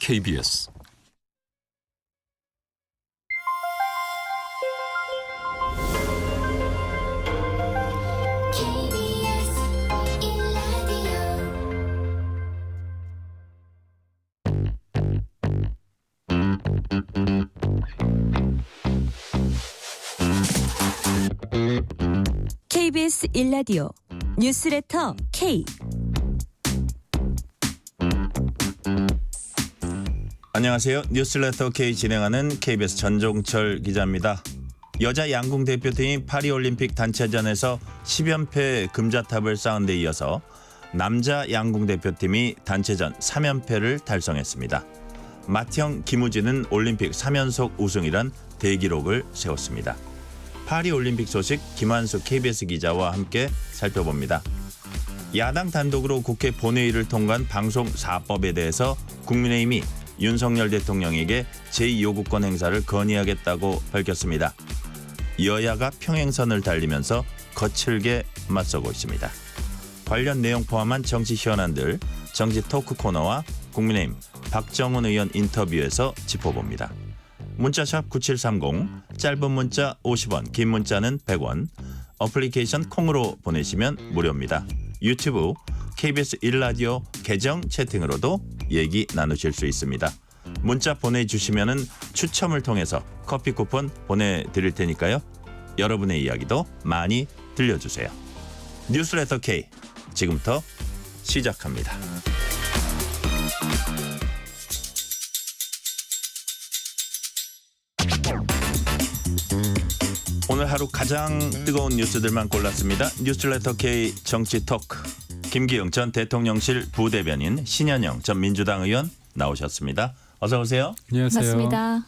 KBS KBS 1라디오 뉴스레터 K. 안녕하세요. 뉴스레터 K 진행하는 KBS 전종철 기자입니다. 여자 양궁 대표팀이 파리올림픽 단체전에서 10연패 금자탑을 쌓은 데 이어서 남자 양궁 대표팀이 단체전 3연패를 달성했습니다. 맏형 김우진은 올림픽 3연속 우승이란 대기록을 세웠습니다. 파리올림픽 소식 김한수 KBS 기자와 함께 살펴봅니다. 야당 단독으로 국회 본회의를 통과한 방송 4법에 대해서 국민의힘이 윤석열 대통령에게 제2요구권 행사를 건의하겠다고 밝혔습니다. 여야가 평행선을 달리면서 거칠게 맞서고 있습니다. 관련 내용 포함한 정치 현안들 정치 토크 코너와 국민의힘 박정훈 의원 인터뷰에서 짚어봅니다. 문자샵 9730, 짧은 문자 50원, 긴 문자는 100원, 어플리케이션 콩으로 보내시면 무료입니다. 유튜브 KBS 1라디오 계정 채팅으로도 얘기 나누실 수 있습니다. 문자 보내주시면 추첨을 통해서 커피 쿠폰 보내드릴 테니까요. 여러분의 이야기도 많이 들려주세요. 뉴스레터 K 지금부터 시작합니다. 오늘 하루 가장 뜨거운 뉴스들만 골랐습니다. 뉴스레터 K 정치 토크. 김기영 전 대통령실 부대변인, 신현영 전 민주당 의원 나오셨습니다. 어서 오세요. 안녕하세요. 맞습니다.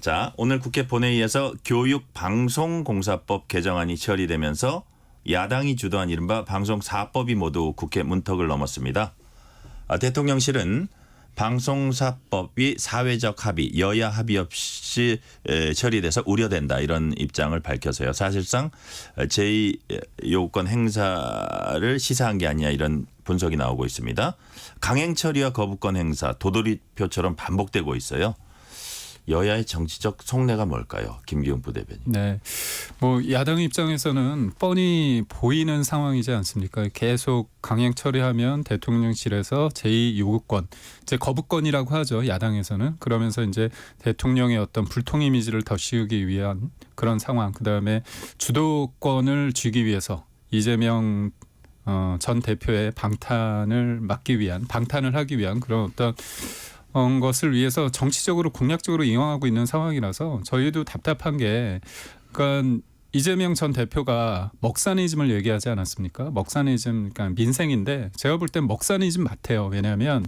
자, 오늘 국회 본회의에서 교육방송공사법 개정안이 처리되면서 야당이 주도한 이른바 방송 4법이 모두 국회 문턱을 넘었습니다. 대통령실은 방송사법이 사회적 합의, 여야 합의 없이 처리돼서 우려된다 이런 입장을 밝혀서요. 사실상 제2요구권 행사를 시사한 게 아니냐 이런 분석이 나오고 있습니다. 강행 처리와 거부권 행사, 도돌이표처럼 반복되고 있어요. 여야의 정치적 속내가 뭘까요? 김기용 부대변인. 네, 뭐 야당 입장에서는 뻔히 보이는 상황이지 않습니까? 계속 강행 처리하면 대통령실에서 제2요구권, 이제 거부권이라고 하죠. 야당에서는. 그러면서 이제 대통령의 어떤 불통 이미지를 더 씌우기 위한 그런 상황. 그다음에 주도권을 쥐기 위해서 이재명 전 대표의 방탄을 하기 위한 그런 어떤 것을 위해서 정치적으로 공략적으로 이용하고 있는 상황이라서 저희도 답답한 게, 그러니까 이재명 전 대표가 먹사니즘을 얘기하지 않았습니까? 먹사니즘, 그러니까 민생인데 제가 볼 땐 먹사니즘 같아요. 왜냐하면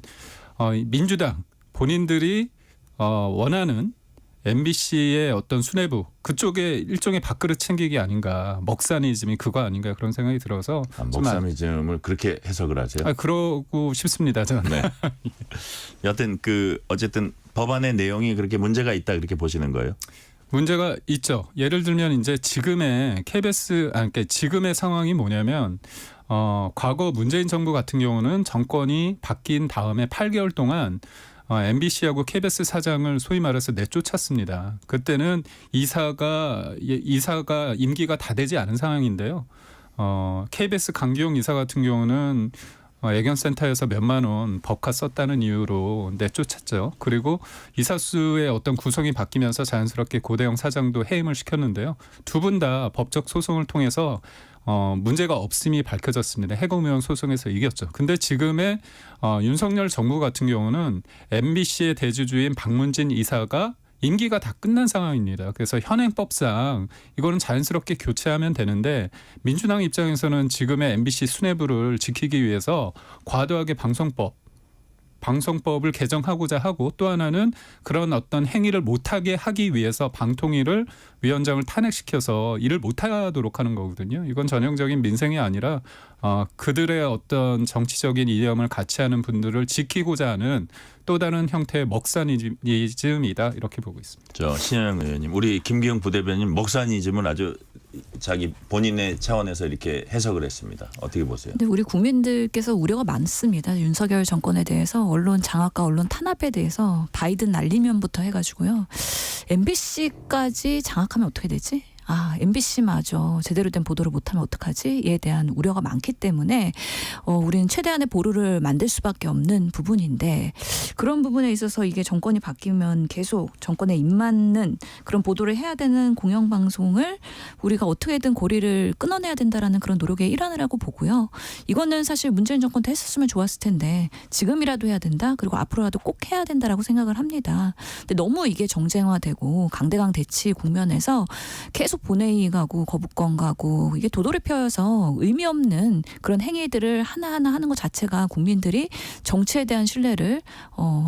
민주당 본인들이 원하는 MBC의 어떤 수뇌부 그쪽에 일종의 밥그릇 챙기기 아닌가, 먹사니즘이 그거 아닌가 그런 생각이 들어서 먹사니즘을 그렇게 해석을 하세요? 그러고 싶습니다. 저는. 네. 여튼 어쨌든 법안의 내용이 그렇게 문제가 있다 그렇게 보시는 거예요? 문제가 있죠. 예를 들면 이제 지금의 그러니까 지금의 상황이 뭐냐면 과거 문재인 정부 같은 경우는 정권이 바뀐 다음에 8개월 동안 MBC하고 KBS 사장을 소위 말해서 내쫓았습니다. 그때는 이사가 임기가 다 되지 않은 상황인데요. KBS 강기용 이사 같은 경우는 애견센터에서 몇만 원 법카 썼다는 이유로 내쫓았죠. 그리고 이사수의 어떤 구성이 바뀌면서 자연스럽게 고대영 사장도 해임을 시켰는데요. 두 분 다 법적 소송을 통해서 문제가 없음이 밝혀졌습니다. 해고위원 소송에서 이겼죠. 근데 지금의 윤석열 정부 같은 경우는 MBC의 대주주인 박문진 이사가 임기가 다 끝난 상황입니다. 그래서 현행법상 이거는 자연스럽게 교체하면 되는데 민주당 입장에서는 지금의 MBC 수뇌부를 지키기 위해서 과도하게 방송법을 개정하고자 하고, 또 하나는 그런 어떤 행위를 못하게 하기 위해서 방통위를 위원장을 탄핵시켜서 일을 못하도록 하는 거거든요. 이건 전형적인 민생이 아니라 그들의 어떤 정치적인 이념을 같이 하는 분들을 지키고자 하는 또 다른 형태의 먹사니즘이다 이렇게 보고 있습니다. 신현영 의원님, 우리 김기영 부대변인 먹사니즘을 아주 자기 본인의 차원에서 이렇게 해석을 했습니다. 어떻게 보세요? 근데 우리 국민들께서 우려가 많습니다. 윤석열 정권에 대해서 언론 장악과 언론 탄압에 대해서 바이든 날리면부터 해가지고요. MBC까지 장악하면 어떻게 되지? MBC마저 제대로 된 보도를 못하면 어떡하지?에 대한 우려가 많기 때문에 우리는 최대한의 보루를 만들 수밖에 없는 부분인데 그런 부분에 있어서 이게 정권이 바뀌면 계속 정권에 입맞는 그런 보도를 해야 되는 공영방송을 우리가 어떻게든 고리를 끊어내야 된다라는 그런 노력의 일환이라고 보고요. 이거는 사실 문재인 정권 때 했었으면 좋았을 텐데 지금이라도 해야 된다. 그리고 앞으로라도 꼭 해야 된다라고 생각을 합니다. 근데 너무 이게 정쟁화되고 강대강 대치 국면에서 계속 본회의 가고 거부권 가고 이게 도돌이 펴여서 의미 없는 그런 행위들을 하나하나 하는 것 자체가 국민들이 정치에 대한 신뢰를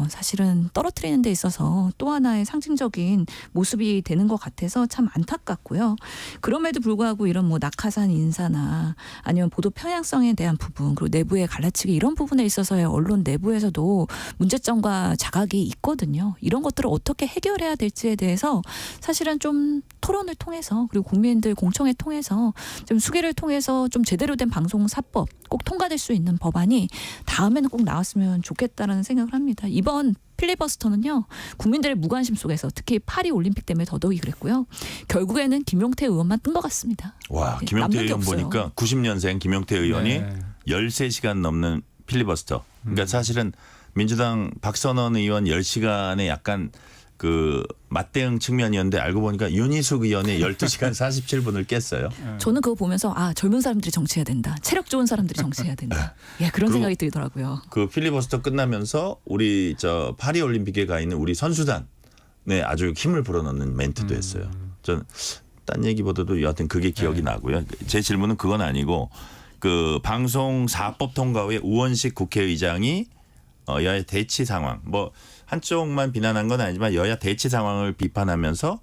사실은 떨어뜨리는 데 있어서 또 하나의 상징적인 모습이 되는 것 같아서 참 안타깝고요. 그럼에도 불구하고 이런 뭐 낙하산 인사나 아니면 보도 편향성에 대한 부분 그리고 내부의 갈라치기 이런 부분에 있어서의 언론 내부에서도 문제점과 자각이 있거든요. 이런 것들을 어떻게 해결해야 될지에 대해서 사실은 좀 토론을 통해서 그리고 국민들 공청회 통해서 좀 수기를 통해서 좀 제대로 된 방송사법 꼭 통과될 수 있는 법안이 다음에는 꼭 나왔으면 좋겠다라는 생각을 합니다. 이번 필리버스터는요. 국민들의 무관심 속에서 특히 파리 올림픽 때문에 더더욱이 그랬고요. 결국에는 김용태 의원만 뜬 것 같습니다. 와, 네, 김용태 남는 게 의원 없어요. 보니까 90년생 김용태 의원이 네. 13시간 넘는 필리버스터. 그러니까 사실은 민주당 박선원 의원 10시간에 약간 그 맞대응 측면이었는데 알고 보니까 윤희숙 의원이 12시간 47분을 깼어요. 저는 그거 보면서 젊은 사람들이 정치해야 된다. 체력 좋은 사람들이 정치해야 된다. 예, 그런 그리고 생각이 들더라고요. 그 필리버스터 끝나면서 우리 저 파리 올림픽에 가 있는 우리 선수단에 아주 힘을 불어넣는 멘트도 했어요. 전 딴 얘기보다도 여하튼 그게 기억이 나고요. 제 질문은 그건 아니고 그 방송사법 통과 후에 우원식 국회의장이 여야 대치 상황 뭐 한쪽만 비난한 건 아니지만 여야 대치 상황을 비판하면서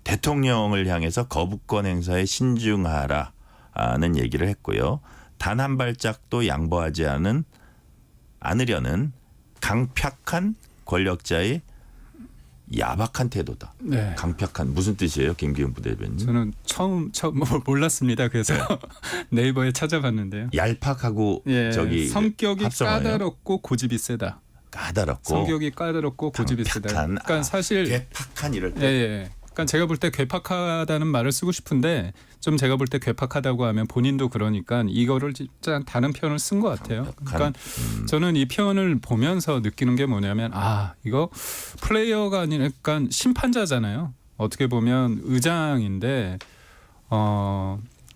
대통령을 향해서 거부권 행사에 신중하라는 얘기를 했고요. 단 한 발짝도 양보하지 않으려는 강팍한 권력자의 야박한 태도다. 네. 강팍한 무슨 뜻이에요, 김기훈 부대변인? 저는 처음 몰랐습니다. 그래서 네이버에 찾아봤는데요. 얄팍하고 예, 저기 성격이 합성어예요? 까다롭고 고집이 세다. 까다롭고 성격이 까다롭고 고집이 세다. 강팍한, 그러니까 사실 괴팍한 이럴 때. 예. 그러니까 제가 볼 때 괴팍하다는 말을 쓰고 싶은데 좀 제가 볼 때 괴팍하다고 하면 본인도 그러니까 이거를 진짜 다른 표현을 쓴 것 같아요. 그러니까 저는 이 표현을 보면서 느끼는 게 뭐냐면 이거 플레이어가 아니라 그러니까 심판자잖아요. 어떻게 보면 의장인데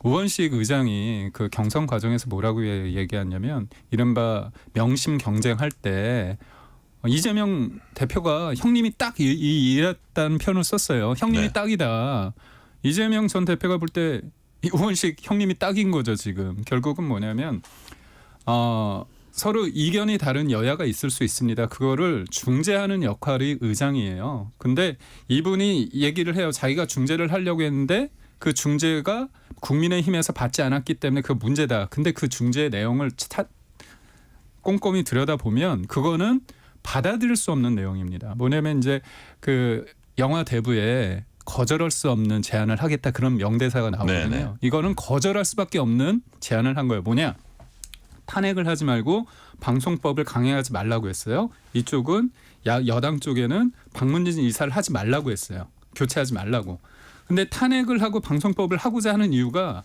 우원식 의장이 그 경선 과정에서 뭐라고 얘기했냐면 이른바 명심 경쟁할 때 이재명 대표가 형님이 딱 이랬다는 표현을 썼어요. 형님이 네. 딱이다. 이재명 전 대표가 볼 때 우원식 형님이 딱인 거죠 지금. 결국은 뭐냐면 서로 이견이 다른 여야가 있을 수 있습니다. 그거를 중재하는 역할이 의장이에요. 근데 이분이 얘기를 해요. 자기가 중재를 하려고 했는데 그 중재가 국민의힘에서 받지 않았기 때문에 그 문제다. 근데 그 중재의 내용을 꼼꼼히 들여다보면 그거는 받아들일 수 없는 내용입니다. 뭐냐면 이제 그 영화 대부에 거절할 수 없는 제안을 하겠다 그런 명대사가 나오거든요. 네네. 이거는 거절할 수밖에 없는 제안을 한 거예요. 뭐냐? 탄핵을 하지 말고 방송법을 강행하지 말라고 했어요. 이쪽은 여당 쪽에는 박문진 이사를 하지 말라고 했어요. 교체하지 말라고. 근데 탄핵을 하고 방송법을 하고자 하는 이유가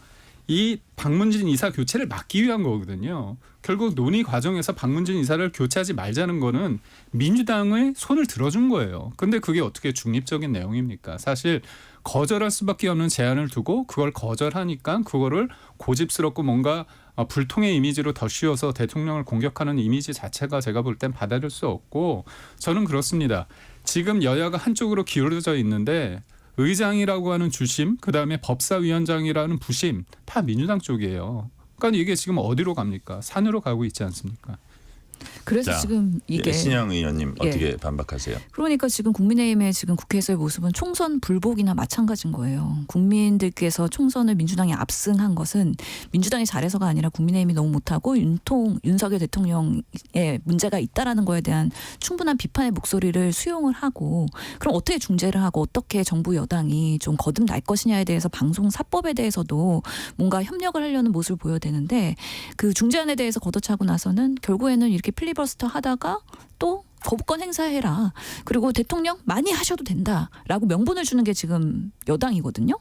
이 박문진 이사 교체를 막기 위한 거거든요. 결국 논의 과정에서 박문진 이사를 교체하지 말자는 거는 민주당의 손을 들어준 거예요. 근데 그게 어떻게 중립적인 내용입니까? 사실 거절할 수밖에 없는 제안을 두고 그걸 거절하니까 그거를 고집스럽고 뭔가 불통의 이미지로 더 씌워서 대통령을 공격하는 이미지 자체가 제가 볼 땐 받아들일 수 없고 저는 그렇습니다. 지금 여야가 한쪽으로 기울어져 있는데 의장이라고 하는 주심, 그다음에 법사위원장이라는 부심 다 민주당 쪽이에요. 그러니까 이게 지금 어디로 갑니까? 산으로 가고 있지 않습니까? 그래서 자, 지금 이게 신영 의원님 어떻게 반박하세요? 그러니까 지금 국민의힘의 지금 국회에서의 모습은 총선 불복이나 마찬가지인 거예요. 국민들께서 총선을 민주당이 압승한 것은 민주당이 잘해서가 아니라 국민의힘이 너무 못하고 윤석열 대통령의 문제가 있다라는 거에 대한 충분한 비판의 목소리를 수용을 하고 그럼 어떻게 중재를 하고 어떻게 정부 여당이 좀 거듭날 것이냐에 대해서 방송사법에 대해서도 뭔가 협력을 하려는 모습을 보여야 되는데 그 중재안에 대해서 걷어차고 나서는 결국에는 이렇게 필리버스터 하다가 또 거부권 행사해라. 그리고 대통령 많이 하셔도 된다라고 명분을 주는 게 지금 여당이거든요.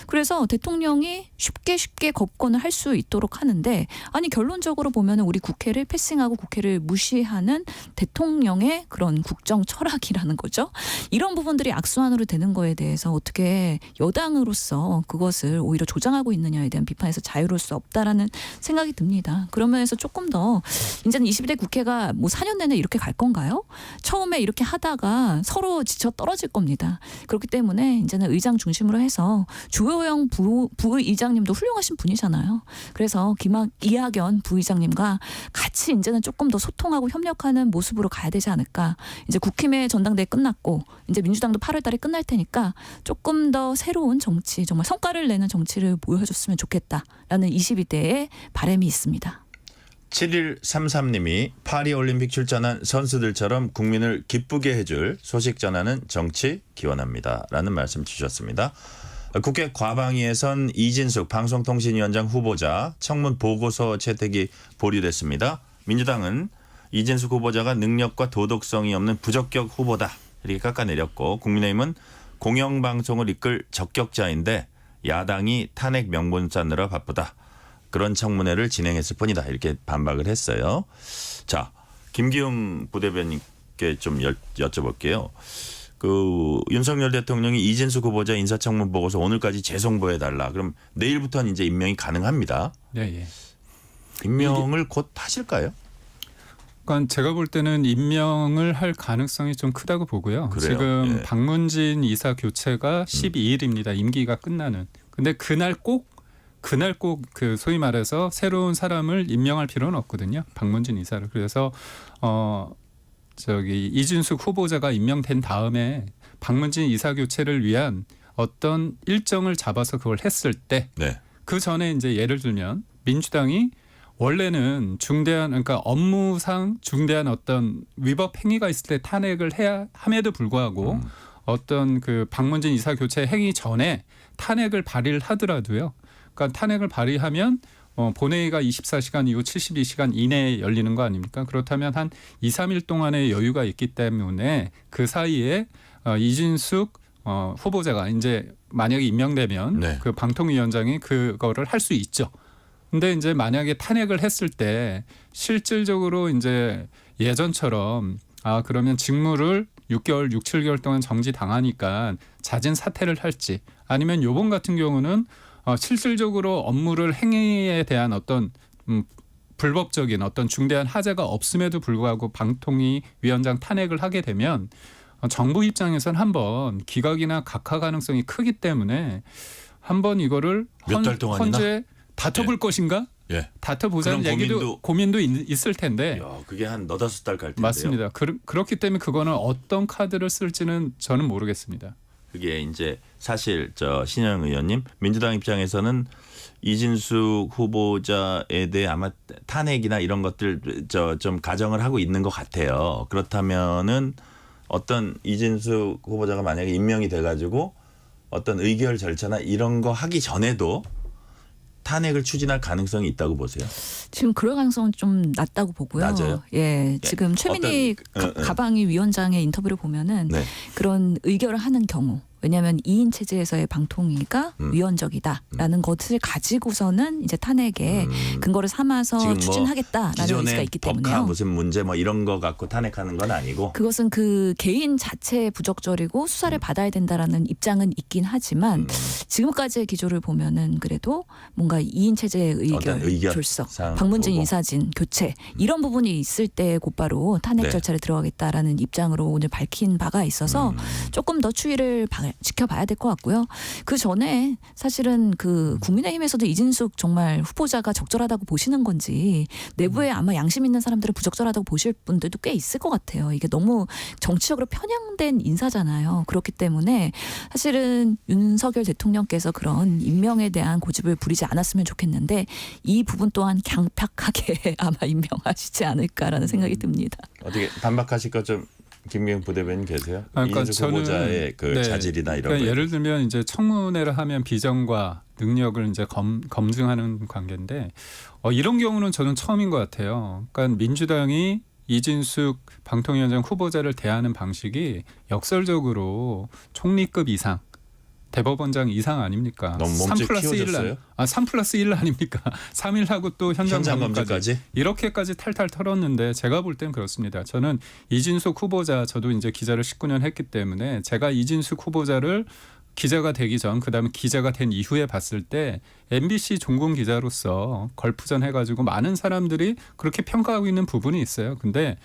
그래서 대통령이 쉽게 거부권을 할 수 있도록 하는데 아니 결론적으로 보면 우리 국회를 패싱하고 국회를 무시하는 대통령의 그런 국정 철학이라는 거죠. 이런 부분들이 악순환으로 되는 거에 대해서 어떻게 여당으로서 그것을 오히려 조장하고 있느냐에 대한 비판에서 자유로울 수 없다라는 생각이 듭니다. 그러면서 조금 더 이제는 22대 국회가 뭐 4년 내내 이렇게 갈 건가요? 처음에 이렇게 하다가 서로 지쳐 떨어질 겁니다. 그렇기 때문에 이제는 의장 중심으로 해서 주호영 부의장님도 훌륭하신 분이잖아요. 그래서 이학연 부의장님과 같이 이제는 조금 더 소통하고 협력하는 모습으로 가야 되지 않을까. 이제 국힘의 전당대회 끝났고 이제 민주당도 8월 달에 끝날 테니까 조금 더 새로운 정치, 정말 성과를 내는 정치를 보여줬으면 좋겠다라는 22대의 바람이 있습니다. 7133님이 파리올림픽 출전한 선수들처럼 국민을 기쁘게 해줄 소식 전하는 정치 기원합니다. 라는 말씀 주셨습니다. 국회 과방위에선 이진숙 방송통신위원장 후보자 청문 보고서 채택이 보류됐습니다. 민주당은 이진숙 후보자가 능력과 도덕성이 없는 부적격 후보다 이렇게 깎아내렸고 국민의힘은 공영방송을 이끌 적격자인데 야당이 탄핵 명분 쌓느라 바쁘다. 그런 청문회를 진행했을 뿐이다. 이렇게 반박을 했어요. 자, 김기웅 부대변인께 좀 여쭤볼게요. 그 윤석열 대통령이 이진숙 후보자 인사청문 보고서 오늘까지 재송보해달라. 그럼 내일부터는 이제 임명이 가능합니다. 예. 임명을 곧 하실까요? 그러니까 제가 볼 때는 임명을 할 가능성이 좀 크다고 보고요. 그래요? 지금 예. 박문진 이사 교체가 12일입니다. 임기가 끝나는. 근데 그날 꼭 그 소위 말해서 새로운 사람을 임명할 필요는 없거든요. 박문진 이사를. 그래서 이진숙 후보자가 임명된 다음에 박문진 이사 교체를 위한 어떤 일정을 잡아서 그걸 했을 때 그 전에 이제 예를 들면 민주당이 원래는 그러니까 업무상 중대한 어떤 위법 행위가 있을 때 탄핵을 해야 함에도 불구하고 어떤 그 박문진 이사 교체 행위 전에 탄핵을 발의를 하더라도요. 그러니까 탄핵을 발의하면 본회의가 24시간 이후 72시간 이내에 열리는 거 아닙니까? 그렇다면 한 2, 3일 동안의 여유가 있기 때문에 그 사이에 이진숙 후보자가 이제 만약에 임명되면 그 방통위원장이 그거를 할 수 있죠. 근데 이제 만약에 탄핵을 했을 때 실질적으로 이제 예전처럼 그러면 직무를 6개월, 6, 7개월 동안 정지당하니까 자진 사퇴를 할지 아니면 요번 같은 경우는 실질적으로 업무를 행위에 대한 어떤 불법적인 어떤 중대한 하자가 없음에도 불구하고 방통위 위원장 탄핵을 하게 되면 정부 입장에서는 한번 기각이나 각하 가능성이 크기 때문에 한번 이거를 몇 달 동안이나? 헌재 다퉈볼 것인가? 다퉈보자는 얘기도 고민도 있을 텐데. 야, 그게 한 너다섯 달 갈 텐데요. 맞습니다. 그렇기 때문에 그거는 어떤 카드를 쓸지는 저는 모르겠습니다. 그게 이제 사실 신영 의원님 민주당 입장에서는 이진숙 후보자에 대해 아마 탄핵이나 이런 것들 좀 가정을 하고 있는 것 같아요. 그렇다면은 어떤 이진숙 후보자가 만약에 임명이 돼가지고 어떤 의결 절차나 이런 거 하기 전에도 탄핵을 추진할 가능성이 있다고 보세요. 지금 그럴 가능성은 좀 낮다고 보고요. 낮아요? 예, 지금 최민희 가방위 위원장의 인터뷰를 보면은 그런 의결을 하는 경우 왜냐하면 2인 체제에서의 방통위가 위헌적이다라는 것을 가지고서는 이제 탄핵에 근거를 삼아서 추진하겠다라는 의지가 있기 때문에요. 법카 무슨 문제 뭐 이런 거 갖고 탄핵하는 건 아니고 그것은 그 개인 자체에 부적절이고 수사를 받아야 된다라는 입장은 있긴 하지만 지금까지의 기조를 보면은 그래도 뭔가 2인 체제의 의결 졸속, 박문진 이사진 교체 이런 부분이 있을 때 곧바로 탄핵 절차를 들어가겠다라는 입장으로 오늘 밝힌 바가 있어서 조금 더 추이를 지켜봐야 될 것 같고요. 그 전에 사실은 그 국민의힘에서도 이진숙 정말 후보자가 적절하다고 보시는 건지 내부에 아마 양심 있는 사람들은 부적절하다고 보실 분들도 꽤 있을 것 같아요. 이게 너무 정치적으로 편향된 인사잖아요. 그렇기 때문에 사실은 윤석열 대통령께서 그런 임명에 대한 고집을 부리지 않았으면 좋겠는데 이 부분 또한 강팍하게 아마 임명하시지 않을까라는 생각이 듭니다. 어떻게 반박하실 것 좀 김기웅 부대변인 계세요? 그러니까 이진숙 후보자의 그 네. 자질이나 이런 그러니까 거. 예를 들면 이제 청문회를 하면 비전과 능력을 이제 검증하는 관계인데 이런 경우는 저는 처음인 것 같아요. 그러니까 민주당이 이진숙 방통위원장 후보자를 대하는 방식이 역설적으로 총리급 이상, 대법원장 이상 아닙니까? 너무 몸집 키워졌어요? 3+1 아닙니까? 3일하고 또 현장 검증까지 이렇게까지 탈탈 털었는데 제가 볼 땐 그렇습니다. 저는 이진숙 후보자 저도 이제 기자를 19년 했기 때문에 제가 이진숙 후보자를 기자가 되기 전 그다음에 기자가 된 이후에 봤을 때 MBC 종군 기자로서 걸프전 해가지고 많은 사람들이 그렇게 평가하고 있는 부분이 있어요. 근데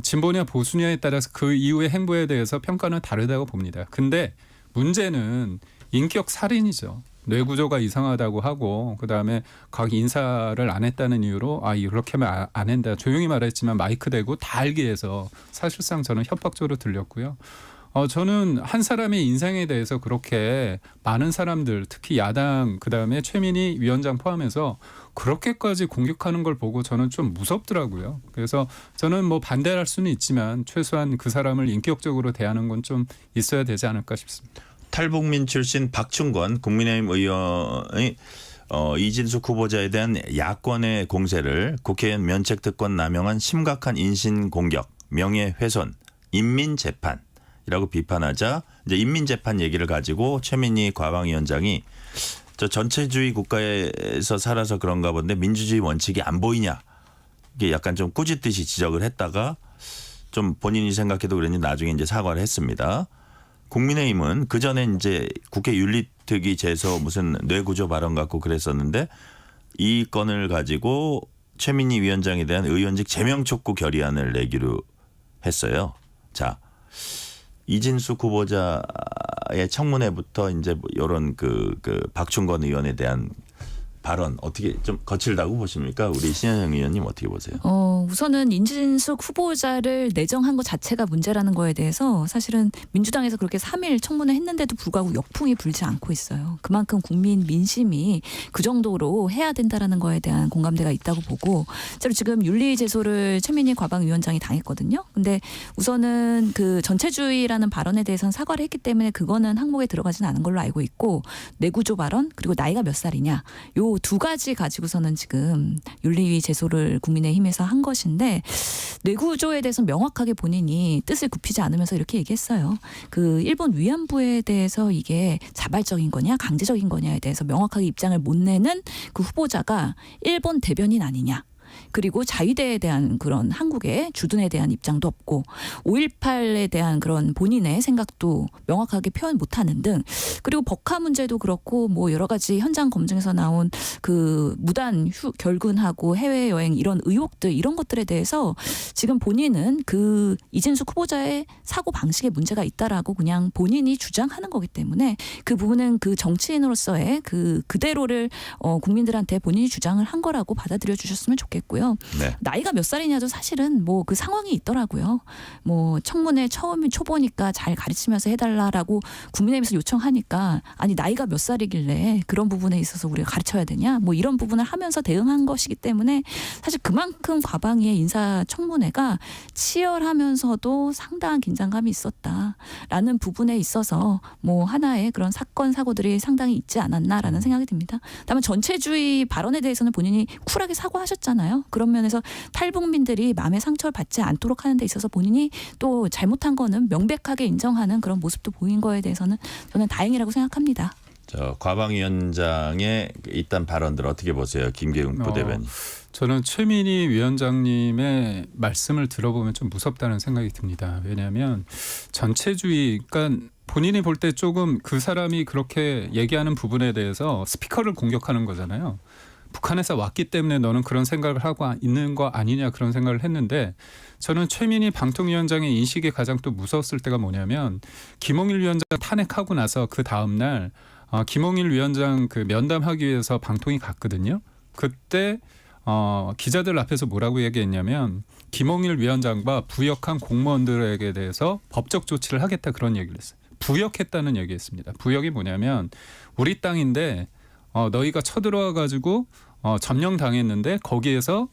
진보냐 보수냐에 따라서 그 이후의 행보에 대해서 평가는 다르다고 봅니다. 근데 문제는 인격 살인이죠. 뇌구조가 이상하다고 하고 그다음에 각 인사를 안 했다는 이유로 이렇게 하면 안 한다. 조용히 말했지만 마이크 대고 다 알게 해서 사실상 저는 협박적으로 들렸고요. 저는 한 사람의 인상에 대해서 그렇게 많은 사람들 특히 야당 그다음에 최민희 위원장 포함해서 그렇게까지 공격하는 걸 보고 저는 좀 무섭더라고요. 그래서 저는 뭐 반대할 수는 있지만 최소한 그 사람을 인격적으로 대하는 건 좀 있어야 되지 않을까 싶습니다. 탈북민 출신 박충권 국민의힘 의원이 이진숙 후보자에 대한 야권의 공세를 국회의원 면책특권 남용한 심각한 인신공격, 명예훼손, 인민재판이라고 비판하자 이제 인민재판 얘기를 가지고 최민희 과방위원장이 저 전체주의 국가에서 살아서 그런가 본데 민주주의 원칙이 안 보이냐 이게 약간 좀 꾸짖듯이 지적을 했다가 좀 본인이 생각해도 그랬는지 나중에 이제 사과를 했습니다. 국민의힘은 그 전에 이제 국회 윤리특위 제소 무슨 뇌구조 발언 갖고 그랬었는데 이 건을 가지고 최민희 위원장에 대한 의원직 제명 촉구 결의안을 내기로 했어요. 자, 이진숙 후보자의 청문회부터 이제 이런 그 박충권 의원에 대한 발언 어떻게 좀 거칠다고 보십니까? 우리 신현영 의원님 어떻게 보세요? 우선은 이진숙 후보자를 내정한 것 자체가 문제라는 거에 대해서 사실은 민주당에서 그렇게 3일 청문회 했는데도 불구하고 역풍이 불지 않고 있어요. 그만큼 국민 민심이 그 정도로 해야 된다라는 거에 대한 공감대가 있다고 보고 실제로 지금 윤리제소를 최민희 과방위원장이 당했거든요. 근데 우선은 그 전체주의라는 발언에 대해서는 사과를 했기 때문에 그거는 항목에 들어가지는 않은 걸로 알고 있고 내구조 발언 그리고 나이가 몇 살이냐 요 두 가지 가지고서는 지금 윤리 제소를 국민의힘에서 한 것인데 뇌구조에 대해서 명확하게 본인이 뜻을 굽히지 않으면서 이렇게 얘기했어요. 그 일본 위안부에 대해서 이게 자발적인 거냐 강제적인 거냐에 대해서 명확하게 입장을 못 내는 그 후보자가 일본 대변인 아니냐. 그리고 자위대에 대한 그런 한국의 주둔에 대한 입장도 없고 5.18에 대한 그런 본인의 생각도 명확하게 표현 못하는 등 그리고 법카 문제도 그렇고 뭐 여러 가지 현장 검증에서 나온 그 무단 결근하고 해외여행 이런 의혹들 이런 것들에 대해서 지금 본인은 그 이진숙 후보자의 사고 방식에 문제가 있다라고 그냥 본인이 주장하는 거기 때문에 그 부분은 그 정치인으로서의 그대로를 국민들한테 본인이 주장을 한 거라고 받아들여 주셨으면 좋겠고요. 네. 나이가 몇 살이냐도 사실은 뭐 그 상황이 있더라고요. 뭐 청문회 초보니까 잘 가르치면서 해달라라고 국민의힘에서 요청하니까 아니 나이가 몇 살이길래 그런 부분에 있어서 우리가 가르쳐야 되냐 뭐 이런 부분을 하면서 대응한 것이기 때문에 사실 그만큼 과방위의 인사청문회가 치열하면서도 상당한 긴장감이 있었다라는 부분에 있어서 뭐 하나의 그런 사건 사고들이 상당히 있지 않았나라는 생각이 듭니다. 다만 전체주의 발언에 대해서는 본인이 쿨하게 사과하셨잖아요. 그런 면에서 탈북민들이 마음의 상처를 받지 않도록 하는 데 있어서 본인이 또 잘못한 거는 명백하게 인정하는 그런 모습도 보인 거에 대해서는 저는 다행이라고 생각합니다. 저 과방위원장의 일단 발언들 어떻게 보세요? 김기웅 부대변인. 저는 최민희 위원장님의 말씀을 들어보면 좀 무섭다는 생각이 듭니다. 왜냐하면 전체주의 그러니까 본인이 볼 때 조금 그 사람이 그렇게 얘기하는 부분에 대해서 스피커를 공격하는 거잖아요. 북한에서 왔기 때문에 너는 그런 생각을 하고 있는 거 아니냐 그런 생각을 했는데 저는 최민희 방통위원장의 인식이 가장 또 무서웠을 때가 뭐냐면 김홍일 위원장 탄핵하고 나서 그 다음 날 김홍일 위원장 그 면담하기 위해서 방통위 갔거든요. 그때 기자들 앞에서 뭐라고 얘기했냐면 김홍일 위원장과 부역한 공무원들에게 대해서 법적 조치를 하겠다 그런 얘기를 했어요. 부역했다는 얘기했습니다. 부역이 뭐냐면 우리 땅인데 너희가 쳐들어와 가지고 점령당했는데 거기에서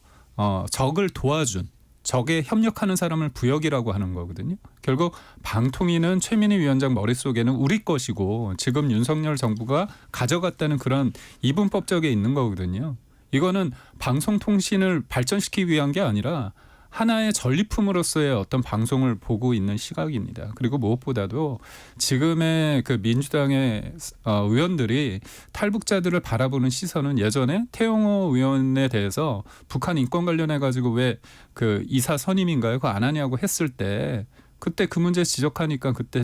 적을 도와준 적에 협력하는 사람을 부역이라고 하는 거거든요. 결국 방통위는 최민희 위원장 머릿속에는 우리 것이고 지금 윤석열 정부가 가져갔다는 그런 이분법적에 있는 거거든요. 이거는 방송통신을 발전시키기 위한 게 아니라 하나의 전리품으로서의 어떤 방송을 보고 있는 시각입니다. 그리고 무엇보다도 지금의 그 민주당의 의원들이 탈북자들을 바라보는 시선은 예전에 태영호 의원에 대해서 북한 인권 관련해 가지고 왜 그 이사 선임인가요? 그거 안 하냐고 했을 때 그때 그 문제 지적하니까 그때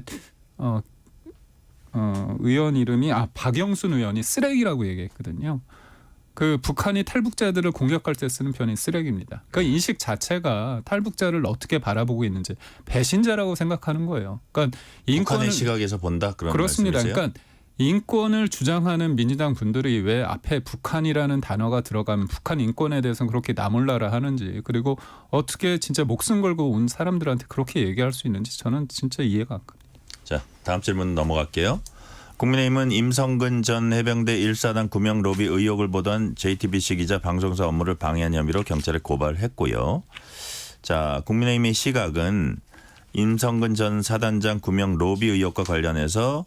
의원 이름이 박영순 의원이 쓰레기라고 얘기했거든요. 그 북한이 탈북자들을 공격할 때 쓰는 표현이 쓰레기입니다. 그 인식 자체가 탈북자를 어떻게 바라보고 있는지 배신자라고 생각하는 거예요. 그러니까 북한의 시각에서 본다 그런 그렇습니다. 말씀이세요? 그러니까 인권을 주장하는 민주당 분들이 왜 앞에 북한이라는 단어가 들어가면 북한 인권에 대해서는 그렇게 나몰라라 하는지 그리고 어떻게 진짜 목숨 걸고 온 사람들한테 그렇게 얘기할 수 있는지 저는 진짜 이해가 안 갑니다. 자, 다음 질문 넘어갈게요. 국민의힘은 임성근 전 해병대 1사단 구명 로비 의혹을 보던 JTBC 기자 방송사 업무를 방해한 혐의로 경찰에 고발했고요. 자, 국민의힘의 시각은 임성근 전 사단장 구명 로비 의혹과 관련해서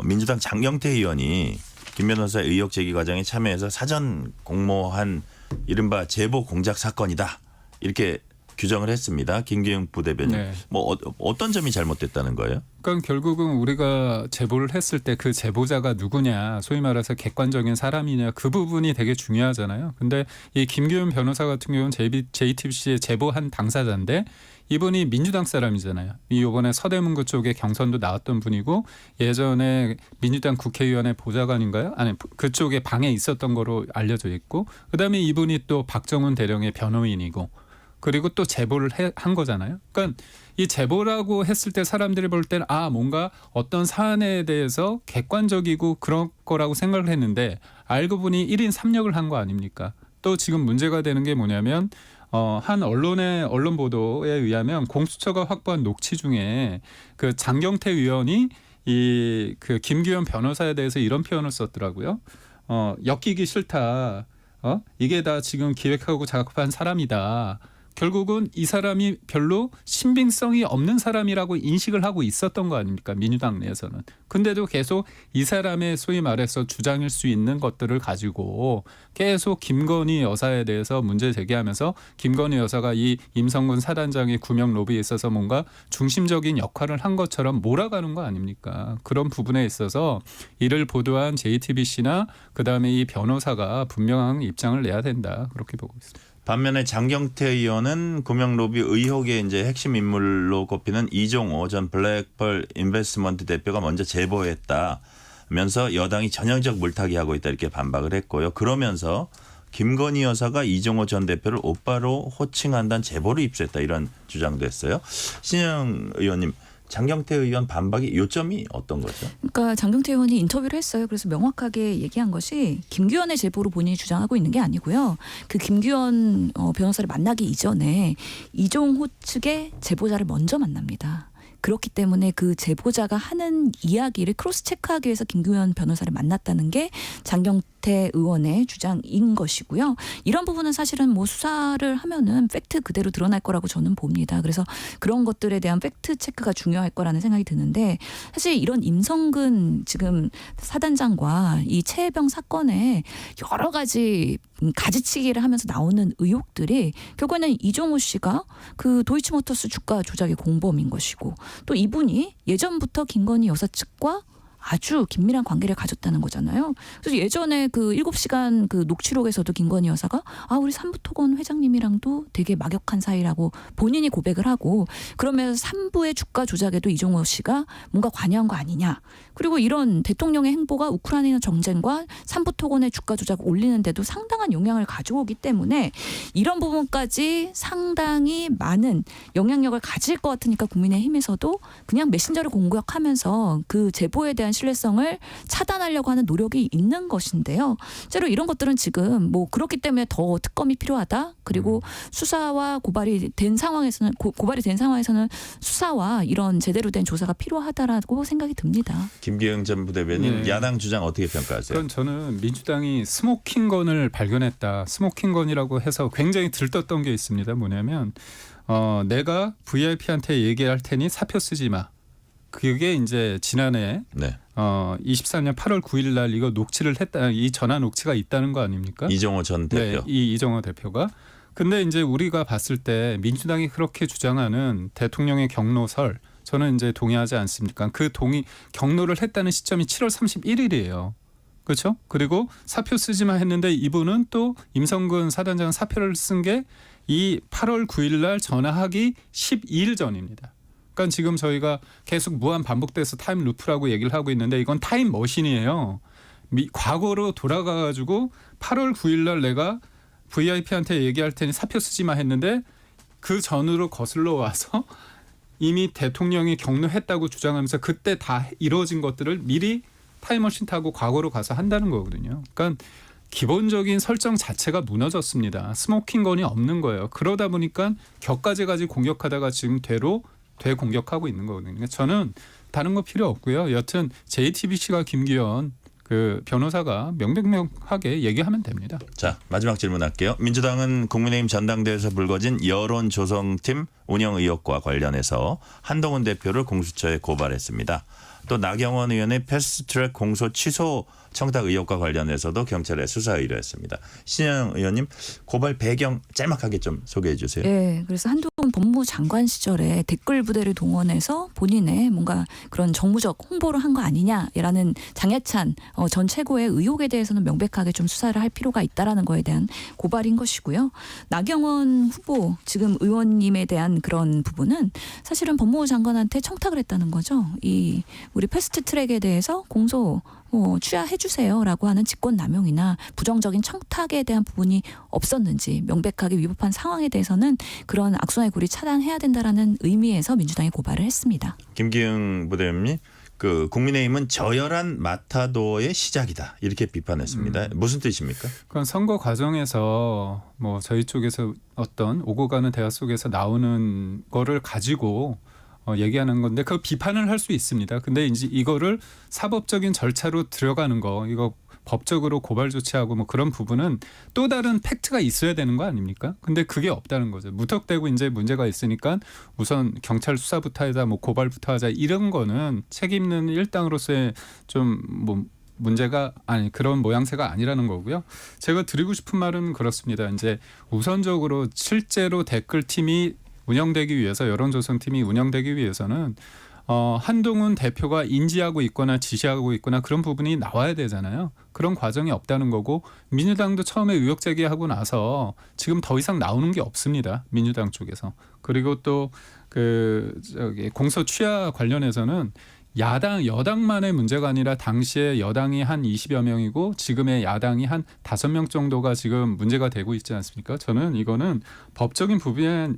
민주당 장경태 의원이 김 변호사의 의혹 제기 과정에 참여해서 사전 공모한 이른바 제보 공작 사건이다. 이렇게 규정을 했습니다. 김기용 부대변인. 네. 뭐 어떤 점이 잘못됐다는 거예요? 그러니까 결국은 우리가 제보를 했을 때 그 제보자가 누구냐, 소위 말해서 객관적인 사람이냐 그 부분이 되게 중요하잖아요. 근데 이 김기용 변호사 같은 경우는 JTBC에 제보한 당사자인데 이분이 민주당 사람이잖아요. 이번에 서대문구 쪽에 경선도 나왔던 분이고 예전에 민주당 국회의원의 보좌관인가요? 아니 그쪽에 방에 있었던 거로 알려져 있고 그다음에 이분이 또 박정훈 대령의 변호인이고 그리고 또 제보를 한 거잖아요. 그러니까 이 제보라고 했을 때 사람들이 볼 때는 뭔가 어떤 사안에 대해서 객관적이고 그런 거라고 생각을 했는데 알고 보니 1인 3역을 한 거 아닙니까? 또 지금 문제가 되는 게 뭐냐면 한 언론 보도에 의하면 공수처가 확보한 녹취 중에 그 장경태 의원이 이 그 김규현 변호사에 대해서 이런 표현을 썼더라고요. 엮이기 싫다. 이게 다 지금 기획하고 작업한 사람이다. 결국은 이 사람이 별로 신빙성이 없는 사람이라고 인식을 하고 있었던 거 아닙니까? 민주당 내에서는. 근데도 계속 이 사람의 소위 말해서 주장일 수 있는 것들을 가지고 계속 김건희 여사에 대해서 문제 제기하면서 김건희 여사가 이 임성근 사단장의 구명 로비에 있어서 뭔가 중심적인 역할을 한 것처럼 몰아가는 거 아닙니까? 그런 부분에 있어서 이를 보도한 JTBC나 그다음에 이 변호사가 분명한 입장을 내야 된다. 그렇게 보고 있습니다. 반면에 장경태 의원은 구명 로비 의혹의 이제 핵심 인물로 꼽히는 이종호 전 블랙펄 인베스트먼트 대표가 먼저 제보했다면서 여당이 전형적 물타기하고 있다 이렇게 반박을 했고요. 그러면서 김건희 여사가 이종호 전 대표를 오빠로 호칭한다는 제보를 입수했다 이런 주장도 했어요. 신영 의원님. 장경태 의원 반박의 요점이 어떤 거죠? 그러니까 장경태 의원이 인터뷰를 했어요. 그래서 명확하게 얘기한 것이 김규현의 제보로 본인이 주장하고 있는 게 아니고요. 그 김규현 변호사를 만나기 이전에 이종호 측의 제보자를 먼저 만납니다. 그렇기 때문에 그 제보자가 하는 이야기를 크로스 체크하기 위해서 김규현 변호사를 만났다는 게 장경태 의원의 주장인 것이고요. 이런 부분은 사실은 뭐 수사를 하면은 팩트 그대로 드러날 거라고 저는 봅니다. 그래서 그런 것들에 대한 팩트 체크가 중요할 거라는 생각이 드는데 사실 이런 임성근 지금 사단장과 이 최혜병 사건에 여러 가지 가지치기를 하면서 나오는 의혹들이 결국에는 이종호 씨가 그 도이치모터스 주가 조작의 공범인 것이고 또 이분이 예전부터 김건희 여사 측과 아주 긴밀한 관계를 가졌다는 거잖아요. 그래서 예전에 그 7시간 그 녹취록에서도 김건희 여사가 우리 삼부토건 회장님이랑도 되게 막역한 사이라고 본인이 고백을 하고, 그러면서 3부의 주가 조작에도 이종호 씨가 뭔가 관여한 거 아니냐. 그리고 이런 대통령의 행보가 우크라이나 정쟁과 삼부토건의 주가 조작을 올리는데도 상당한 영향을 가져오기 때문에 이런 부분까지 상당히 많은 영향력을 가질 것 같으니까 국민의힘에서도 그냥 메신저를 공격하면서 그 제보에 대한 신뢰성을 차단하려고 하는 노력이 있는 것인데요. 실제로 이런 것들은 지금 뭐 그렇기 때문에 더 특검이 필요하다. 그리고 수사와 고발이 된 상황에서는 고발이 된 상황에서는 수사와 이런 제대로 된 조사가 필요하다라고 생각이 듭니다. 김기영 전 부대변인 네. 야당 주장 어떻게 평가하세요? 그건 저는 민주당이 스모킹건을 발견했다. 스모킹건이라고 해서 굉장히 들떴던 게 있습니다. 뭐냐면 내가 VIP한테 얘기할 테니 사표 쓰지 마. 그게 이제 지난해 네. 24년 8월 9일 날 이거 녹취를 했다. 이 전화 녹취가 있다는 거 아닙니까? 이종호 전 대표. 네, 이종호 대표가. 근데 이제 우리가 봤을 때 민주당이 그렇게 주장하는 대통령의 경로설, 저는 이제 동의하지 않습니까? 그 경로를 했다는 시점이 7월 31일이에요. 그렇죠? 그리고 사표 쓰지 마 했는데 이분은 또 임성근 사단장 사표를 쓴 게 이 8월 9일 날 전화하기 12일 전입니다. 그러니까 지금 저희가 계속 무한 반복돼서 타임 루프라고 얘기를 하고 있는데 이건 타임 머신이에요. 과거로 돌아가가지고 8월 9일 날 내가 VIP한테 얘기할 테니 사표 쓰지 마 했는데 그 전으로 거슬러 와서 이미 대통령이 경로했다고 주장하면서 그때 다 이루어진 것들을 미리 타임머신 타고 과거로 가서 한다는 거거든요. 그러니까 기본적인 설정 자체가 무너졌습니다. 스모킹건이 없는 거예요. 그러다 보니까 격가지까지 공격하다가 지금 되공격하고 있는 거거든요. 저는 다른 거 필요 없고요. 여튼 JTBC가 김기현 그 변호사가 명백하게 얘기하면 됩니다. 자, 마지막 질문할게요. 민주당은 국민의힘 전당대회에서 불거진 여론조성팀 운영 의혹과 관련해서 한동훈 대표를 공수처에 고발했습니다. 또 나경원 의원의 패스트트랙 공소 취소 청탁 의혹과 관련해서도 경찰에 수사 의뢰했습니다. 신영 의원님, 고발 배경 짤막하게 좀 소개해 주세요. 네, 그래서 한동훈 법무부 장관 시절에 댓글 부대를 동원해서 본인의 뭔가 그런 정무적 홍보를 한 거 아니냐라는 장해찬 전 최고의 의혹에 대해서는 명백하게 좀 수사를 할 필요가 있다라는 거에 대한 고발인 것이고요. 나경원 후보 지금 의원님에 대한 그런 부분은 사실은 법무부 장관한테 청탁을 했다는 거죠. 이 우리 패스트트랙에 대해서 공소 취하해 주세요라고 하는 직권남용이나 부정적인 청탁에 대한 부분이 없었는지 명백하게 위법한 상황에 대해서는 그런 악순환의 고리 차단해야 된다라는 의미에서 민주당이 고발을 했습니다. 김기영 부대변인, 그 국민의힘은 저열한 마타도어의 시작이다 이렇게 비판했습니다. 무슨 뜻입니까? 그건 선거 과정에서 뭐 저희 쪽에서 어떤 오고 가는 대화 속에서 나오는 거를 가지고 얘기하는 건데 그 비판을 할 수 있습니다. 근데 이제 이거를 사법적인 절차로 들어가는 거, 이거 법적으로 고발 조치하고 뭐 그런 부분은 또 다른 팩트가 있어야 되는 거 아닙니까? 근데 그게 없다는 거죠. 무턱대고 이제 문제가 있으니까 우선 경찰 수사부터 하자, 뭐 고발부터 하자, 이런 거는 책임 있는 일당으로서의 좀 뭐 문제가 아니 그런 모양새가 아니라는 거고요. 제가 드리고 싶은 말은 그렇습니다. 이제 우선적으로 실제로 댓글팀이 운영되기 위해서, 여론조성팀이 운영되기 위해서는 한동훈 대표가 인지하고 있거나 지시하고 있거나 그런 부분이 나와야 되잖아요. 그런 과정이 없다는 거고, 민주당도 처음에 의혹 제기하고 나서 지금 더 이상 나오는 게 없습니다. 민주당 쪽에서. 그리고 또 공소 취하 관련해서는 여당만의 문제가 아니라 당시에 여당이 한 20여 명이고 지금의 야당이 한 5명 정도가 지금 문제가 되고 있지 않습니까? 저는 이거는 법적인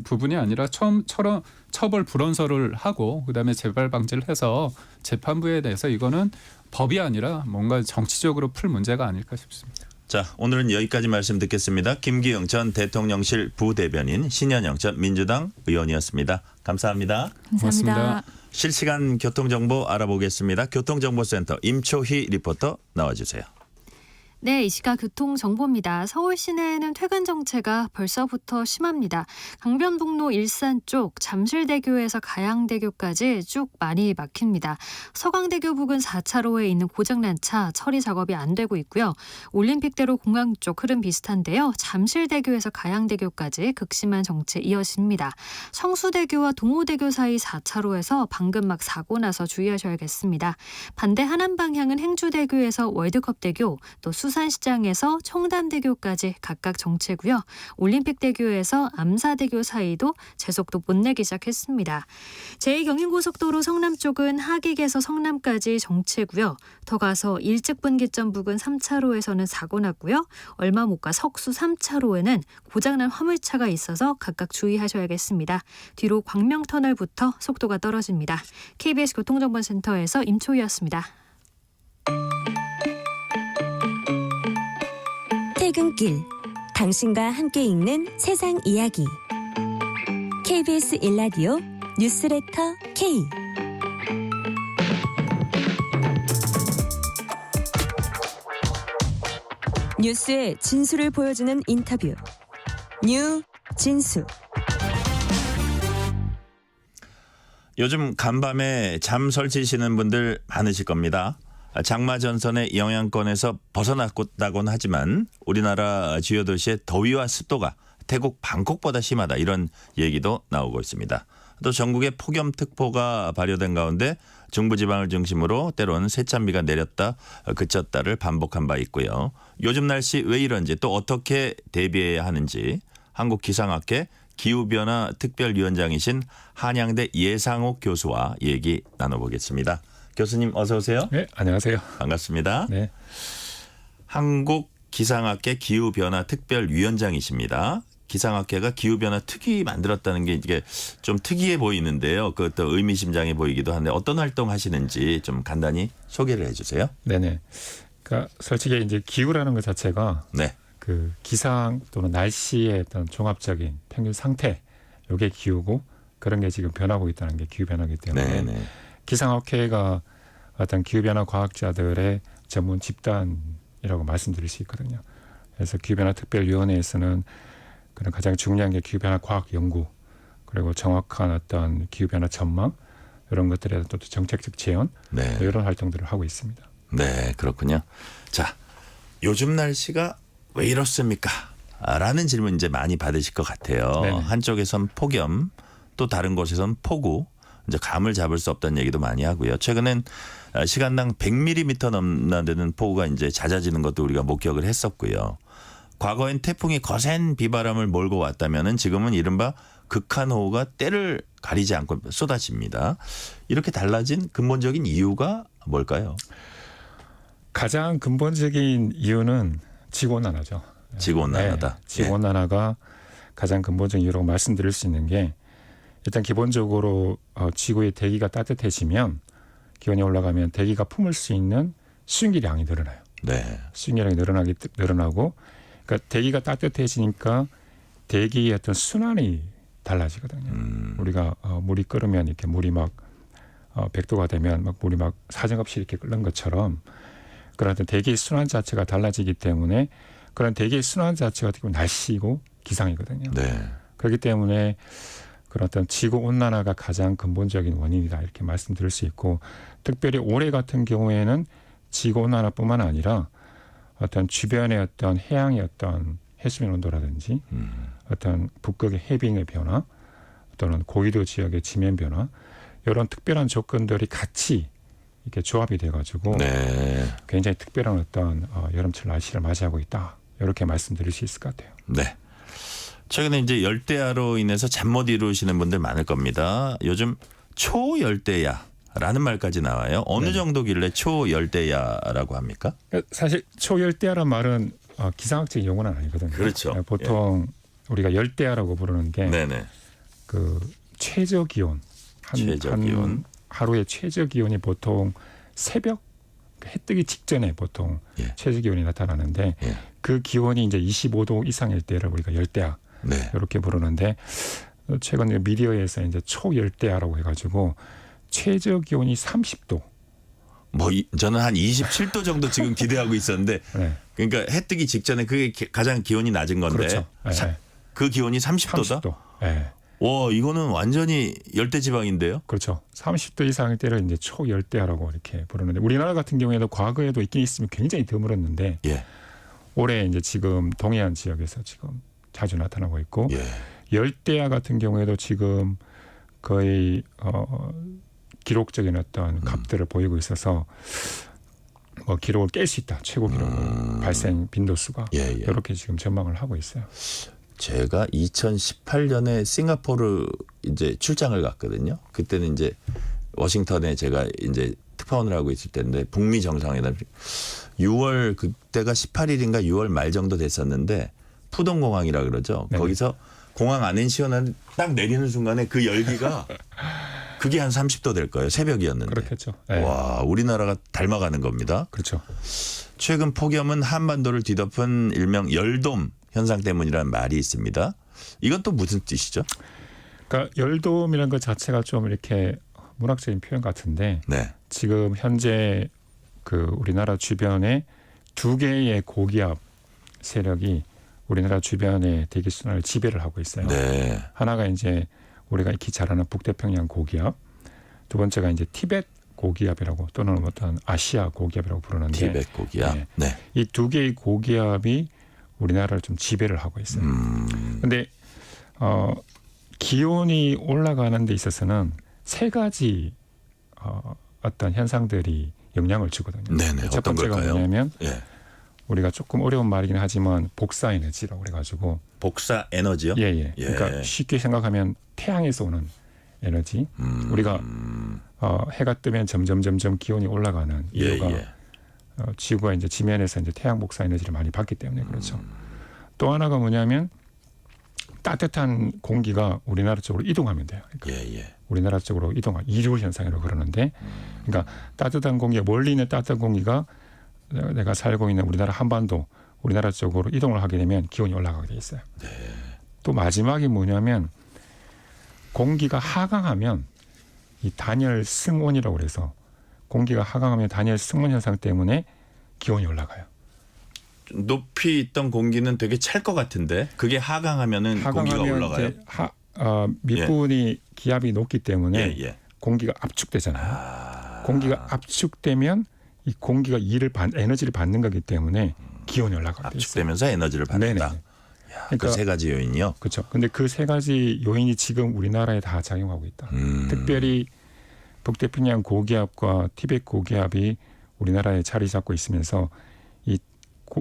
부분이 아니라 처벌 불원서를 하고 그다음에 재발 방지를 해서 재판부에 대해서 이거는 법이 아니라 뭔가 정치적으로 풀 문제가 아닐까 싶습니다. 자, 오늘은 여기까지 말씀 듣겠습니다. 김기영 전 대통령실 부대변인, 신현영 전 민주당 의원이었습니다. 감사합니다. 감사합니다. 고맙습니다. 실시간 교통정보 알아보겠습니다. 교통정보센터 임초희 리포터 나와주세요. 네, 이 시각 교통정보입니다. 서울 시내에는 퇴근 정체가 벌써부터 심합니다. 강변북로 일산 쪽 잠실대교에서 가양대교까지 쭉 많이 막힙니다. 서강대교 부근 4차로에 있는 고장난 차 처리 작업이 안 되고 있고요. 올림픽대로 공항 쪽 흐름 비슷한데요. 잠실대교에서 가양대교까지 극심한 정체 이어집니다. 성수대교와 동호대교 사이 4차로에서 방금 막 사고 나서 주의하셔야겠습니다. 반대 하남 방향은 행주대교에서 월드컵대교, 또 수산시장에서 청담대교까지 각각 정체고요. 올림픽대교에서 암사대교 사이도 제속도 못 내기 시작했습니다. 제2경인고속도로 성남 쪽은 하객에서 성남까지 정체고요. 더 가서 일찍분기점 부근 3차로에서는 사고 났고요. 얼마 못 가 석수 3차로에는 고장난 화물차가 있어서 각각 주의하셔야겠습니다. 뒤로 광명터널부터 속도가 떨어집니다. KBS 교통정보센터에서 임초희였습니다. 퇴근길, 당신과 함께 읽는 세상 이야기. KBS 1라디오 뉴스레터 K. 뉴스의 진수를 보여주는 인터뷰. 뉴 진수. 요즘 간밤에 잠 설치시는 분들 많으실 겁니다. 장마 전선의 영향권에서 벗어났다고는 하지만 우리나라 주요 도시의 더위와 습도가 태국 방콕보다 심하다, 이런 얘기도 나오고 있습니다. 또 전국에 폭염특보가 발효된 가운데 중부지방을 중심으로 때로는 세찬비가 내렸다 그쳤다를 반복한 바 있고요. 요즘 날씨 왜 이런지, 또 어떻게 대비해야 하는지 한국기상학회 기후변화 특별위원장이신 한양대 예상옥 교수와 얘기 나눠보겠습니다. 교수님 어서 오세요. 네, 안녕하세요. 반갑습니다. 네. 한국기상학회 기후변화 특별위원장이십니다. 기상학회가 기후변화 특위 만들었다는 게 이게 좀 특이해 보이는데요. 그것도 의미심장해 보이기도 한데 어떤 활동 하시는지 좀 간단히 소개를 해주세요. 네네. 그러니까 솔직히 이제 기후라는 것 자체가 네. 그 기상 또는 날씨의 어떤 종합적인 평균 상태, 이게 기후고, 그런 게 지금 변하고 있다는 게 기후 변화이기 때문에 네네. 기상학회가 어떤 기후 변화 과학자들의 전문 집단이라고 말씀드릴 수 있거든요. 그래서 기후 변화 특별위원회에서는 그런 가장 중요한 게 기후 변화 과학 연구, 그리고 정확한 어떤 기후 변화 전망, 이런 것들에 대한 또 정책적 재현, 네. 이런 활동들을 하고 있습니다. 네, 그렇군요. 자, 요즘 날씨가 왜 이렇습니까? 라는 질문 이제 많이 받으실 것 같아요. 네네. 한쪽에선 폭염, 또 다른 곳에선 폭우, 이제 감을 잡을 수 없다는 얘기도 많이 하고요. 최근엔 시간당 100mm 넘나드는 폭우가 이제 잦아지는 것도 우리가 목격을 했었고요. 과거엔 태풍이 거센 비바람을 몰고 왔다면은 지금은 이른바 극한호우가 때를 가리지 않고 쏟아집니다. 이렇게 달라진 근본적인 이유가 뭘까요? 가장 근본적인 이유는 지구온난화죠. 지구온난화다. 네, 지구온난화가 가장 근본적인 이유라고 말씀드릴 수 있는 게, 일단 기본적으로 지구의 대기가 따뜻해지면, 기온이 올라가면 대기가 품을 수 있는 수증기량이 늘어나요. 네. 수증기량이 늘어나고, 그러니까 대기가 따뜻해지니까 대기의 어떤 순환이 달라지거든요. 우리가 물이 끓으면 이렇게 물이 막 100도가 되면 막 물이 막 사정없이 이렇게 끓는 것처럼, 그런 어떤 대기의 순환 자체가 달라지기 때문에, 그런 대기의 순환 자체가 어떻게 보면 날씨고 기상이거든요. 네. 그렇기 때문에 그런 어떤 지구 온난화가 가장 근본적인 원인이다, 이렇게 말씀드릴 수 있고, 특별히 올해 같은 경우에는 지구 온난화뿐만 아니라 어떤 주변의 어떤 해양의 어떤 해수면 온도라든지 어떤 북극의 해빙의 변화, 또는 고위도 지역의 지면 변화, 이런 특별한 조건들이 같이 이렇게 조합이 돼가지고 네. 굉장히 특별한 어떤 여름철 날씨를 맞이하고 있다, 이렇게 말씀드릴 수 있을 것 같아요. 네. 최근에 이제 열대야로 인해서 잠 못 이루시는 분들 많을 겁니다. 요즘 초열대야라는 말까지 나와요. 어느 네. 정도길래 초열대야라고 합니까? 사실 초열대야란 말은 기상학적 용어는 아니거든요. 그렇죠. 보통 우리가 열대야라고 부르는 게 네네. 그 최저 기온, 최저 기온. 한 하루의 최저 기온이 보통 새벽 해 뜨기 직전에 보통 예. 최저 기온이 나타나는데, 예. 그 기온이 이제 25도 이상일 때를 우리가 열대야, 네. 이렇게 부르는데, 최근 미디어에서 이제 초열대야라고 해가지고 최저 기온이 30도, 저는 한 27도 정도 지금 기대하고 있었는데 네. 그러니까 해 뜨기 직전에 그게 가장 기온이 낮은 건데 그렇죠. 네. 그 기온이 30도다? 30도. 네. 와, 이거는 완전히 열대 지방인데요. 그렇죠. 30도 이상일 때를 이제 초열대야라고 이렇게 부르는데 우리나라 같은 경우에도 과거에도 있긴 있으면 굉장히 드물었는데 예. 올해 이제 지금 동해안 지역에서 지금 자주 나타나고 있고 예. 열대야 같은 경우에도 지금 거의 기록적인 어떤 값들을 보이고 있어서 뭐 기록을 깰 수 있다. 최고 기록을 발생 빈도수가 예, 예. 이렇게 지금 전망을 하고 있어요. 제가 2018년에 싱가포르 이제 출장을 갔거든요. 그때는 이제 워싱턴에 제가 이제 특파원을 하고 있을 때인데 북미 정상회담 6월 그때가 18일인가 6월 말 정도 됐었는데 푸동공항이라 그러죠. 네. 거기서 공항 안엔 시원한 딱 내리는 순간에 그 열기가 그게 한 30도 될 거예요. 새벽이었는데. 그렇겠죠. 네. 와, 우리나라가 닮아가는 겁니다. 그렇죠. 최근 폭염은 한반도를 뒤덮은 일명 열돔 현상 때문이라는 말이 있습니다. 이건 또 무슨 뜻이죠? 그러니까 열돔이라는 것 자체가 좀 이렇게 문학적인 표현 같은데 네. 지금 현재 그 우리나라 주변에 두 개의 고기압 세력이 우리나라 주변의 대기순환을 지배를 하고 있어요. 네. 하나가 이제 우리가 익히 잘 아는 북태평양 고기압, 두 번째가 이제 티벳 고기압이라고 또는 어떤 아시아 고기압이라고 부르는데 티벳 고기압. 네. 네. 이 두 개의 고기압이 우리나라를 좀 지배를 하고 있어요. 그런데 기온이 올라가는 데 있어서는 세 가지 어떤 현상들이 영향을 주거든요. 네네. 첫 어떤 번째가 걸까요? 뭐냐면 예. 우리가 조금 어려운 말이긴 하지만 복사 에너지라고 그래가지고 복사 에너지요? 예. 예. 그러니까 쉽게 생각하면 태양에서 오는 에너지. 우리가 해가 뜨면 점점 기온이 올라가는 이유가 예. 지구가 이제 지면에서 이제 태양 복사 에너지를 많이 받기 때문에 그렇죠. 또 하나가 뭐냐면 따뜻한 공기가 우리나라 쪽으로 이동하면 돼요. 그러니까 예. 우리나라 쪽으로 이류 현상이라고 그러는데, 그러니까 따뜻한 공기가 멀리 있는 따뜻한 공기가 내가 살고 있는 우리나라 한반도, 우리나라 쪽으로 이동을 하게 되면 기온이 올라가게 돼 있어요. 네. 또 마지막이 뭐냐면 공기가 하강하면 이 단열 승온이라고 그래서 공기가 하강하면 단열 승온 현상 때문에 기온이 올라가요. 높이 있던 공기는 되게 찰 것 같은데 그게 하강하면은 공기가 올라가요. 이제 밑부분이 기압이 높기 때문에 예. 공기가 압축되잖아요. 공기가 압축되면 이 공기가 에너지를 받는 거기 때문에 기온이 올라가게 돼 있어요. 압축되면서 에너지를 받는다. 네네. 그 그러니까 세 가지 요인이요. 그렇죠. 근데 그 세 가지 요인이 지금 우리나라에 다 작용하고 있다. 특별히 북태평양 고기압과 티벳 고기압이 우리나라에 자리 잡고 있으면서 이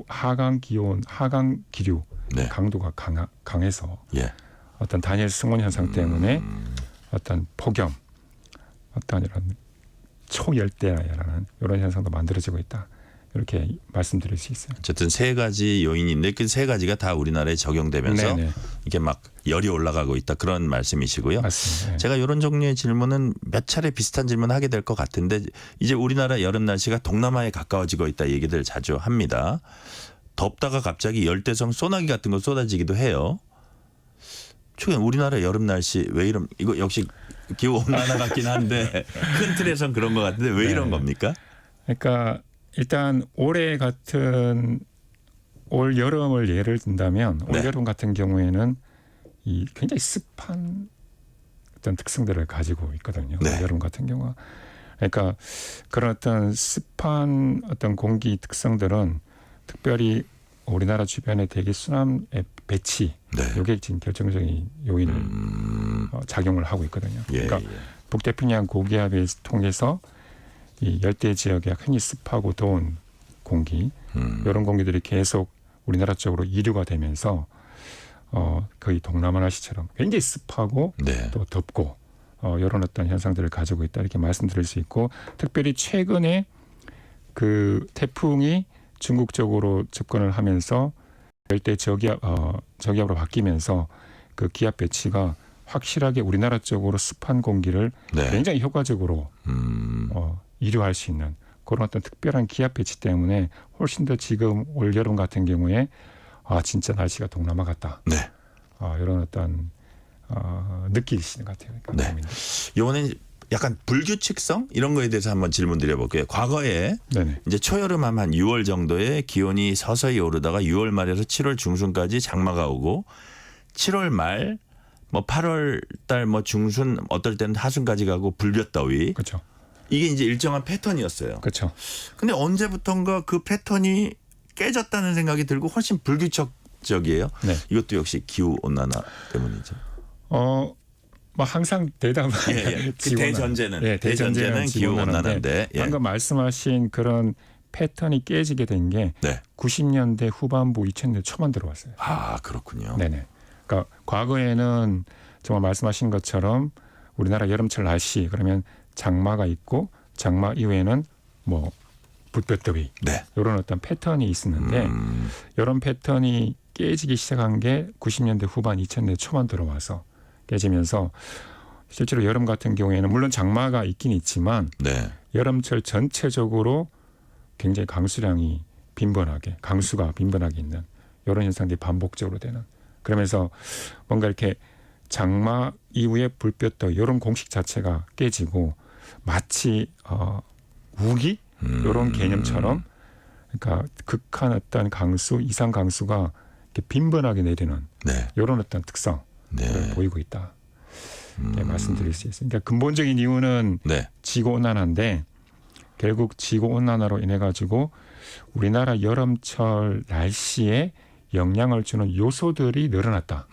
하강 기온, 하강 기류 네. 강도가 강해서 예. 어떤 단열 승온 현상 때문에 어떤 폭염, 어떤 이런 초열대야라는 이런 현상도 만들어지고 있다. 이렇게 말씀드릴 수 있어요. 어쨌든 세 가지 요인인데 그 세 가지가 다 우리나라에 적용되면서 네네. 이게 막 열이 올라가고 있다 그런 말씀이시고요. 맞습니다. 네. 제가 이런 종류의 질문은 몇 차례 비슷한 질문 하게 될 것 같은데 이제 우리나라 여름 날씨가 동남아에 가까워지고 있다 얘기들 자주 합니다. 덥다가 갑자기 열대성 소나기 같은 거 쏟아지기도 해요. 최근 우리나라 여름 날씨 왜 이런 이거 역시 기후 온난화 같긴 한데 큰 틀에선 그런 것 같은데 왜 이런 겁니까? 그러니까 일단 올해 같은 올 여름을 예를 든다면 올 네. 여름 같은 경우에는 이 굉장히 습한 어떤 특성들을 가지고 있거든요. 네. 올 여름 같은 경우가 그러니까 그런 어떤 습한 어떤 공기 특성들은 특별히 우리나라 주변의 대기 순환의 배치 네. 이게 지금 결정적인 요인을 작용을 하고 있거든요. 예, 그러니까 북태평양 고기압을 통해서 이 열대 지역에 흔히 습하고 더운 공기 이런 공기들이 계속 우리나라 쪽으로 이류가 되면서 거의 동남아 날씨처럼 굉장히 습하고 네. 또 덥고 이런 어떤 현상들을 가지고 있다 이렇게 말씀드릴 수 있고 특별히 최근에 그 태풍이 중국 쪽으로 접근을 하면서 열대 저기압으로 바뀌면서 그 기압 배치가 확실하게 우리나라 쪽으로 습한 공기를 네. 굉장히 효과적으로 이류할 수 있는 그런 어떤 특별한 기압 배치 때문에 훨씬 더 지금 올 여름 같은 경우에 진짜 날씨가 동남아 같다. 네. 이런 어떤 느끼시는 것 같아요. 네. 이번엔 약간 불규칙성 이런 거에 대해서 한번 질문 드려볼게요. 과거에 네네. 이제 초여름 한 6월 정도에 기온이 서서히 오르다가 6월 말에서 7월 중순까지 장마가 오고 7월 말 뭐 8월 달 뭐 중순 어떨 때는 하순까지 가고 불볕더위 그렇죠. 이게 이제 일정한 패턴이었어요. 그렇죠. 근데 언제부턴가 그 패턴이 깨졌다는 생각이 들고 훨씬 불규칙적이에요. 네. 이것도 역시 기후 온난화 때문이죠. 뭐 항상 대답은 그 대전제는 대전제는 기후 온난화인데 예. 방금 말씀하신 그런 패턴이 깨지게 된 게 네. 90년대 후반부 2000년대 초반 들어왔어요. 아 그렇군요. 네네. 그러니까 과거에는 정말 말씀하신 것처럼 우리나라 여름철 날씨 그러면 장마가 있고 장마 이후에는 뭐 불볕더위 네. 이런 어떤 패턴이 있었는데 이런 패턴이 깨지기 시작한 게 90년대 후반 2000년대 초반 들어와서 깨지면서 실제로 여름 같은 경우에는 물론 장마가 있긴 있지만 네. 여름철 전체적으로 굉장히 강수량이 빈번하게 강수가 빈번하게 있는 이런 현상들이 반복적으로 되는 그러면서 뭔가 이렇게 장마 이후에 불볕더위 이런 공식 자체가 깨지고 마치 우기 이런 개념처럼 그러니까 극한 어떤 강수 이상 강수가 이렇게 빈번하게 내리는 네. 이런 어떤 특성을 네. 보이고 있다. 이렇게 말씀드릴 수 있습니다. 그러니까 근본적인 이유는 네. 지구 온난화인데 결국 지구 온난화로 인해 가지고 우리나라 여름철 날씨에 영향을 주는 요소들이 늘어났다.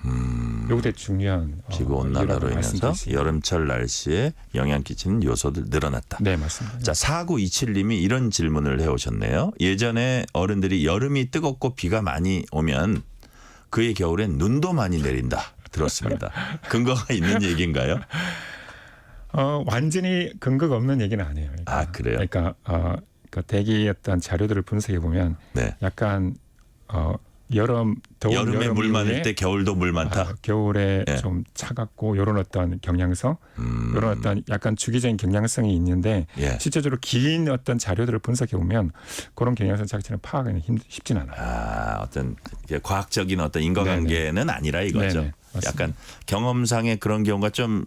이거 되게 중요한 지구 온난화로 이유라고 인해서 말씀드릴 수 있습니다. 여름철 날씨에 영향 끼치는 요소들 늘어났다. 네 맞습니다. 자, 4927님이 이런 질문을 해오셨네요. 예전에 어른들이 여름이 뜨겁고 비가 많이 오면 그의 겨울엔 눈도 많이 내린다. 들었습니다. 근거가 있는 얘기인가요? 완전히 근거가 없는 얘기는 아니에요. 그러니까, 아, 그래요? 그러니까 대기 어떤 자료들을 분석해 보면 네. 약간 더운 여름에 여름 물 많을 이후에 때 겨울도 물 많다. 겨울에 예. 좀 차갑고 이런 어떤 경향성, 이런 어떤 약간 주기적인 경향성이 있는데 예. 실제적으로 긴 어떤 자료들을 분석해 보면 그런 경향성 자체는 파악하기는 쉽진 않아요. 아, 어떤 과학적인 어떤 인과관계는 아니라 이거죠. 네네, 맞습니다. 약간 경험상의 그런 경우가 좀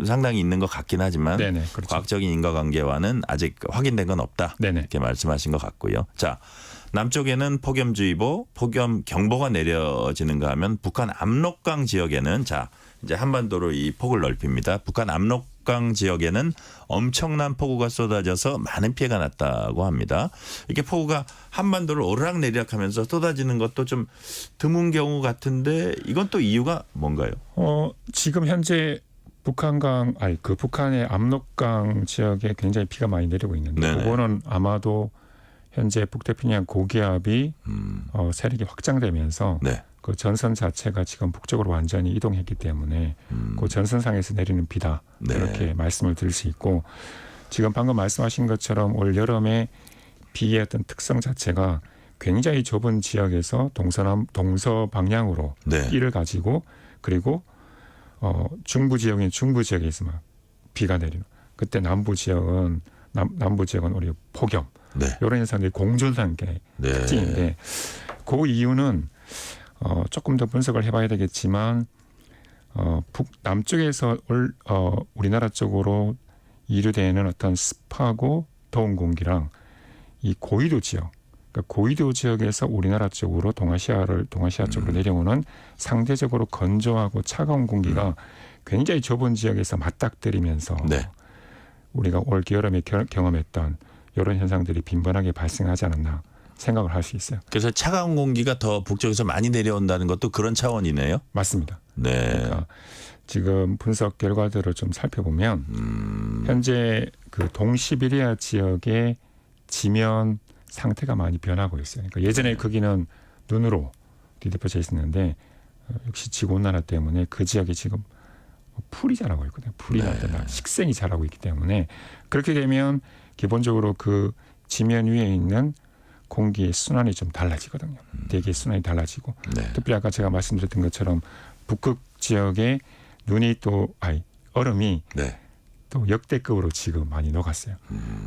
상당히 있는 것 같긴 하지만 네네, 그렇죠. 과학적인 인과관계와는 아직 확인된 건 없다. 네네. 이렇게 말씀하신 것 같고요. 자, 남쪽에는 폭염주의보, 폭염경보가 내려지는가 하면 북한 압록강 지역에는 자 이제 한반도로 이 폭을 넓힙니다. 북한 압록강 지역에는 엄청난 폭우가 쏟아져서 많은 피해가 났다고 합니다. 이게 폭우가 한반도를 오르락내리락하면서 쏟아지는 것도 좀 드문 경우 같은데 이건 또 이유가 뭔가요? 지금 현재 북한의 압록강 지역에 굉장히 비가 많이 내리고 있는데 네네. 그거는 아마도 현재 북태평양 고기압이 세력이 확장되면서 네. 그 전선 자체가 지금 북쪽으로 완전히 이동했기 때문에 그 전선상에서 내리는 비다 네. 이렇게 말씀을 드릴 수 있고 지금 방금 말씀하신 것처럼 올 여름에 비의 어떤 특성 자체가 굉장히 좁은 지역에서 동서 방향으로 네. 끼를 가지고 그리고 중부 지역에서 막 비가 내리는 그때 남부 지역은 우리 폭염 네. 이런 현상들이 공존한 게 네. 특징인데 그 이유는 조금 더 분석을 해봐야 되겠지만 남쪽에서 우리나라 쪽으로 이류되는 어떤 습하고 더운 공기랑 이 고위도 지역, 그러니까 고위도 지역에서 우리나라 쪽으로 동아시아 쪽으로 내려오는 상대적으로 건조하고 차가운 공기가 굉장히 좁은 지역에서 맞닥뜨리면서 네. 우리가 올 여름에 경험했던 이런 현상들이 빈번하게 발생하지 않았나 생각을 할 수 있어요. 그래서 차가운 공기가 더 북쪽에서 많이 내려온다는 것도 그런 차원이네요. 맞습니다. 네. 그러니까 지금 분석 결과들을 좀 살펴보면 현재 그 동시베리아 지역의 지면 상태가 많이 변하고 있어요. 그러니까 예전에 거기는 눈으로 뒤덮여져 있었는데 역시 지구온난화 때문에 그 지역이 지금 풀이 자라고 있거든요. 풀이나 어떤 식생이 자라고 있기 때문에 그렇게 되면 기본적으로 그 지면 위에 있는 공기의 순환이 좀 달라지거든요. 대기의 순환이 달라지고 네. 특별히 아까 제가 말씀드렸던 것처럼 북극 지역에 얼음이 네. 또 역대급으로 지금 많이 녹았어요.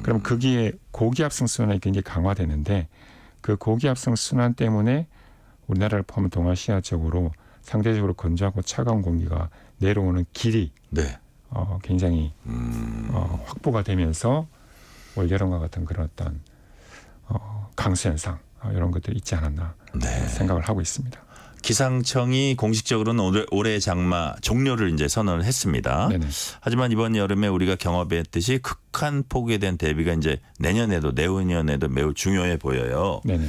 그럼 거기에 고기압성 순환이 굉장히 강화되는데 그 고기압성 순환 때문에 우리나라를 포함한 동아시아 쪽으로 상대적으로 건조하고 차가운 공기가 내려오는 길이 네. 굉장히 확보가 되면서 올 여름과 같은 그런 어떤 강수 현상 이런 것들이 있지 않았나 생각을 하고 있습니다. 기상청이 공식적으로는 올해 장마 종료를 이제 선언을 했습니다. 네네. 하지만 이번 여름에 우리가 경험했듯이 극한 폭우에 대한 대비가 이제 내년에도 내후년에도 매우 중요해 보여요. 네네.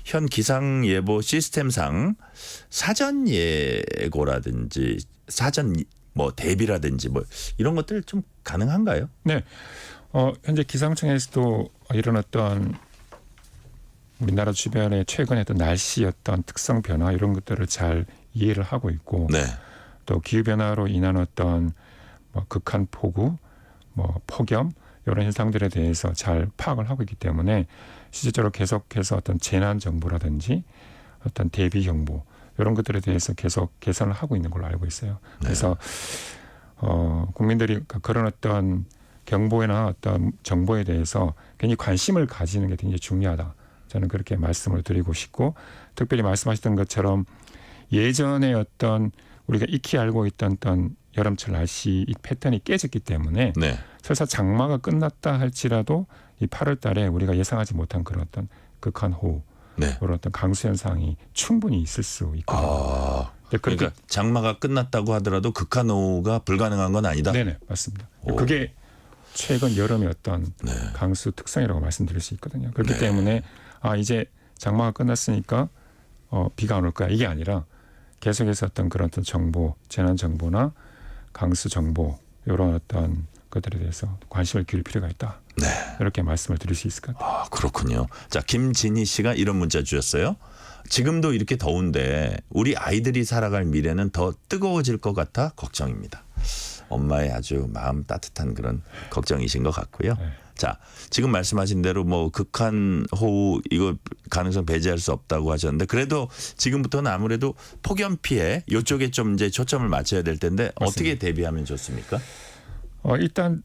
현 기상 예보 시스템상 사전 예고라든지 사전 뭐 대비라든지 뭐 이런 것들 좀 가능한가요? 네. 현재 기상청에서도 이런 어떤 우리나라 주변의 최근의 어떤 날씨 어떤 특성 변화 이런 것들을 잘 이해를 하고 있고 네. 또 기후 변화로 인한 어떤 뭐 극한 폭우, 뭐 폭염 이런 현상들에 대해서 잘 파악을 하고 있기 때문에 실질적으로 계속해서 어떤 재난 정보라든지 어떤 대비 경보 이런 것들에 대해서 계속 개선을 하고 있는 걸로 알고 있어요. 그래서 국민들이 그런 어떤 경보나 어떤 정보에 대해서 굉장히 관심을 가지는 게 굉장히 중요하다. 저는 그렇게 말씀을 드리고 싶고 특별히 말씀하셨던 것처럼 예전에 어떤 우리가 익히 알고 있던 어떤 여름철 날씨 이 패턴이 깨졌기 때문에 네. 설사 장마가 끝났다 할지라도 이 8월 달에 우리가 예상하지 못한 그런 어떤 극한 호우 네. 그런 어떤 강수 현상이 충분히 있을 수 있거든요. 그러니까 장마가 끝났다고 하더라도 극한 호우가 불가능한 건 아니다. 네네 맞습니다. 오. 그게 최근 여름의 어떤 네. 강수 특성이라고 말씀드릴 수 있거든요. 그렇기 네. 때문에 이제 장마가 끝났으니까 비가 안 올 거야 이게 아니라 계속해서 어떤 그런 어떤 정보, 재난 정보나 강수 정보 이런 어떤 것들에 대해서 관심을 기울일 필요가 있다. 네. 이렇게 말씀을 드릴 수 있을 것 같아요. 그렇군요. 자, 김진희 씨가 이런 문자 주셨어요. 지금도 이렇게 더운데 우리 아이들이 살아갈 미래는 더 뜨거워질 것 같아 걱정입니다. 엄마의 아주 마음 따뜻한 그런 걱정이신 것 같고요. 네. 자, 지금 말씀하신 대로 뭐 극한 호우 이거 가능성 배제할 수 없다고 하셨는데 그래도 지금부터는 아무래도 폭염 피해 이쪽에 좀 이제 초점을 맞춰야 될 텐데 맞습니다. 어떻게 대비하면 좋습니까? 일단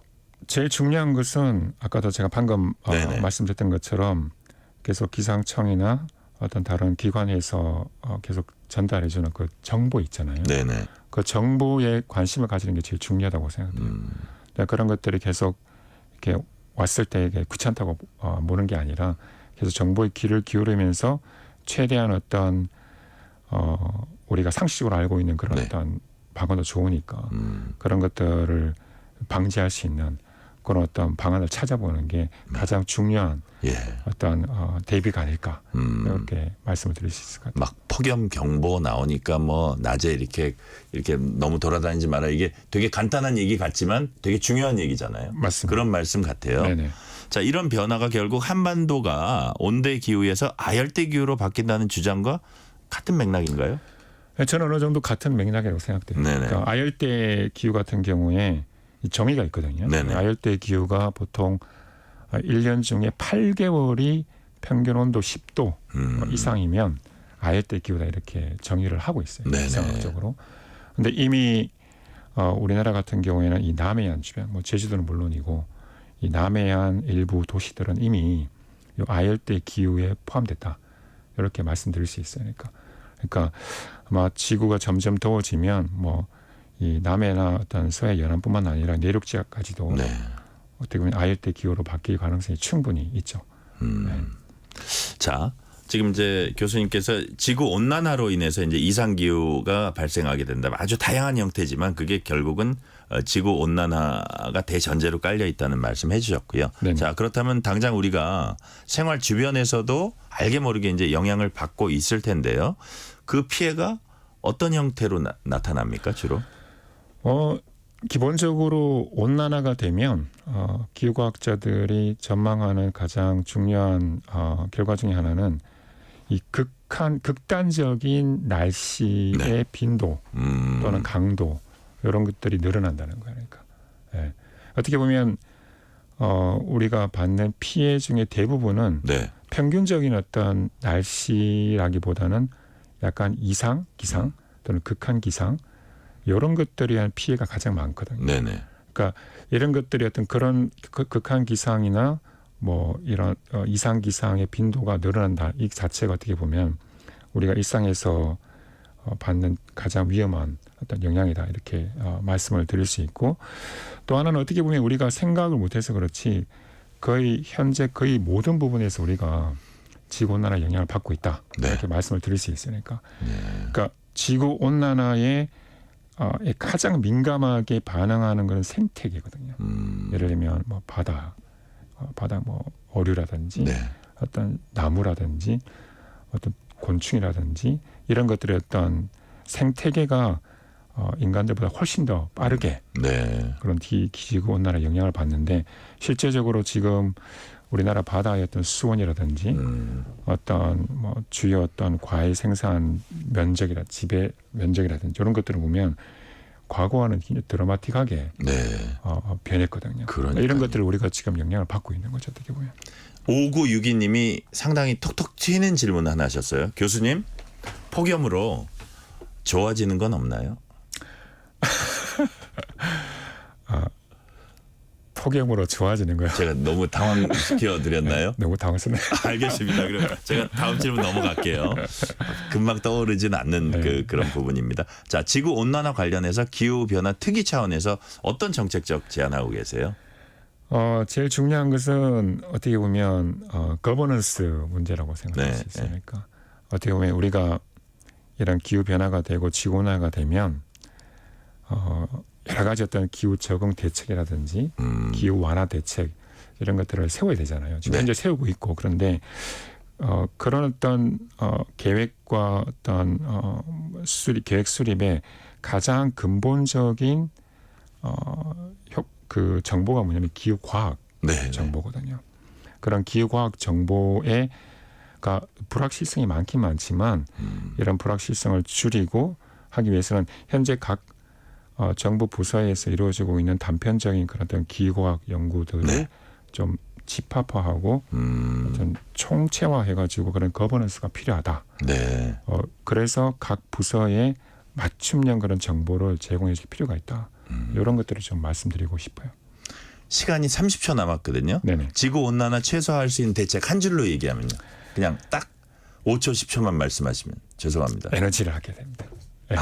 제일 중요한 것은 아까도 제가 방금 말씀드렸던 것처럼 계속 기상청이나 어떤 다른 기관에서 계속 전달해주는 그 정보 있잖아요. 네네. 그 정보에 관심을 가지는 게 제일 중요하다고 생각해요. 그런 것들이 계속 이렇게 왔을 때 이게 귀찮다고 모는 게 아니라 계속 정보에 귀를 기울이면서 최대한 어떤 우리가 상식적으로 알고 있는 그런 네. 어떤 방안도 좋으니까 그런 것들을 방지할 수 있는 그런 어떤 방안을 찾아보는 게 가장 중요한 어떤 대비가 아닐까 이렇게 말씀을 드릴 수 있을 것 같아요. 막 폭염 경보 나오니까 뭐 낮에 이렇게 너무 돌아다니지 마라 이게 되게 간단한 얘기 같지만 되게 중요한 얘기잖아요. 맞습니다. 그런 말씀 같아요. 네네. 자, 이런 변화가 결국 한반도가 온대 기후에서 아열대 기후로 바뀐다는 주장과 같은 맥락인가요? 저는 어느 정도 같은 맥락이라고 생각돼요. 네네. 그러니까 아열대 기후 같은 경우에 이 정의가 있거든요. 네네. 아열대 기후가 보통 1년 중에 8개월이 평균 온도 10도 이상이면 아열대 기후다 이렇게 정의를 하고 있어요. 네네. 기상학적으로. 그런데 이미 우리나라 같은 경우에는 이 남해안 주변, 뭐 제주도는 물론이고 이 남해안 일부 도시들은 이미 이 아열대 기후에 포함됐다. 이렇게 말씀드릴 수 있어요. 그러니까 아마 지구가 점점 더워지면 뭐 이 남해나 어떤 서해 연안뿐만 아니라 내륙 지역까지도 네. 어떻게 보면 아열대 기후로 바뀔 가능성이 충분히 있죠. 자, 지금 이제 교수님께서 지구 온난화로 인해서 이제 이상 기후가 발생하게 된다. 아주 다양한 형태지만 그게 결국은 지구 온난화가 대전제로 깔려 있다는 말씀 해주셨고요. 네네. 자, 그렇다면 당장 우리가 생활 주변에서도 알게 모르게 이제 영향을 받고 있을 텐데요. 그 피해가 어떤 형태로 나타납니까 주로? 기본적으로 온난화가 되면 기후과학자들이 전망하는 가장 중요한 결과 중에 하나는 이 극단적인 날씨의 네. 빈도 또는 강도 이런 것들이 늘어난다는 거예요. 그러니까 어떻게 보면 우리가 받는 피해 중에 대부분은 네. 평균적인 어떤 날씨라기보다는 약간 이상 기상 또는 극한 기상 이런 것들에 대한 피해가 가장 많거든요. 네네. 그러니까 이런 것들이 어떤 그런 극한 기상이나 뭐 이런 이상 기상의 빈도가 늘어난다. 이 자체가 어떻게 보면 우리가 일상에서 받는 가장 위험한 어떤 영향이다 이렇게 말씀을 드릴 수 있고 또 하나는 어떻게 보면 우리가 생각을 못해서 그렇지 거의 현재 거의 모든 부분에서 우리가 지구 온난화 영향을 받고 있다 네. 이렇게 말씀을 드릴 수 있으니까 네. 그러니까 지구 온난화에 가장 민감하게 반응하는 것은 생태계거든요. 예를 들면 뭐 바다 뭐 어류라든지 네. 어떤 나무라든지 어떤 곤충이라든지 이런 것들의 어떤 생태계가 인간들보다 훨씬 더 빠르게 네. 그런 지구 온난화 영향을 받는데 실제적으로 지금 우리나라 바다의 어떤 수온이라든지 어떤 뭐 주요 어떤 과일 생산 면적이라 지배 면적이라든지 이런 것들을 보면 과거와는 굉장히 드라마틱하게 네. 변했거든요. 그러니까요. 이런 것들을 우리가 지금 영향을 받고 있는 거죠. 어떻게 보면. 5962님이 상당히 톡톡 튀는 질문 하나 하셨어요. 교수님, 폭염으로 좋아지는 건 없나요? 폭염으로 좋아지는 거요. 제가 너무 당황시켜 드렸나요? 너무 당황스럽네요. 알겠습니다. 그럼 제가 다음 질문 넘어갈게요. 금방 떠오르지는 않는 네. 그런 부분입니다. 자, 지구 온난화 관련해서 기후 변화 특위 차원에서 어떤 정책적 제안하고 계세요? 제일 중요한 것은 어떻게 보면 거버넌스 문제라고 생각할 네, 수 있으니까 어떻게 보면 우리가 이런 기후 변화가 되고 지구 온난화가 되면 여러 가지 어떤 기후 적응 대책이라든지 기후 완화 대책 이런 것들을 세워야 되잖아요. 지금 네. 현재 세우고 있고 그런데 그런 어떤 계획과 어떤 계획 수립의 가장 근본적인 그 정보가 뭐냐면 기후 과학 네. 정보거든요. 그런 기후 과학 정보가 불확실성이 많긴 많지만 이런 불확실성을 줄이고 하기 위해서는 현재 각 정부 부서에서 이루어지고 있는 단편적인 그런 어떤 기후과학 연구들을 네. 좀 집합화하고 어떤 총체화해가지고 그런 거버넌스가 필요하다. 네. 그래서 각 부서에 맞춤형 그런 정보를 제공해 줄 필요가 있다. 이런 것들을 좀 말씀드리고 싶어요. 시간이 30초 남았거든요. 네네. 지구 온난화 최소화할 수 있는 대책 한 줄로 얘기하면요. 그냥 딱 5초 10초만 말씀하시면 죄송합니다. 에너지를 하게 됩니다. 네.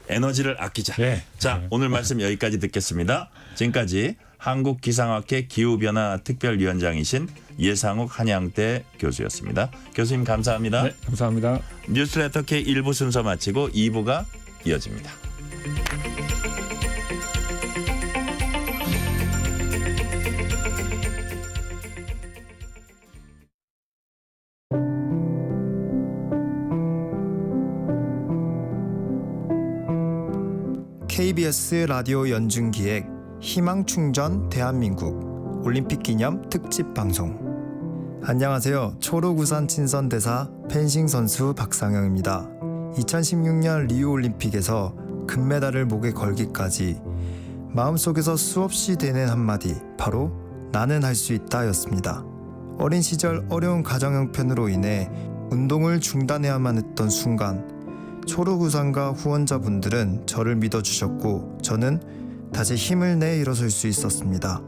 에너지를 아끼자. 네. 자, 오늘 말씀 여기까지 듣겠습니다. 지금까지 한국기상학회 기후변화특별위원장이신 예상욱 한양대 교수였습니다. 교수님 감사합니다. 네, 감사합니다. 뉴스레터 K 1부 순서 마치고 2부가 이어집니다. KBS 라디오 연중기획 희망충전 대한민국 올림픽 기념 특집 방송. 안녕하세요. 초록우산 친선대사 펜싱 선수 박상영입니다. 2016년 리우올림픽에서 금메달을 목에 걸기까지 마음속에서 수없이 되는 한마디, 바로 나는 할 수 있다 였습니다. 어린 시절 어려운 가정 형편으로 인해 운동을 중단해야만 했던 순간 초록우산과 후원자분들은 저를 믿어주셨고 저는 다시 힘을 내 일어설 수 있었습니다.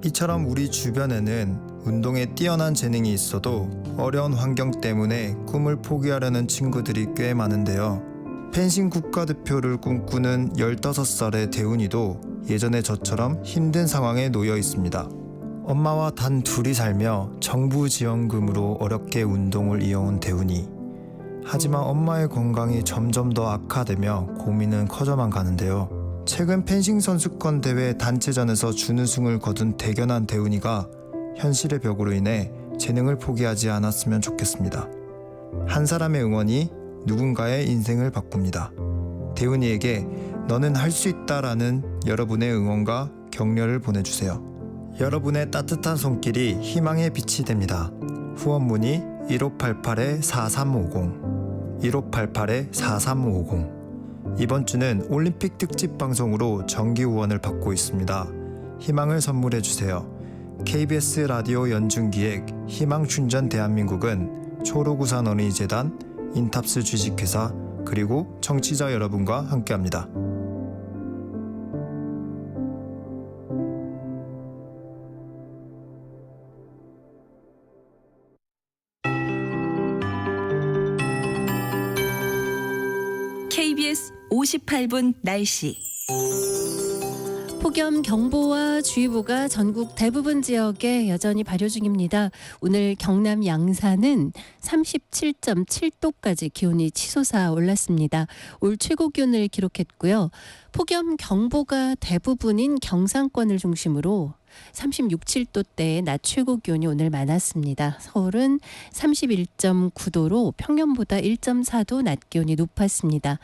이처럼 우리 주변에는 운동에 뛰어난 재능이 있어도 어려운 환경 때문에 꿈을 포기하려는 친구들이 꽤 많은데요. 펜싱 국가대표를 꿈꾸는 15살의 대훈이도 예전에 저처럼 힘든 상황에 놓여 있습니다. 엄마와 단 둘이 살며 정부 지원금으로 어렵게 운동을 이어온 대훈이. 하지만 엄마의 건강이 점점 더 악화되며 고민은 커져만 가는데요. 최근 펜싱 선수권 대회 단체전에서 준우승을 거둔 대견한 대훈이가 현실의 벽으로 인해 재능을 포기하지 않았으면 좋겠습니다. 한 사람의 응원이 누군가의 인생을 바꿉니다. 대훈이에게 너는 할 수 있다라는 여러분의 응원과 격려를 보내주세요. 여러분의 따뜻한 손길이 희망의 빛이 됩니다. 후원 문의 1588-4350 1588-4350. 이번 주는 올림픽 특집 방송으로 정기 후원을 받고 있습니다. 희망을 선물해 주세요. KBS 라디오 연중기획 희망충전 대한민국은 초록우산 어린이재단, 인탑스 주식회사 그리고 청취자 여러분과 함께합니다. KBS 58분 날씨. 폭염 경보와 주의보가 전국 대부분 지역에 여전히 발효 중입니다. 오늘 경남 양산은 37.7도까지 기온이 치솟아 올랐습니다. 올 최고 기온을 기록했고요. 폭염 경보가 대부분인 경상권을 중심으로 36, 7도대의 낮 최고 기온이 오늘 많았습니다. 서울은 31.9도로 평년보다 1.4도 낮 기온이 높았습니다.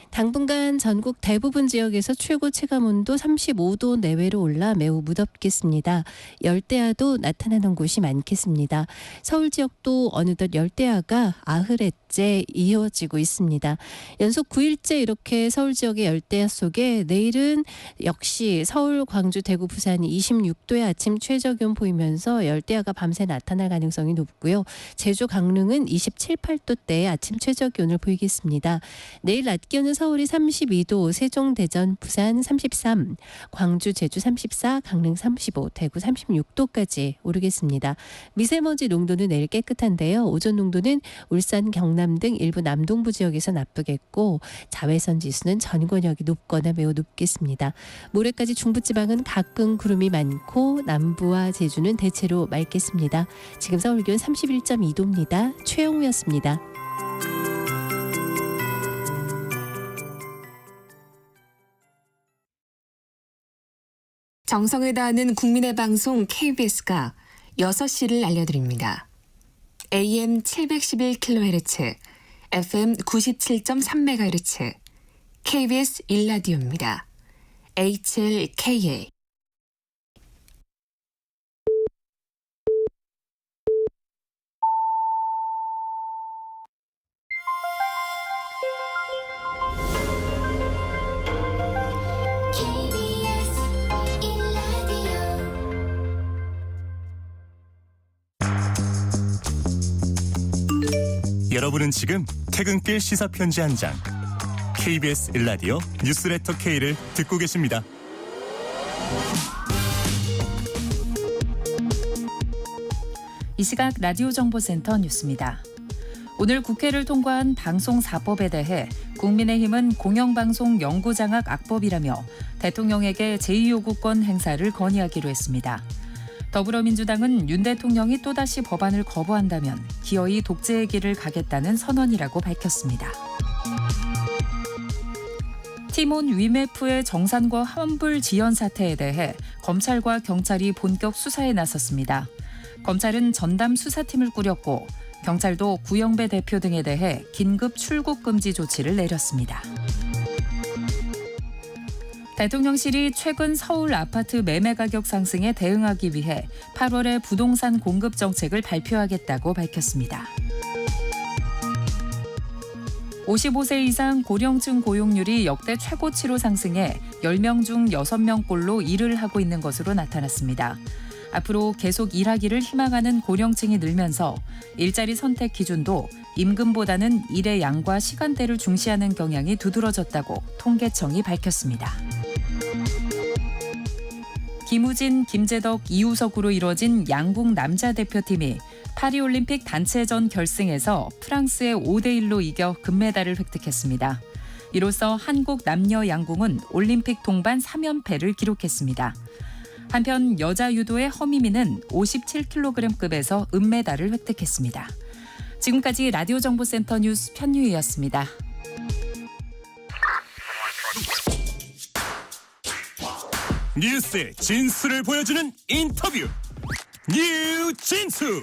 당분간 전국 대부분 지역에서 최고 체감온도 35도 내외로 올라 매우 무덥겠습니다. 열대야도 나타나는 곳이 많겠습니다. 서울 지역도 어느덧 열대야가 80회째 이어지고 있습니다. 연속 9일째 이렇게 서울 지역의 열대야 속에 내일은 역시 서울, 광주, 대구, 부산이 26도의 아침 최저기온 보이면서 열대야가 밤새 나타날 가능성이 높고요. 제주, 강릉은 27, 8도대의 아침 최저기온을 보이겠습니다. 내일 낮 기온은 서울이 32도, 세종, 대전, 부산 33, 광주, 제주 34, 강릉 35, 대구 36도까지 오르겠습니다. 미세먼지 농도는 내일 깨끗한데요. 오존 농도는 울산, 경남 등 일부 남동부 지역에서 나쁘겠고 자외선 지수는 전 권역이 높거나 매우 높겠습니다. 모레까지 중부지방은 가끔 구름이 많고 남부와 제주는 대체로 맑겠습니다. 지금 서울 기온 31.2도입니다. 최영우였습니다. 정성을 다하는 국민의 방송 KBS가 6시를 알려드립니다. AM 711kHz, FM 97.3MHz, KBS 1라디오입니다. HLKA. 여러분은 지금 퇴근길 시사편지 한 장, KBS 1라디오 뉴스레터 K를 듣고 계십니다. 이 시각 라디오 정보센터 뉴스입니다. 오늘 국회를 통과한 방송 4법에 대해 국민의힘은 공영방송 영구장악 악법이라며 대통령에게 제2요구권 행사를 건의하기로 했습니다. 더불어민주당은 윤 대통령이 또다시 법안을 거부한다면 기어이 독재의 길을 가겠다는 선언이라고 밝혔습니다. 티몬 위메프의 정산과 환불 지연 사태에 대해 검찰과 경찰이 본격 수사에 나섰습니다. 검찰은 전담 수사팀을 꾸렸고 경찰도 구영배 대표 등에 대해 긴급 출국 금지 조치를 내렸습니다. 대통령실이 최근 서울 아파트 매매 가격 상승에 대응하기 위해 8월에 부동산 공급 정책을 발표하겠다고 밝혔습니다. 55세 이상 고령층 고용률이 역대 최고치로 상승해 10명 중 6명꼴로 일을 하고 있는 것으로 나타났습니다. 앞으로 계속 일하기를 희망하는 고령층이 늘면서 일자리 선택 기준도 임금보다는 일의 양과 시간대를 중시하는 경향이 두드러졌다고 통계청이 밝혔습니다. 김우진, 김재덕, 이우석으로 이뤄진 양궁 남자 대표팀이 파리올림픽 단체전 결승에서 프랑스의 5대1로 이겨 금메달을 획득했습니다. 이로써 한국 남녀 양궁은 올림픽 동반 3연패를 기록했습니다. 한편 여자 유도의 허미미는 57kg급에서 은메달을 획득했습니다. 지금까지 라디오 정보센터 뉴스 편유희였습니다. 뉴스의 진수를 보여주는 인터뷰, 뉴진수.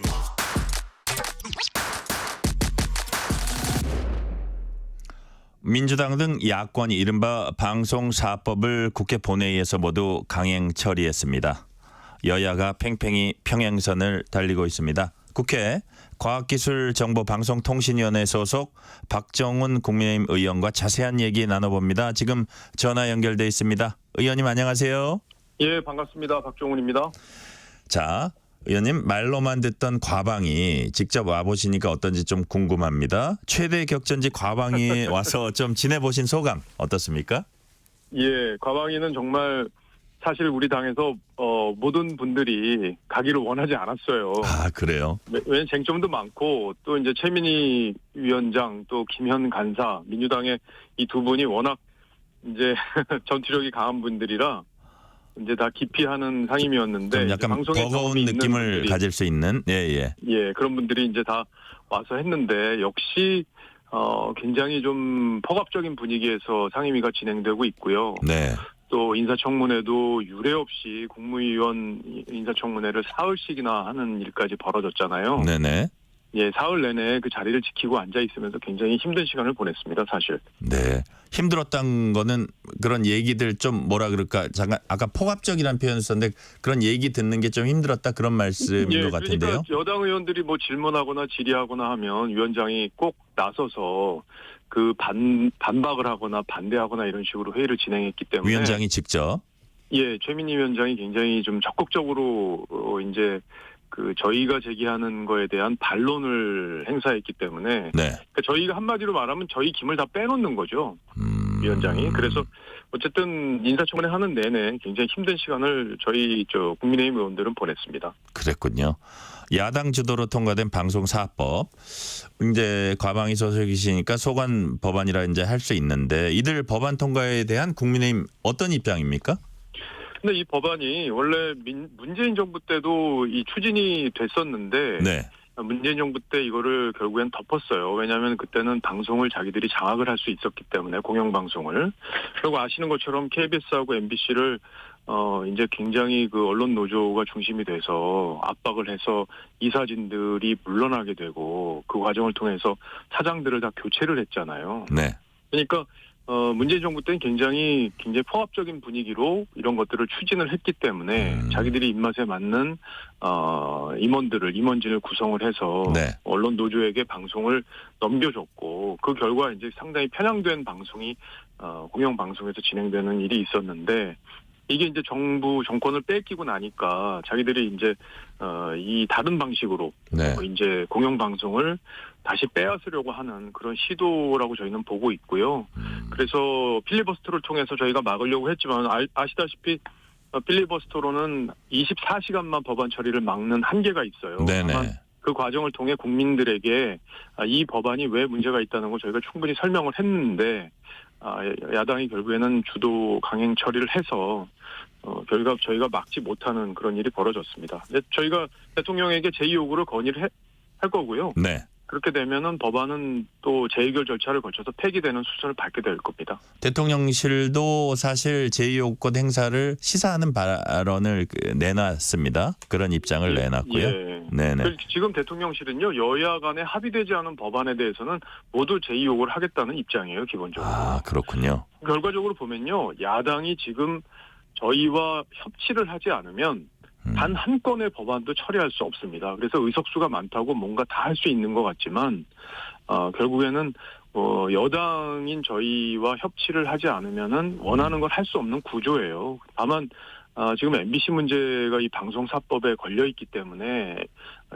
민주당 등 야권이 이른바 방송 4법을 국회 본회의에서 모두 강행 처리했습니다. 여야가 팽팽히 평행선을 달리고 있습니다. 국회 과학기술정보방송통신위원회 소속 박정훈 국민의힘 의원과 자세한 얘기 나눠봅니다. 지금 전화 연결돼 있습니다. 의원님 안녕하세요. 예, 반갑습니다. 박정훈입니다. 자, 의원님 말로만 듣던 과방이 직접 와보시니까 어떤지 좀 궁금합니다. 최대 격전지 과방이 와서 좀 지내보신 소감 어떻습니까? 예, 과방위는 정말 사실 우리 당에서 모든 분들이 가기를 원하지 않았어요. 아, 그래요? 왜냐면 쟁점도 많고 또 이제 최민희 위원장 또 김현 간사 민주당의 이 두 분이 워낙 이제 전투력이 강한 분들이라 이제 다 기피하는 상임이었는데 좀 약간 방송에 버거운 경험이 있는 느낌을 분들이, 가질 수 있는 예. 예, 그런 분들이 이제 다 와서 했는데 역시 굉장히 좀 폭압적인 분위기에서 상임위가 진행되고 있고요. 네. 또 인사청문회도 유례 없이 국무위원 인사청문회를 사흘씩이나 하는 일까지 벌어졌잖아요. 네네. 예, 사흘 내내 그 자리를 지키고 앉아 있으면서 굉장히 힘든 시간을 보냈습니다, 사실. 네. 힘들었던 거는 그런 얘기들 좀 뭐라 그럴까? 잠깐 아까 폭압적이라는 표현을 썼는데 그런 얘기 듣는 게 좀 힘들었다 그런 말씀인 것 같은데요. 그러니까 여당 의원들이 뭐 질문하거나 질의하거나 하면 위원장이 꼭 나서서 그 반박을 하거나 반대하거나 이런 식으로 회의를 진행했기 때문에 위원장이 직접. 예, 최민희 위원장이 굉장히 좀 적극적으로 이제 그 저희가 제기하는 거에 대한 반론을 행사했기 때문에 네. 그러니까 저희가 한마디로 말하면 저희 김을 다 빼놓는 거죠. 위원장이. 그래서 어쨌든 인사청문회 하는 내내 굉장히 힘든 시간을 저희 국민의힘 의원들은 보냈습니다. 그랬군요. 야당 주도로 통과된 방송사법 이제 과방위 소속이시니까 소관 법안이라 이제 할 수 있는데 이들 법안 통과에 대한 국민의힘 어떤 입장입니까? 근데 이 법안이 원래 문재인 정부 때도 이 추진이 됐었는데 네. 문재인 정부 때 이거를 결국엔 덮었어요. 왜냐하면 그때는 방송을 자기들이 장악을 할 수 있었기 때문에 공영방송을. 그리고 아시는 것처럼 KBS하고 MBC를 이제 굉장히 그 언론 노조가 중심이 돼서 압박을 해서 이사진들이 물러나게 되고 그 과정을 통해서 사장들을 다 교체를 했잖아요. 네. 그러니까 문재인 정부 때는 굉장히 포압적인 분위기로 이런 것들을 추진을 했기 때문에 자기들이 입맛에 맞는 임원진을 구성을 해서 네. 언론 노조에게 방송을 넘겨줬고 그 결과 이제 상당히 편향된 방송이 공영 방송에서 진행되는 일이 있었는데 이게 이제 정권을 뺏기고 나니까 자기들이 이제 이 다른 방식으로 네. 이제 공영 방송을 다시 빼앗으려고 하는 그런 시도라고 저희는 보고 있고요. 그래서 필리버스터를 통해서 저희가 막으려고 했지만 아시다시피 필리버스터로는 24시간만 법안 처리를 막는 한계가 있어요. 네네. 다만 그 과정을 통해 국민들에게 이 법안이 왜 문제가 있다는 걸 저희가 충분히 설명을 했는데 야당이 결국에는 주도 강행 처리를 해서 저희가 막지 못하는 그런 일이 벌어졌습니다. 저희가 대통령에게 제2요구를 건의를 할 거고요. 네. 그렇게 되면은 법안은 또 재의결 절차를 거쳐서 폐기되는 수순을 밟게 될 겁니다. 대통령실도 사실 제2요건 행사를 시사하는 발언을 내놨습니다. 그런 입장을 내놨고요. 예. 네네. 지금 대통령실은요 여야 간에 합의되지 않은 법안에 대해서는 모두 제2요구를 하겠다는 입장이에요, 기본적으로. 아, 그렇군요. 결과적으로 보면요 야당이 지금 저희와 협치를 하지 않으면 단 한 건의 법안도 처리할 수 없습니다. 그래서 의석수가 많다고 뭔가 다 할 수 있는 것 같지만 결국에는 여당인 저희와 협치를 하지 않으면은 원하는 걸 할 수 없는 구조예요. 다만 지금 MBC 문제가 이 방송사법에 걸려 있기 때문에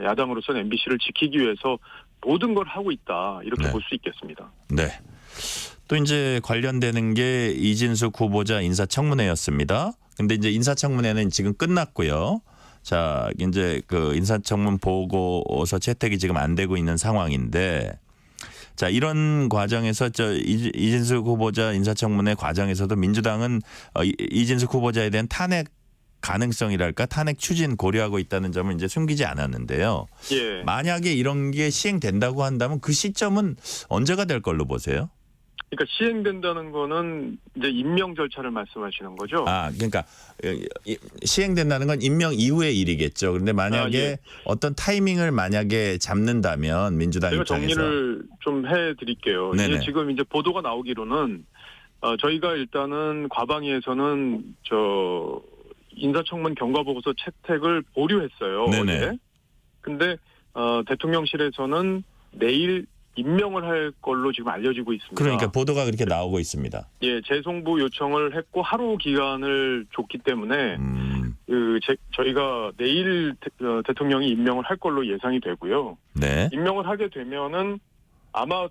야당으로서는 MBC를 지키기 위해서 모든 걸 하고 있다 이렇게 네. 볼 수 있겠습니다. 네. 또 이제 관련되는 게 이진숙 후보자 인사청문회였습니다. 근데 이제 인사청문회는 지금 끝났고요. 자, 이제 그 인사청문 보고서 채택이 지금 안 되고 있는 상황인데 자, 이런 과정에서 이진숙 후보자 인사청문회 과정에서도 민주당은 이진숙 후보자에 대한 탄핵 가능성이랄까 탄핵 추진 고려하고 있다는 점을 이제 숨기지 않았는데요. 예. 만약에 이런 게 시행된다고 한다면 그 시점은 언제가 될 걸로 보세요? 그러니까 시행된다는 거는 이제 임명 절차를 말씀하시는 거죠? 아, 그러니까 시행된다는 건 임명 이후의 일이겠죠. 그런데 만약에 예. 어떤 타이밍을 만약에 잡는다면 민주당 제가 입장에서 정리를 좀 해드릴게요. 네네. 지금 이제 보도가 나오기로는 저희가 일단은 과방위에서는 인사청문 경과보고서 채택을 보류했어요. 네네. 어제. 근데 대통령실에서는 내일 임명을 할 걸로 지금 알려지고 있습니다. 그러니까 보도가 그렇게 나오고 있습니다. 예, 재송부 요청을 했고 하루 기간을 줬기 때문에 저희가 내일 대통령이 임명을 할 걸로 예상이 되고요. 네. 임명을 하게 되면은 아마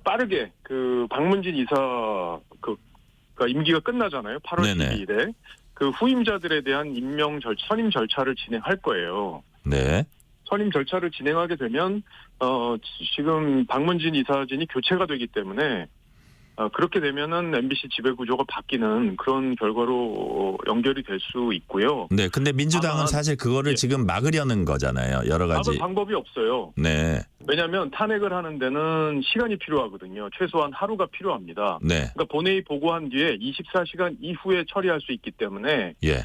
빠르게 그 박문진 이사 그러니까 임기가 끝나잖아요. 8월 네네. 12일에 그 후임자들에 대한 선임 절차를 진행할 거예요. 네. 선임 절차를 진행하게 되면 지금 박문진 이사진이 교체가 되기 때문에 그렇게 되면은 MBC 지배 구조가 바뀌는 그런 결과로 연결이 될 수 있고요. 네, 근데 민주당은 다만, 사실 그거를 예. 지금 막으려는 거잖아요. 여러 가지. 다른 방법이 없어요. 네, 왜냐하면 탄핵을 하는 데는 시간이 필요하거든요. 최소한 하루가 필요합니다. 네, 그러니까 본회의 보고한 뒤에 24시간 이후에 처리할 수 있기 때문에 예,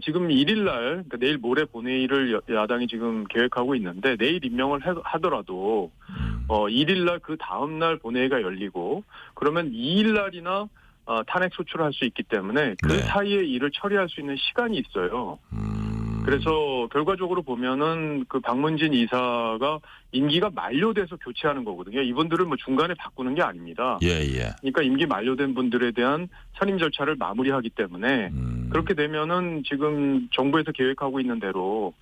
지금 1일 날, 그러니까 내일 모레 본회의를 야당이 지금 계획하고 있는데 내일 임명을 하더라도 1일 날 그 다음 날 본회의가 열리고 그러면 2일 날이나 탄핵 소추를 할 수 있기 때문에 그 네. 사이에 일을 처리할 수 있는 시간이 있어요. 그래서 결과적으로 보면은 그 박문진 이사가 임기가 만료돼서 교체하는 거거든요. 이분들을 뭐 중간에 바꾸는 게 아닙니다. 예, 예. 그러니까 임기 만료된 분들에 대한 선임 절차를 마무리하기 때문에 그렇게 되면은 지금 정부에서 계획하고 있는 대로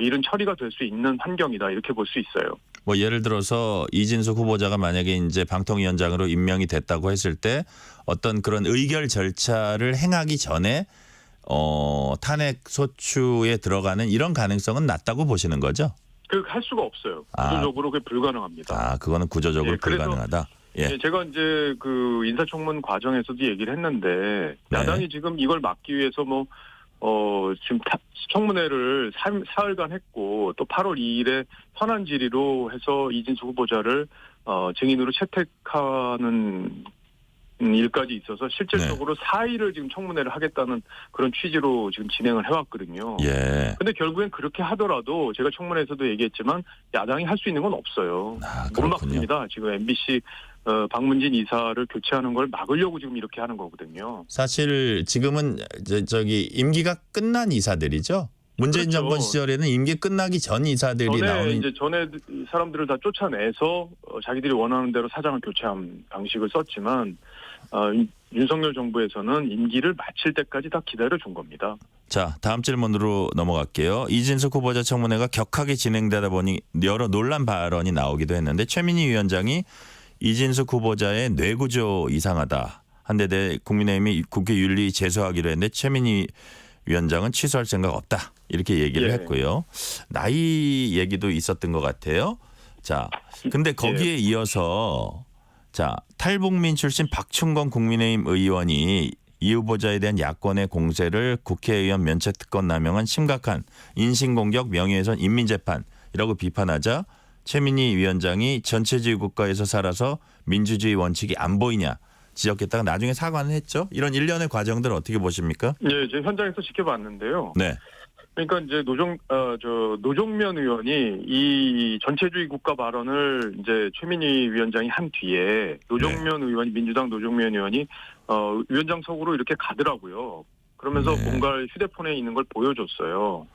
일은 처리가 될 수 있는 환경이다 이렇게 볼 수 있어요. 뭐 예를 들어서 이진숙 후보자가 만약에 이제 방통위원장으로 임명이 됐다고 했을 때 어떤 그런 의결 절차를 행하기 전에 탄핵 소추에 들어가는 이런 가능성은 낮다고 보시는 거죠? 할 수가 없어요. 구조적으로 그게 불가능합니다. 그거는 구조적으로 예, 그래서 불가능하다. 예. 제가 이제 그 인사청문 과정에서도 얘기를 했는데 네. 야당이 지금 이걸 막기 위해서 지금 청문회를 사흘간 했고 또 8월 2일에 현안 질의로 해서 이진숙 후보자를 증인으로 채택하는 일까지 있어서 실질적으로 4일을 지금 청문회를 하겠다는 그런 취지로 지금 진행을 해왔거든요. 예. 근데 결국엔 그렇게 하더라도 제가 청문회에서도 얘기했지만 야당이 할 수 있는 건 없어요. 못 그렇군요. 막습니다. 지금 MBC 박문진 이사를 교체하는 걸 막으려고 지금 이렇게 하는 거거든요. 사실 지금은 저기 임기가 끝난 이사들이죠. 문재인 그렇죠. 정권 시절에는 임기 끝나기 전 이사들이 나오는 전에 사람들을 다 쫓아내서 자기들이 원하는 대로 사장을 교체한 방식을 썼지만 윤석열 정부에서는 임기를 마칠 때까지 다 기다려준 겁니다. 자, 다음 질문으로 넘어갈게요. 이진숙 후보자 청문회가 격하게 진행되다 보니 여러 논란 발언이 나오기도 했는데 최민희 위원장이 이진숙 후보자의 뇌구조 이상하다 한 데 대해 국민의힘이 국회 윤리 제소하기로 했는데 최민희 위원장은 취소할 생각 없다 이렇게 얘기를 했고요. 나이 얘기도 있었던 것 같아요. 자, 근데 거기에 이어서 자 탈북민 출신 박충건 국민의힘 의원이 이 후보자에 대한 야권의 공세를 국회의원 면책특권 남용한 심각한 인신공격, 명예훼손, 인민재판이라고 비판하자 최민희 위원장이 전체주의 국가에서 살아서 민주주의 원칙이 안 보이냐 지적했다가 나중에 사과는 했죠. 이런 일련의 과정들 어떻게 보십니까? 네, 제가 현장에서 지켜봤는데요. 네. 그러니까 이제 노종면 의원이 이 전체주의 국가 발언을 이제 최민희 위원장이 한 뒤에 노종면 의원이 민주당 노종면 의원이 위원장석으로 이렇게 가더라고요. 그러면서 뭔가 휴대폰에 있는 걸 보여줬어요.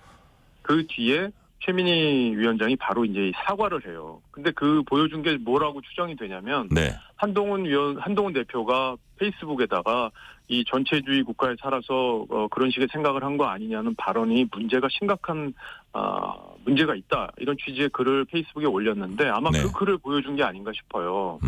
그 뒤에 최민희 위원장이 바로 이제 사과를 해요. 근데 그 보여준 게 뭐라고 추정이 되냐면 한동훈 대표가 페이스북에다가 이 전체주의 국가에 살아서 그런 식의 생각을 한 거 아니냐는 발언이 심각한 문제가 있다 이런 취지의 글을 페이스북에 올렸는데 아마 그 글을 보여준 게 아닌가 싶어요.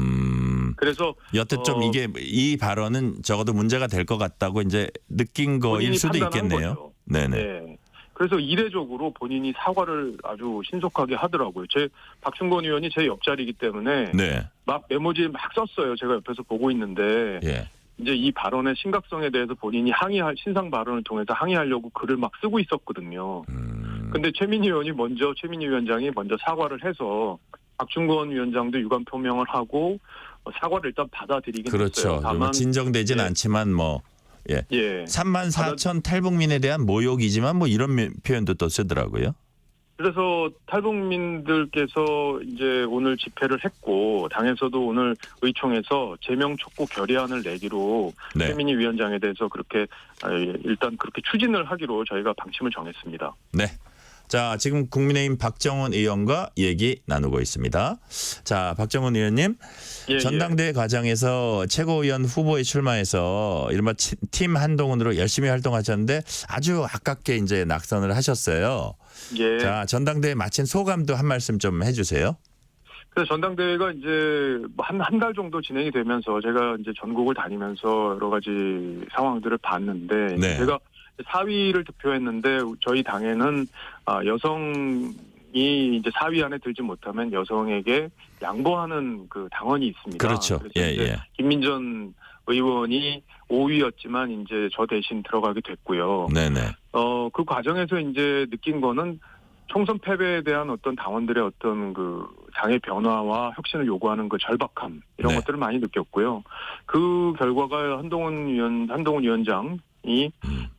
그래서 여튼 좀 이 발언은 적어도 문제가 될 것 같다고 이제 느낀 거일 수도 있겠네요. 네네. 네. 그래서 이례적으로 본인이 사과를 아주 신속하게 하더라고요. 박충건 의원이 제 옆자리이기 때문에 막 메모지에 막 썼어요. 제가 옆에서 보고 있는데 이제 이 발언의 심각성에 대해서 본인이 신상 발언을 통해서 항의하려고 글을 막 쓰고 있었거든요. 근데 최민희 위원장이 먼저 사과를 해서 박충건 위원장도 유감 표명을 하고 사과를 일단 받아들이긴 그렇죠. 했어요. 다만 진정되진 않지만 34,000 탈북민에 대한 모욕이지만 이런 표현도 또 쓰더라고요. 그래서 탈북민들께서 이제 오늘 집회를 했고 당에서도 오늘 의총에서 제명 촉구 결의안을 내기로 최민희 위원장에 대해서 그렇게 일단 그렇게 추진을 하기로 저희가 방침을 정했습니다. 네. 자, 지금 국민의힘 박정원 의원과 얘기 나누고 있습니다. 자, 박정원 의원님, 전당대회 과정에서 최고위원 후보에 출마해서 이른바 팀 한동훈으로 열심히 활동하셨는데 아주 아깝게 이제 낙선을 하셨어요. 자, 전당대회 마친 소감도 한 말씀 좀 해주세요. 그래서 전당대회가 이제 한 달 정도 진행이 되면서 제가 이제 전국을 다니면서 여러 가지 상황들을 봤는데 제가 4위를 득표했는데 저희 당에는 여성 이제 4위 안에 들지 못하면 여성에게 양보하는 그 당원이 있습니다. 그렇죠. 그래서 예, 이제 예. 김민전 의원이 5위였지만 이제 저 대신 들어가게 됐고요. 네네. 그 과정에서 이제 느낀 거는 총선 패배에 대한 어떤 당원들의 어떤 그 당의 변화와 혁신을 요구하는 그 절박함 이런 네. 것들을 많이 느꼈고요. 그 결과가 한동훈 위원장이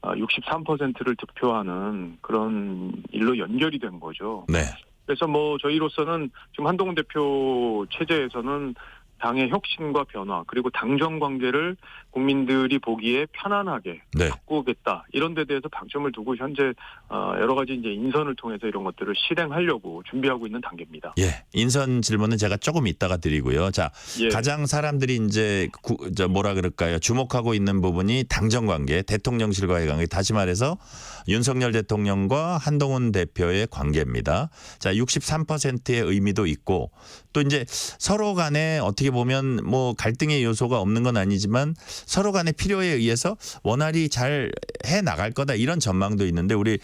63%를 득표하는 그런 일로 연결이 된 거죠. 네. 그래서 뭐 저희로서는 지금 한동훈 대표 체제에서는 당의 혁신과 변화 그리고 당정 관계를 국민들이 보기에 편안하게 네. 바꾸겠다 이런 데 대해서 방점을 두고 현재 여러 가지 이제 인선을 통해서 이런 것들을 실행하려고 준비하고 있는 단계입니다. 예. 인선 질문은 제가 조금 이따가 드리고요. 자, 예. 가장 사람들이 이제 뭐라 그럴까요? 주목하고 있는 부분이 당정 관계, 대통령실과의 관계. 다시 말해서 윤석열 대통령과 한동훈 대표의 관계입니다. 자, 63%의 의미도 있고 또 이제 서로 간에 어떻게 보면 뭐 갈등의 요소가 없는 건 아니지만 서로 간의 필요에 의해서 원활히 잘 해 나갈 거다 이런 전망도 있는데 우리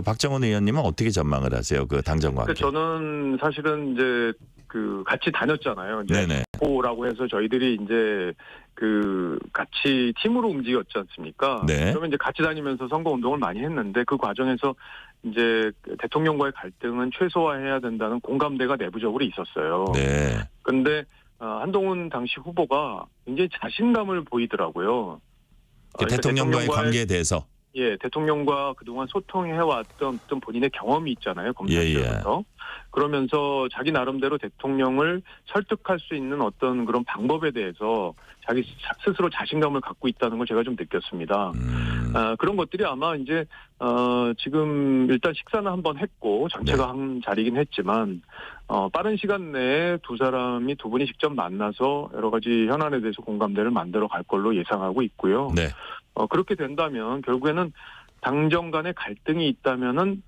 박정원 의원님은 어떻게 전망을 하세요? 그 당정 관계. 저는 사실은 이제 그 같이 다녔잖아요. 이제 네네. 라고 해서 저희들이 이제 그 같이 팀으로 움직였지 않습니까? 네. 그러면 이제 같이 다니면서 선거 운동을 많이 했는데 그 과정에서 이제 대통령과의 갈등은 최소화해야 된다는 공감대가 내부적으로 있었어요. 네. 근데 한동훈 당시 후보가 굉장히 자신감을 보이더라고요. 대통령과의 관계에 대해서. 예, 대통령과 그동안 소통해왔던 어떤 본인의 경험이 있잖아요. 검찰에서. 그러면서 자기 나름대로 대통령을 설득할 수 있는 어떤 그런 방법에 대해서 자기 스스로 자신감을 갖고 있다는 걸 제가 좀 느꼈습니다. 그런 것들이 아마 이제 지금 일단 식사는 한번 했고 전체가 한 자리긴 했지만 빠른 시간 내에 두 분이 직접 만나서 여러 가지 현안에 대해서 공감대를 만들어 갈 걸로 예상하고 있고요. 네. 그렇게 된다면 결국에는 당정 간의 갈등이 있다면은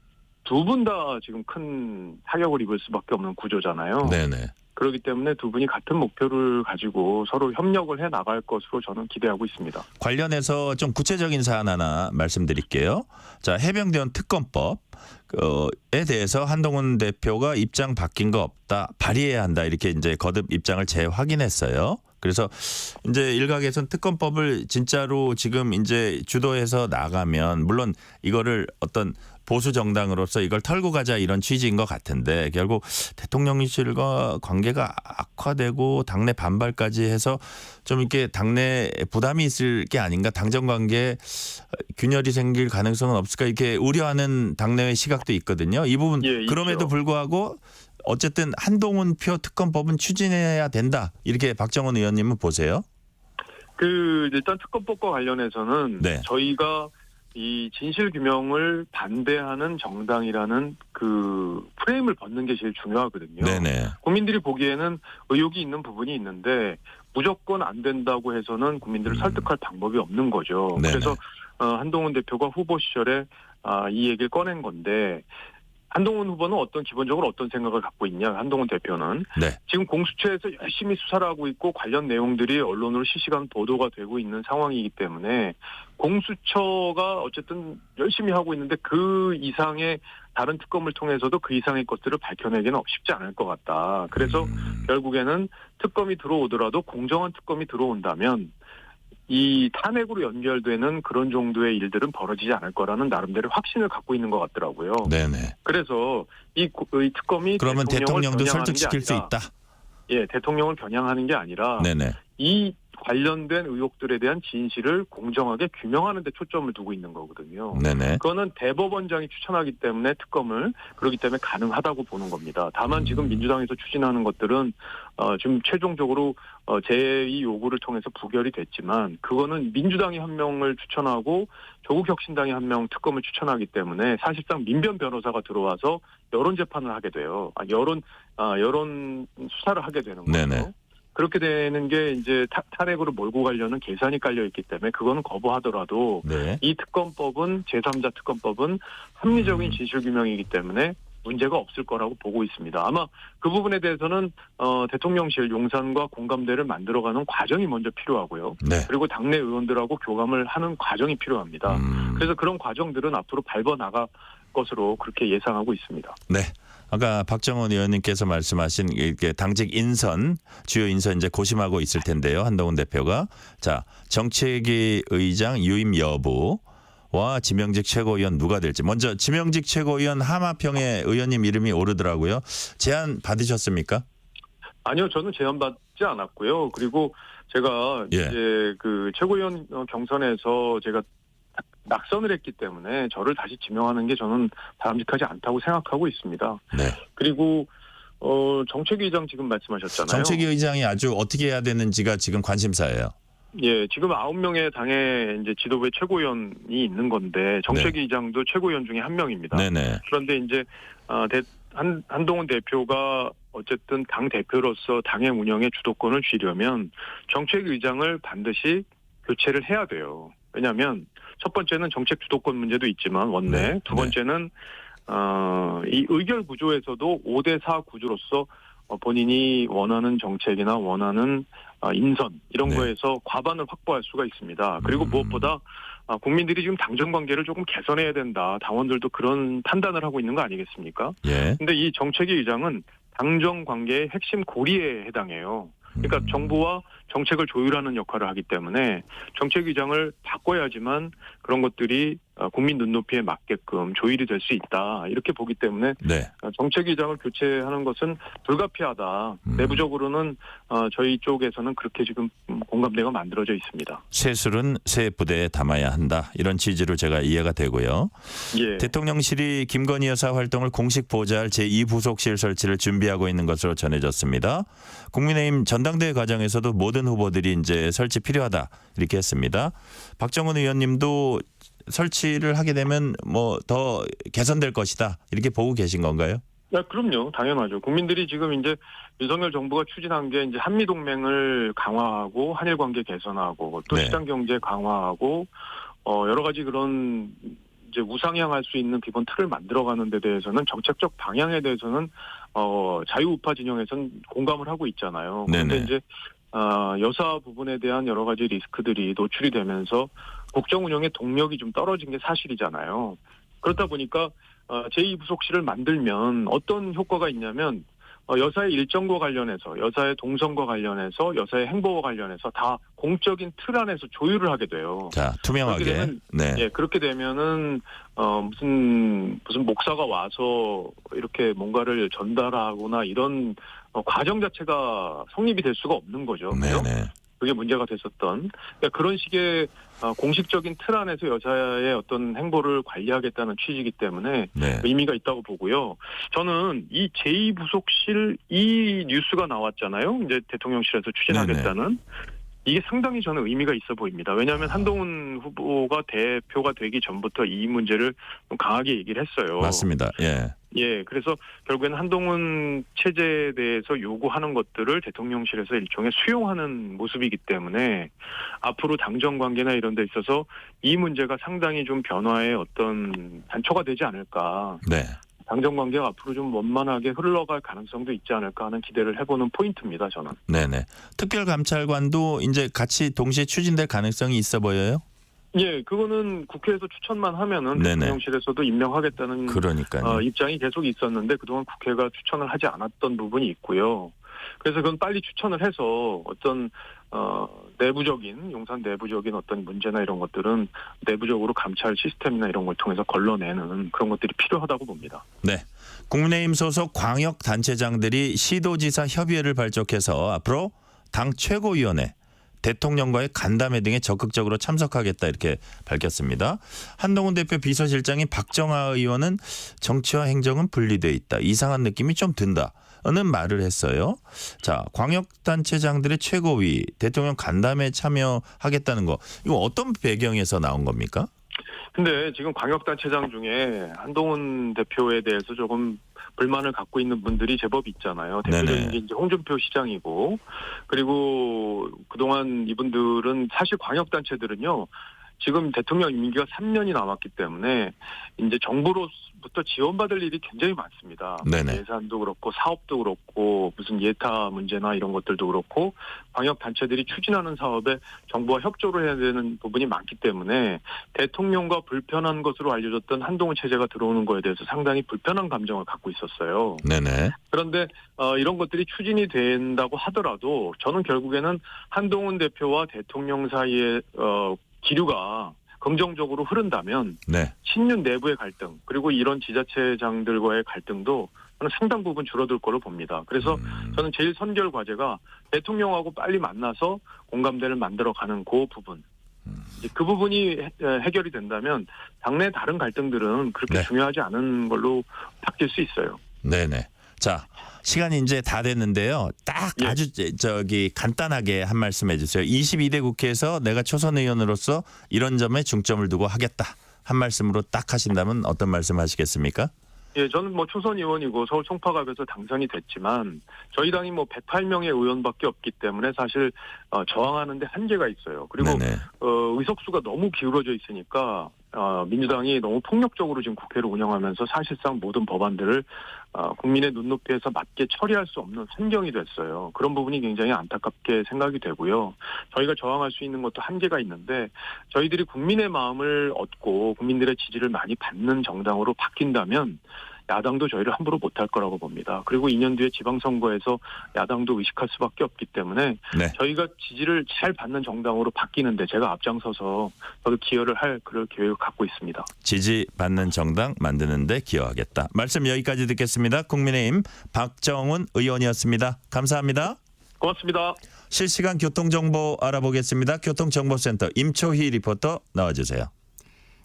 두 분 다 지금 큰 타격을 입을 수밖에 없는 구조잖아요. 네네. 그렇기 때문에 두 분이 같은 목표를 가지고 서로 협력을 해 나갈 것으로 저는 기대하고 있습니다. 관련해서 좀 구체적인 사안 하나 말씀드릴게요. 자, 해병대원 특검법에 대해서 한동훈 대표가 입장 바뀐 거 없다, 발의해야 한다 이렇게 이제 거듭 입장을 재확인했어요. 그래서 이제 일각에서는 특검법을 진짜로 지금 이제 주도해서 나가면 물론 이거를 어떤 보수 정당으로서 이걸 털고 가자 이런 취지인 것 같은데 결국 대통령실과 관계가 악화되고 당내 반발까지 해서 좀 이렇게 당내 부담이 있을 게 아닌가, 당정 관계에 균열이 생길 가능성은 없을까 이렇게 우려하는 당내의 시각도 있거든요. 이 부분 그럼에도 불구하고 어쨌든 한동훈 표 특검법은 추진해야 된다 이렇게 박정원 의원님은 보세요? 일단 특검법과 관련해서는 저희가 이 진실 규명을 반대하는 정당이라는 그 프레임을 벗는 게 제일 중요하거든요. 네네. 국민들이 보기에는 의혹이 있는 부분이 있는데 무조건 안 된다고 해서는 국민들을 설득할 방법이 없는 거죠. 네네. 그래서 한동훈 대표가 후보 시절에 이 얘기를 꺼낸 건데 한동훈 후보는 기본적으로 어떤 생각을 갖고 있냐, 한동훈 대표는. 지금 공수처에서 열심히 수사를 하고 있고 관련 내용들이 언론으로 실시간 보도가 되고 있는 상황이기 때문에 공수처가 어쨌든 열심히 하고 있는데 그 이상의 다른 특검을 통해서도 그 이상의 것들을 밝혀내기는 쉽지 않을 것 같다. 그래서 결국에는 특검이 들어오더라도 공정한 특검이 들어온다면 이 탄핵으로 연결되는 그런 정도의 일들은 벌어지지 않을 거라는 나름대로 확신을 갖고 있는 것 같더라고요. 네네. 그래서 이 특검이 그러면 대통령도 설득시킬 수 있다. 예, 대통령을 겨냥하는 게 아니라 네네. 이 관련된 의혹들에 대한 진실을 공정하게 규명하는 데 초점을 두고 있는 거거든요. 네네. 그거는 대법원장이 추천하기 때문에 특검을 그렇기 때문에 가능하다고 보는 겁니다. 다만 지금 민주당에서 추진하는 것들은 지금 최종적으로 제2 요구를 통해서 부결이 됐지만 그거는 민주당이 한 명을 추천하고 조국혁신당이 한 명 특검을 추천하기 때문에 사실상 민변 변호사가 들어와서 여론 재판을 하게 돼요. 여론 수사를 하게 되는 거죠. 네네. 그렇게 되는 게 이제 탄핵으로 몰고 가려는 계산이 깔려 있기 때문에 그거는 거부하더라도 이 특검법은 제3자 특검법은 합리적인 진실규명이기 때문에 문제가 없을 거라고 보고 있습니다. 아마 그 부분에 대해서는 대통령실 용산과 공감대를 만들어가는 과정이 먼저 필요하고요. 그리고 당내 의원들하고 교감을 하는 과정이 필요합니다. 그래서 그런 과정들은 앞으로 밟아나갈 것으로 그렇게 예상하고 있습니다. 네. 아까 박정원 의원님께서 말씀하신 이렇게 당직 인선, 주요 인선 이제 고심하고 있을 텐데요. 한동훈 대표가. 자, 정책위 의장 유임 여부와 지명직 최고위원 누가 될지. 먼저 지명직 최고위원 하마평의 의원님 이름이 오르더라고요. 제안 받으셨습니까? 아니요, 저는 제안받지 않았고요. 그리고 제가 예. 이제 그 최고위원 경선에서 제가 낙선을 했기 때문에 저를 다시 지명하는 게 저는 바람직하지 않다고 생각하고 있습니다. 네. 그리고 정책위 의장 지금 말씀하셨잖아요. 정책위 의장이 아주 어떻게 해야 되는지가 지금 관심사예요. 예, 지금 9명의 당의 이제 지도부의 최고위원이 있는 건데 정책위 의장도 최고위원 중에 한 명입니다. 네네. 그런데 이제 한동훈 대표가 어쨌든 당 대표로서 당의 운영에 주도권을 쥐려면 정책위 의장을 반드시 교체를 해야 돼요. 왜냐하면 첫 번째는 정책 주도권 문제도 있지만 원내, 네. 두 번째는 이 의결 구조에서도 5대4 구조로서 본인이 원하는 정책이나 원하는 인선 이런 네. 거에서 과반을 확보할 수가 있습니다. 그리고 무엇보다 국민들이 지금 당정 관계를 조금 개선해야 된다. 당원들도 그런 판단을 하고 있는 거 아니겠습니까? 예. 근데 이 정책위 의장은 당정 관계의 핵심 고리에 해당해요. 그러니까 정부와 정책을 조율하는 역할을 하기 때문에 정책위장을 바꿔야지만 그런 것들이 국민 눈높이에 맞게끔 조율이 될 수 있다. 이렇게 보기 때문에 네. 정책위장을 교체하는 것은 불가피하다. 내부적으로는 저희 쪽에서는 그렇게 지금 공감대가 만들어져 있습니다. 새술은 새 부대에 담아야 한다. 이런 취지로 제가 이해가 되고요. 예. 대통령실이 김건희 여사 활동을 공식 보좌할 제2부속실 설치를 준비하고 있는 것으로 전해졌습니다. 국민의힘 전당대회 과정에서도 모든 후보들이 이제 설치 필요하다 이렇게 했습니다. 박정원 의원님도 설치를 하게 되면 뭐 더 개선될 것이다 이렇게 보고 계신 건가요? 네, 그럼요. 당연하죠. 국민들이 지금 이제 윤석열 정부가 추진한 게 이제 한미 동맹을 강화하고 한일 관계 개선하고 또 네. 시장 경제 강화하고 여러 가지 그런 이제 우상향할 수 있는 기본 틀을 만들어가는 데 대해서는 정책적 방향에 대해서는 자유우파 진영에서는 공감을 하고 있잖아요. 그런데 네네. 이제 여사 부분에 대한 여러 가지 리스크들이 노출이 되면서 국정 운영의 동력이 좀 떨어진 게 사실이잖아요. 그렇다 보니까 제2부속실을 만들면 어떤 효과가 있냐면 여사의 일정과 관련해서 여사의 동선과 관련해서 여사의 행보와 관련해서 다 공적인 틀 안에서 조율을 하게 돼요. 자, 투명하게. 그렇게 되면, 네. 예, 그렇게 되면은 무슨 목사가 와서 이렇게 뭔가를 전달하거나 이런 과정 자체가 성립이 될 수가 없는 거죠. 그죠? 네네. 그게 문제가 됐었던 그러니까 그런 식의 공식적인 틀 안에서 여사의 어떤 행보를 관리하겠다는 취지이기 때문에 네. 의미가 있다고 보고요. 저는 이 제2부속실 이 뉴스가 나왔잖아요. 이제 대통령실에서 추진하겠다는. 이게 상당히 저는 의미가 있어 보입니다. 왜냐하면 한동훈 후보가 대표가 되기 전부터 이 문제를 좀 강하게 얘기를 했어요. 맞습니다. 예. 예, 그래서 결국에는 한동훈 체제에 대해서 요구하는 것들을 대통령실에서 일종의 수용하는 모습이기 때문에 앞으로 당정 관계나 이런 데 있어서 이 문제가 상당히 좀 변화의 어떤 단초가 되지 않을까. 네. 당정 관계가 앞으로 좀 원만하게 흘러갈 가능성도 있지 않을까 하는 기대를 해보는 포인트입니다, 저는. 네네. 특별감찰관도 이제 같이 동시에 추진될 가능성이 있어 보여요? 예, 그거는 국회에서 추천만 하면은 네네. 대통령실에서도 임명하겠다는 그러니까요. 입장이 계속 있었는데 그동안 국회가 추천을 하지 않았던 부분이 있고요. 그래서 그건 빨리 추천을 해서 어떤 내부적인 용산 내부적인 어떤 문제나 이런 것들은 내부적으로 감찰 시스템이나 이런 걸 통해서 걸러내는 그런 것들이 필요하다고 봅니다. 네. 국민의힘 소속 광역 단체장들이 시도지사 협의회를 발족해서 앞으로 당 최고위원회 대통령과의 간담회 등에 적극적으로 참석하겠다 이렇게 밝혔습니다. 한동훈 대표 비서실장인 박정하 의원은 정치와 행정은 분리돼 있다. 이상한 느낌이 좀 든다는 말을 했어요. 자, 광역단체장들의 최고위 대통령 간담회에 참여하겠다는 거 이거 어떤 배경에서 나온 겁니까? 근데 지금 광역단체장 중에 한동훈 대표에 대해서 조금 불만을 갖고 있는 분들이 제법 있잖아요. 대표적인 게 이제 홍준표 시장이고, 그리고 그동안 이분들은 사실 광역단체들은요, 지금 대통령 임기가 3년이 남았기 때문에 이제 정부로부터 지원받을 일이 굉장히 많습니다. 네네. 예산도 그렇고 사업도 그렇고 무슨 예타 문제나 이런 것들도 그렇고 광역 단체들이 추진하는 사업에 정부와 협조를 해야 되는 부분이 많기 때문에 대통령과 불편한 것으로 알려졌던 한동훈 체제가 들어오는 거에 대해서 상당히 불편한 감정을 갖고 있었어요. 네네. 그런데 이런 것들이 추진이 된다고 하더라도 저는 결국에는 한동훈 대표와 대통령 사이의 기류가 긍정적으로 흐른다면 네. 신윤 내부의 갈등 그리고 이런 지자체장들과의 갈등도 저는 상당 부분 줄어들 거로 봅니다. 그래서 저는 제일 선결 과제가 대통령하고 빨리 만나서 공감대를 만들어가는 그 부분. 이제 그 부분이 해결이 된다면 당내 다른 갈등들은 그렇게 네. 중요하지 않은 걸로 바뀔 수 있어요. 네네. 자, 시간이 이제 다 됐는데요. 딱 예. 아주 간단하게 한 말씀 해주세요. 22대 국회에서 내가 초선 의원으로서 이런 점에 중점을 두고 하겠다. 한 말씀으로 딱 하신다면 어떤 말씀 하시겠습니까? 예, 저는 뭐 초선 의원이고 서울 총파갑에서 당선이 됐지만 저희 당이 뭐 108명의 의원밖에 없기 때문에 사실 저항하는데 한계가 있어요. 그리고 네네. 의석수가 너무 기울어져 있으니까 민주당이 너무 폭력적으로 지금 국회를 운영하면서 사실상 모든 법안들을 국민의 눈높이에서 맞게 처리할 수 없는 환경이 됐어요. 그런 부분이 굉장히 안타깝게 생각이 되고요. 저희가 저항할 수 있는 것도 한계가 있는데 저희들이 국민의 마음을 얻고 국민들의 지지를 많이 받는 정당으로 바뀐다면 야당도 저희를 함부로 못할 거라고 봅니다. 그리고 2년 뒤에 지방선거에서 야당도 의식할 수밖에 없기 때문에 네. 저희가 지지를 잘 받는 정당으로 바뀌는데 제가 앞장서서 저도 기여를 할 그럴 계획을 갖고 있습니다. 지지받는 정당 만드는데 기여하겠다. 말씀 여기까지 듣겠습니다. 국민의힘 박정훈 의원이었습니다. 감사합니다. 고맙습니다. 실시간 교통정보 알아보겠습니다. 교통정보센터 임초희 리포터 나와주세요.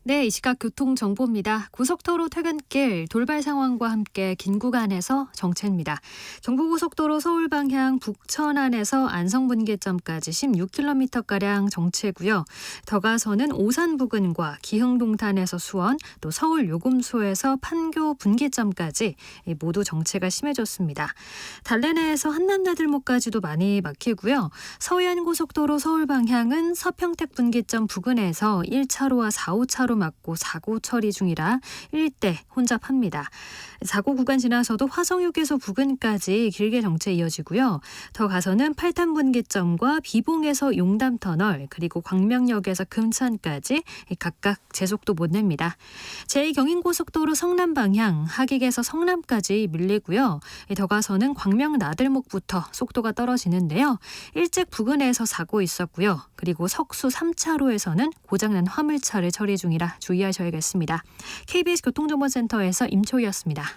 네, 이 시각 교통정보입니다. 고속도로 퇴근길 돌발 상황과 함께 긴 구간에서 정체입니다. 경부고속도로 서울 방향 북천안에서 안성분기점까지 16km가량 정체고요. 더 가서는 오산 부근과 기흥동탄에서 수원, 또 서울 요금소에서 판교 분기점까지 모두 정체가 심해졌습니다. 달래내에서 한남나들목까지도 많이 막히고요. 서해안고속도로 서울 방향은 서평택 분기점 부근에서 1차로와 4, 5차로 막고 사고 처리 중이라 일대 혼잡합니다. 사고 구간 지나서도 화성휴게소 부근까지 길게 정체 이어지고요. 더 가서는 팔탄분기점과 비봉에서 용담터널 그리고 광명역에서 금천까지 각각 제속도 못 냅니다. 제2경인고속도로 성남 방향 하객에서 성남까지 밀리고요. 더 가서는 광명 나들목부터 속도가 떨어지는데요. 일찍 부근에서 사고 있었고요. 그리고 석수 3차로에서는 고장난 화물차를 처리 중이라 주의하셔야겠습니다. KBS 교통정보센터에서 임초희였습니다.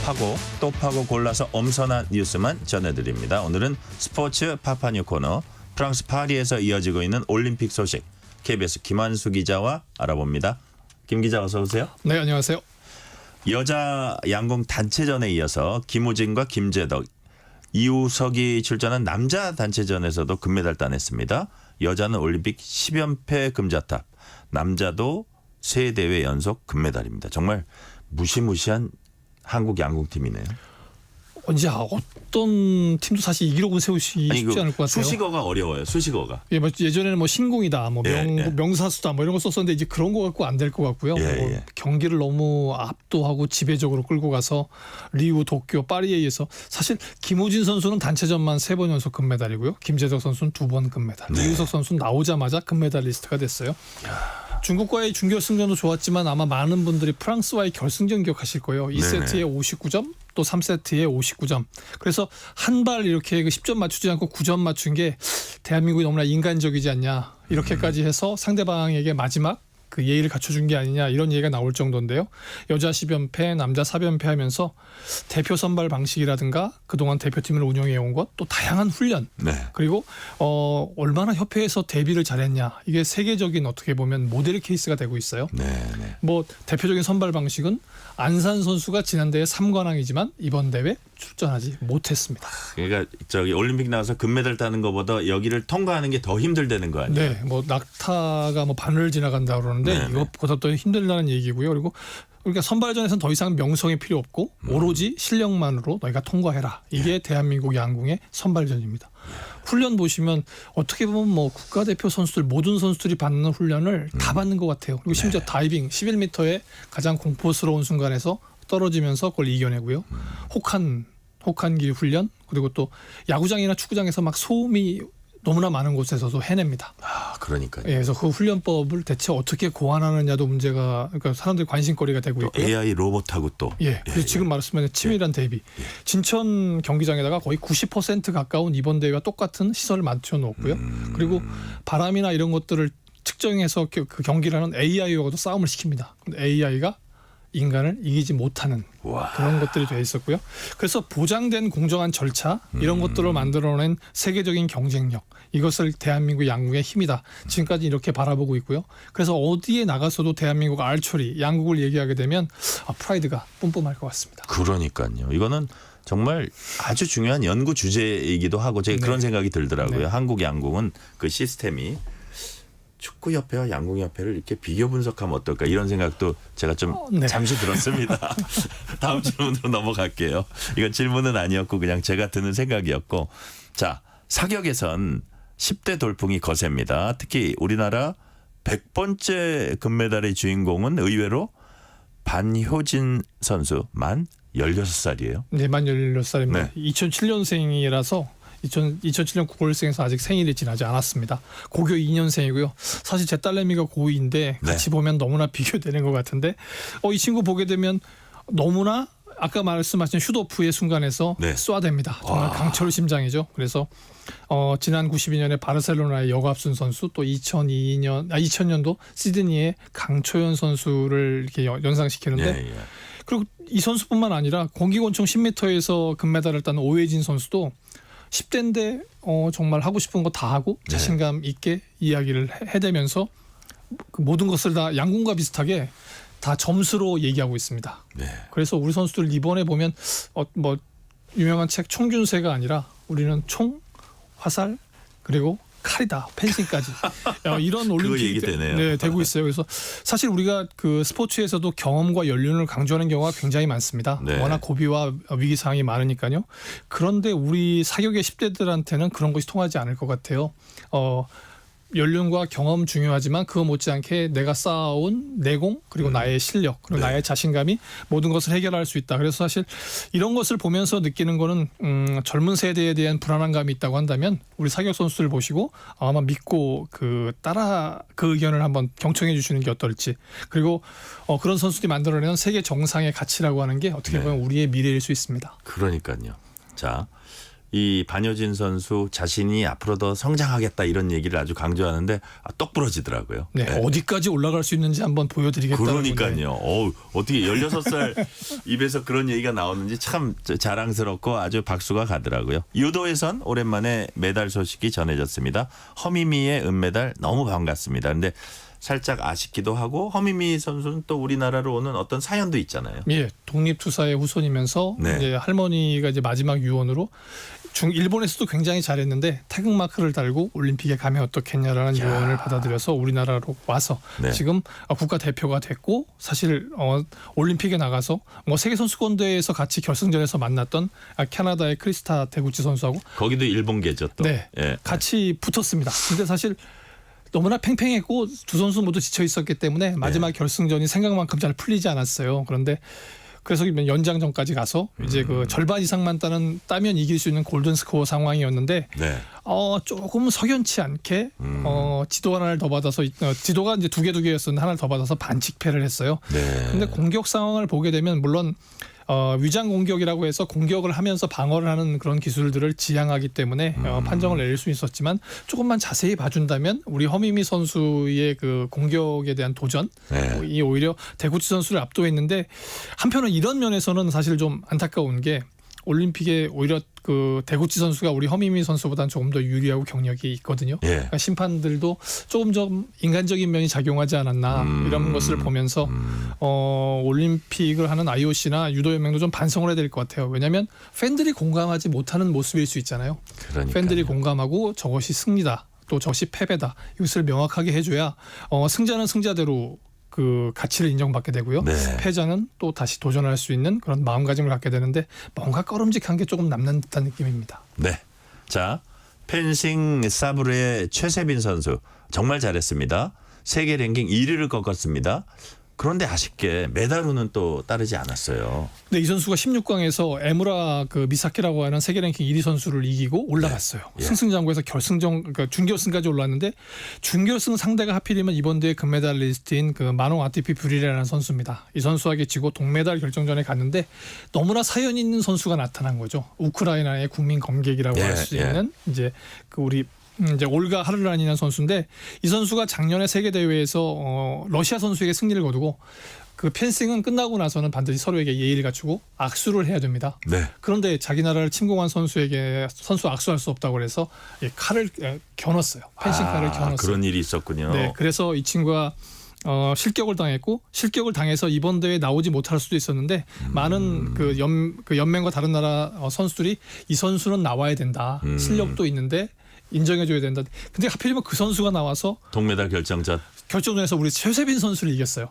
파고 또 파고 골라서 엄선한 뉴스만 전해드립니다. 오늘은 스포츠 파파뉴 코너 프랑스 파리에서 이어지고 있는 올림픽 소식 KBS 김한수 기자와 알아봅니다. 김 기자 어서 오세요. 네, 안녕하세요. 여자 양궁 단체전에 이어서 김우진과 김재덕, 이우석이 출전한 남자 단체전에서도 금메달 따냈습니다. 여자는 올림픽 10연패 금자탑, 남자도 3대회 연속 금메달입니다. 정말 무시무시한 한국 양궁팀이네요. 언제 어떤 팀도 사실 이 기록은 세우기 쉽지 않을 것 같아요. 수식어가 어려워요. 수식어가. 예, 뭐 예전에는 뭐 신공이다, 뭐 명사수다, 뭐 이런 거 썼었는데 이제 그런 거 갖고 안 될 것 같고요. 뭐 경기를 너무 압도하고 지배적으로 끌고 가서 리우, 도쿄, 파리에 의해서 사실 김우진 선수는 단체전만 3번 연속 금메달이고요. 김재덕 선수는 2번 금메달. 이우석 선수는 나오자마자 금메달리스트가 됐어요. 중국과의 준결승전도 좋았지만 아마 많은 분들이 프랑스와의 결승전 기억하실 거예요. 2세트에 59점, 또 3세트에 59점. 그래서 한 발 이렇게 10점 맞추지 않고 9점 맞춘 게 대한민국이 너무나 인간적이지 않냐. 이렇게까지 해서 상대방에게 마지막 그 예의를 갖춰준 게 아니냐 이런 얘기가 나올 정도인데요. 여자 10연패, 남자 4연패 하면서 대표 선발 방식이라든가 그동안 대표팀을 운영해온 것, 또 다양한 훈련, 그리고 얼마나 협회에서 대비를 잘했냐. 이게 세계적인 어떻게 보면 모델 케이스가 되고 있어요. 뭐 대표적인 선발 방식은 안산 선수가 지난 대회 3관왕이지만 이번 대회 출전하지 못했습니다. 그러니까 저기 올림픽 나가서 금메달 따는 것보다 여기를 통과하는 게 더 힘들다는 거 아니에요? 네, 뭐 낙타가 뭐 바늘을 지나간다 그러는데 이것보다 더 힘들다는 얘기고요. 그리고 그러니까 선발전에서는 더 이상 명성이 필요 없고 오로지 실력만으로 너희가 통과해라. 이게 대한민국 양궁의 선발전입니다. 훈련 보시면 어떻게 보면 뭐 국가대표 선수들 모든 선수들이 받는 훈련을 다 받는 것 같아요. 그리고 심지어 다이빙 11m의 가장 공포스러운 순간에서 떨어지면서 그걸 이겨내고요. 혹한기 훈련 그리고 또 야구장이나 축구장에서 막 소음이 너무나 많은 곳에서도 해냅니다. 아, 그러니까요. 예, 그래서 그 훈련법을 대체 어떻게 고안하느냐도 문제가 그러니까 사람들이 관심거리가 되고 또 있고요. AI 로봇하고 또 예, 그래서 지금 말씀하신 치밀한 대비. 진천 경기장에다가 거의 90% 가까운 이번 대회와 똑같은 시설을 맞춰 놓았고요. 그리고 바람이나 이런 것들을 측정해서 그 경기를 하는 AI하고도 싸움을 시킵니다. 근데 AI가 인간을 이기지 못하는 그런 것들이 돼 있었고요. 그래서 보장된 공정한 절차 이런 것들을 만들어낸 세계적인 경쟁력 이것을 대한민국 양궁의 힘이다. 지금까지 이렇게 바라보고 있고요. 그래서 어디에 나가서도 대한민국 알처리 양국을 얘기하게 되면 프라이드가 뿜뿜할 것 같습니다. 그러니까요. 이거는 정말 아주 중요한 연구 주제이기도 하고 제가 그런 생각이 들더라고요. 네. 한국 양궁은 그 시스템이 축구협회와 양궁협회를 이렇게 비교 분석하면 어떨까 이런 생각도 제가 좀 잠시 들었습니다. 다음 질문으로 넘어갈게요. 이건 질문은 아니었고 그냥 제가 드는 생각이었고 자 사격에선 10대 돌풍이 거셉니다. 특히 우리나라 100번째 금메달의 주인공은 의외로 반효진 선수 만 16살이에요. 네, 만 16살입니다. 네. 2007년생이라서 2007년 9월생에서 아직 생일이 지나지 않았습니다. 고교 2년생이고요. 사실 제 딸내미가 고2인데 같이 보면 너무나 비교되는 것 같은데 이 친구 보게 되면 너무나 아까 말씀하신 슈도프의 순간에서 쏴댑니다. 정말 강철 심장이죠. 그래서 지난 92년에 바르셀로나의 여갑순 선수 또 2000년도 시드니의 강초연 선수를 이렇게 연상시키는데 그리고 이 선수뿐만 아니라 공기권총 10m에서 금메달을 딴 오해진 선수도 10대인데 정말 하고 싶은 거 다 하고 자신감 있게 이야기를 해대면서 그 모든 것을 다 양궁과 비슷하게 다 점수로 얘기하고 있습니다. 그래서 우리 선수들 이번에 보면 뭐 유명한 책 총균세가 아니라 우리는 총, 화살 그리고 칼이다 펜싱까지 이런 올림픽이 되고 있어요. 그래서 사실 우리가 그 스포츠에서도 경험과 연륜을 강조하는 경우가 굉장히 많습니다. 워낙 고비와 위기 상황이 많으니까요. 그런데 우리 사격의 10대들한테는 그런 것이 통하지 않을 것 같아요. 연륜과 경험 중요하지만 그거 못지않게 내가 쌓아온 내공 그리고 나의 실력 그리고 나의 자신감이 모든 것을 해결할 수 있다. 그래서 사실 이런 것을 보면서 느끼는 거는 젊은 세대에 대한 불안감이 있다고 한다면 우리 사격 선수들 보시고 아마 믿고 따라 그 의견을 한번 경청해 주시는 게 어떨지. 그리고 그런 선수들이 만들어내는 세계 정상의 가치라고 하는 게 어떻게 보면 우리의 미래일 수 있습니다. 그러니까요. 자. 이 반효진 선수 자신이 앞으로 더 성장하겠다 이런 얘기를 아주 강조하는데 똑 부러지더라고요. 네, 어디까지 올라갈 수 있는지 한번 보여드리겠다는 그러니까요. 어떻게 16살 입에서 그런 얘기가 나오는지 참 자랑스럽고 아주 박수가 가더라고요. 유도에선 오랜만에 메달 소식이 전해졌습니다. 허미미의 은메달 너무 반갑습니다. 그런데 살짝 아쉽기도 하고 허미미 선수는 또 우리나라로 오는 어떤 사연도 있잖아요. 예, 독립투사의 후손이면서 이제 할머니가 이제 마지막 유언으로 일본에서도 굉장히 잘했는데 태극마크를 달고 올림픽에 가면 어떻겠냐라는 유언을 받아들여서 우리나라로 와서 지금 국가 대표가 됐고 사실 올림픽에 나가서 뭐 세계 선수권대회에서 같이 결승전에서 만났던 캐나다의 크리스타 데구치 선수하고 거기도 일본계죠 또. 같이 붙었습니다. 근데 사실 너무나 팽팽했고 두 선수 모두 지쳐 있었기 때문에 마지막 결승전이 생각만큼 잘 풀리지 않았어요. 그런데 그래서 연장전까지 가서 이제 그 절반 이상만 따면 이길 수 있는 골든 스코어 상황이었는데 조금 석연치 않게 지도 하나를 더 받아서 지도가 이제 두 개였었는데 하나를 더 받아서 반칙패를 했어요. 근데 공격 상황을 보게 되면 물론 위장 공격이라고 해서 공격을 하면서 방어를 하는 그런 기술들을 지향하기 때문에 판정을 내릴 수 있었지만 조금만 자세히 봐준다면 우리 허미미 선수의 그 공격에 대한 도전이 오히려 데구치 선수를 압도했는데 한편은 이런 면에서는 사실 좀 안타까운 게 올림픽에 오히려 그 데구치 선수가 우리 허미미 선수보다는 조금 더 유리하고 경력이 있거든요. 그러니까 심판들도 조금 좀 인간적인 면이 작용하지 않았나 이런 것을 보면서 올림픽을 하는 IOC나 유도연맹도 좀 반성을 해야 될 것 같아요. 왜냐하면 팬들이 공감하지 못하는 모습일 수 있잖아요. 팬들이 공감하고 저것이 승리다. 또 저것이 패배다. 이것을 명확하게 해줘야 승자는 승자대로 그 가치를 인정받게 되고요. 네. 패자는 또 다시 도전할 수 있는 그런 마음가짐을 갖게 되는데 뭔가 꺼름직한 게 조금 남는 듯한 느낌입니다. 네. 자, 펜싱 사브르의 최세빈 선수 정말 잘했습니다. 세계 랭킹 1위를 꺾었습니다. 그런데 아쉽게 메달로는 또 따르지 않았어요. 네, 이 선수가 16강에서 에무라 그 미사키라고 하는 세계 랭킹 1위 선수를 이기고 올라갔어요. 예. 승승장구에서 결승전, 그러니까 준결승까지 올랐는데 준결승 상대가 하필이면 이번 대회 금메달리스트인 그 마농 아티피 뷰리라는 선수입니다. 이 선수에게 지고 동메달 결정전에 갔는데 너무나 사연 있는 선수가 나타난 거죠. 우크라이나의 국민 검객이라고 예, 할 수 예. 있는 이제 그 우리 이제 올가 하르란이라는 선수인데 이 선수가 작년에 세계 대회에서 러시아 선수에게 승리를 거두고 그 펜싱은 끝나고 나서는 반드시 서로에게 예의를 갖추고 악수를 해야 됩니다. 네. 그런데 자기 나라를 침공한 선수에게 선수 악수할 수 없다고 그래서 이 칼을 겨눴어요. 펜싱 칼을 겨눴어요. 그런 일이 있었군요. 네, 그래서 이 친구가 실격을 당했고 실격을 당해서 이번 대회에 나오지 못할 수도 있었는데 많은 그 연맹과 다른 나라 선수들이 이 선수는 나와야 된다. 실력도 있는데 인정해줘야 된다. 근데 하필이면 그 선수가 나와서 동메달 결정전에서 우리 최세빈 선수를 이겼어요.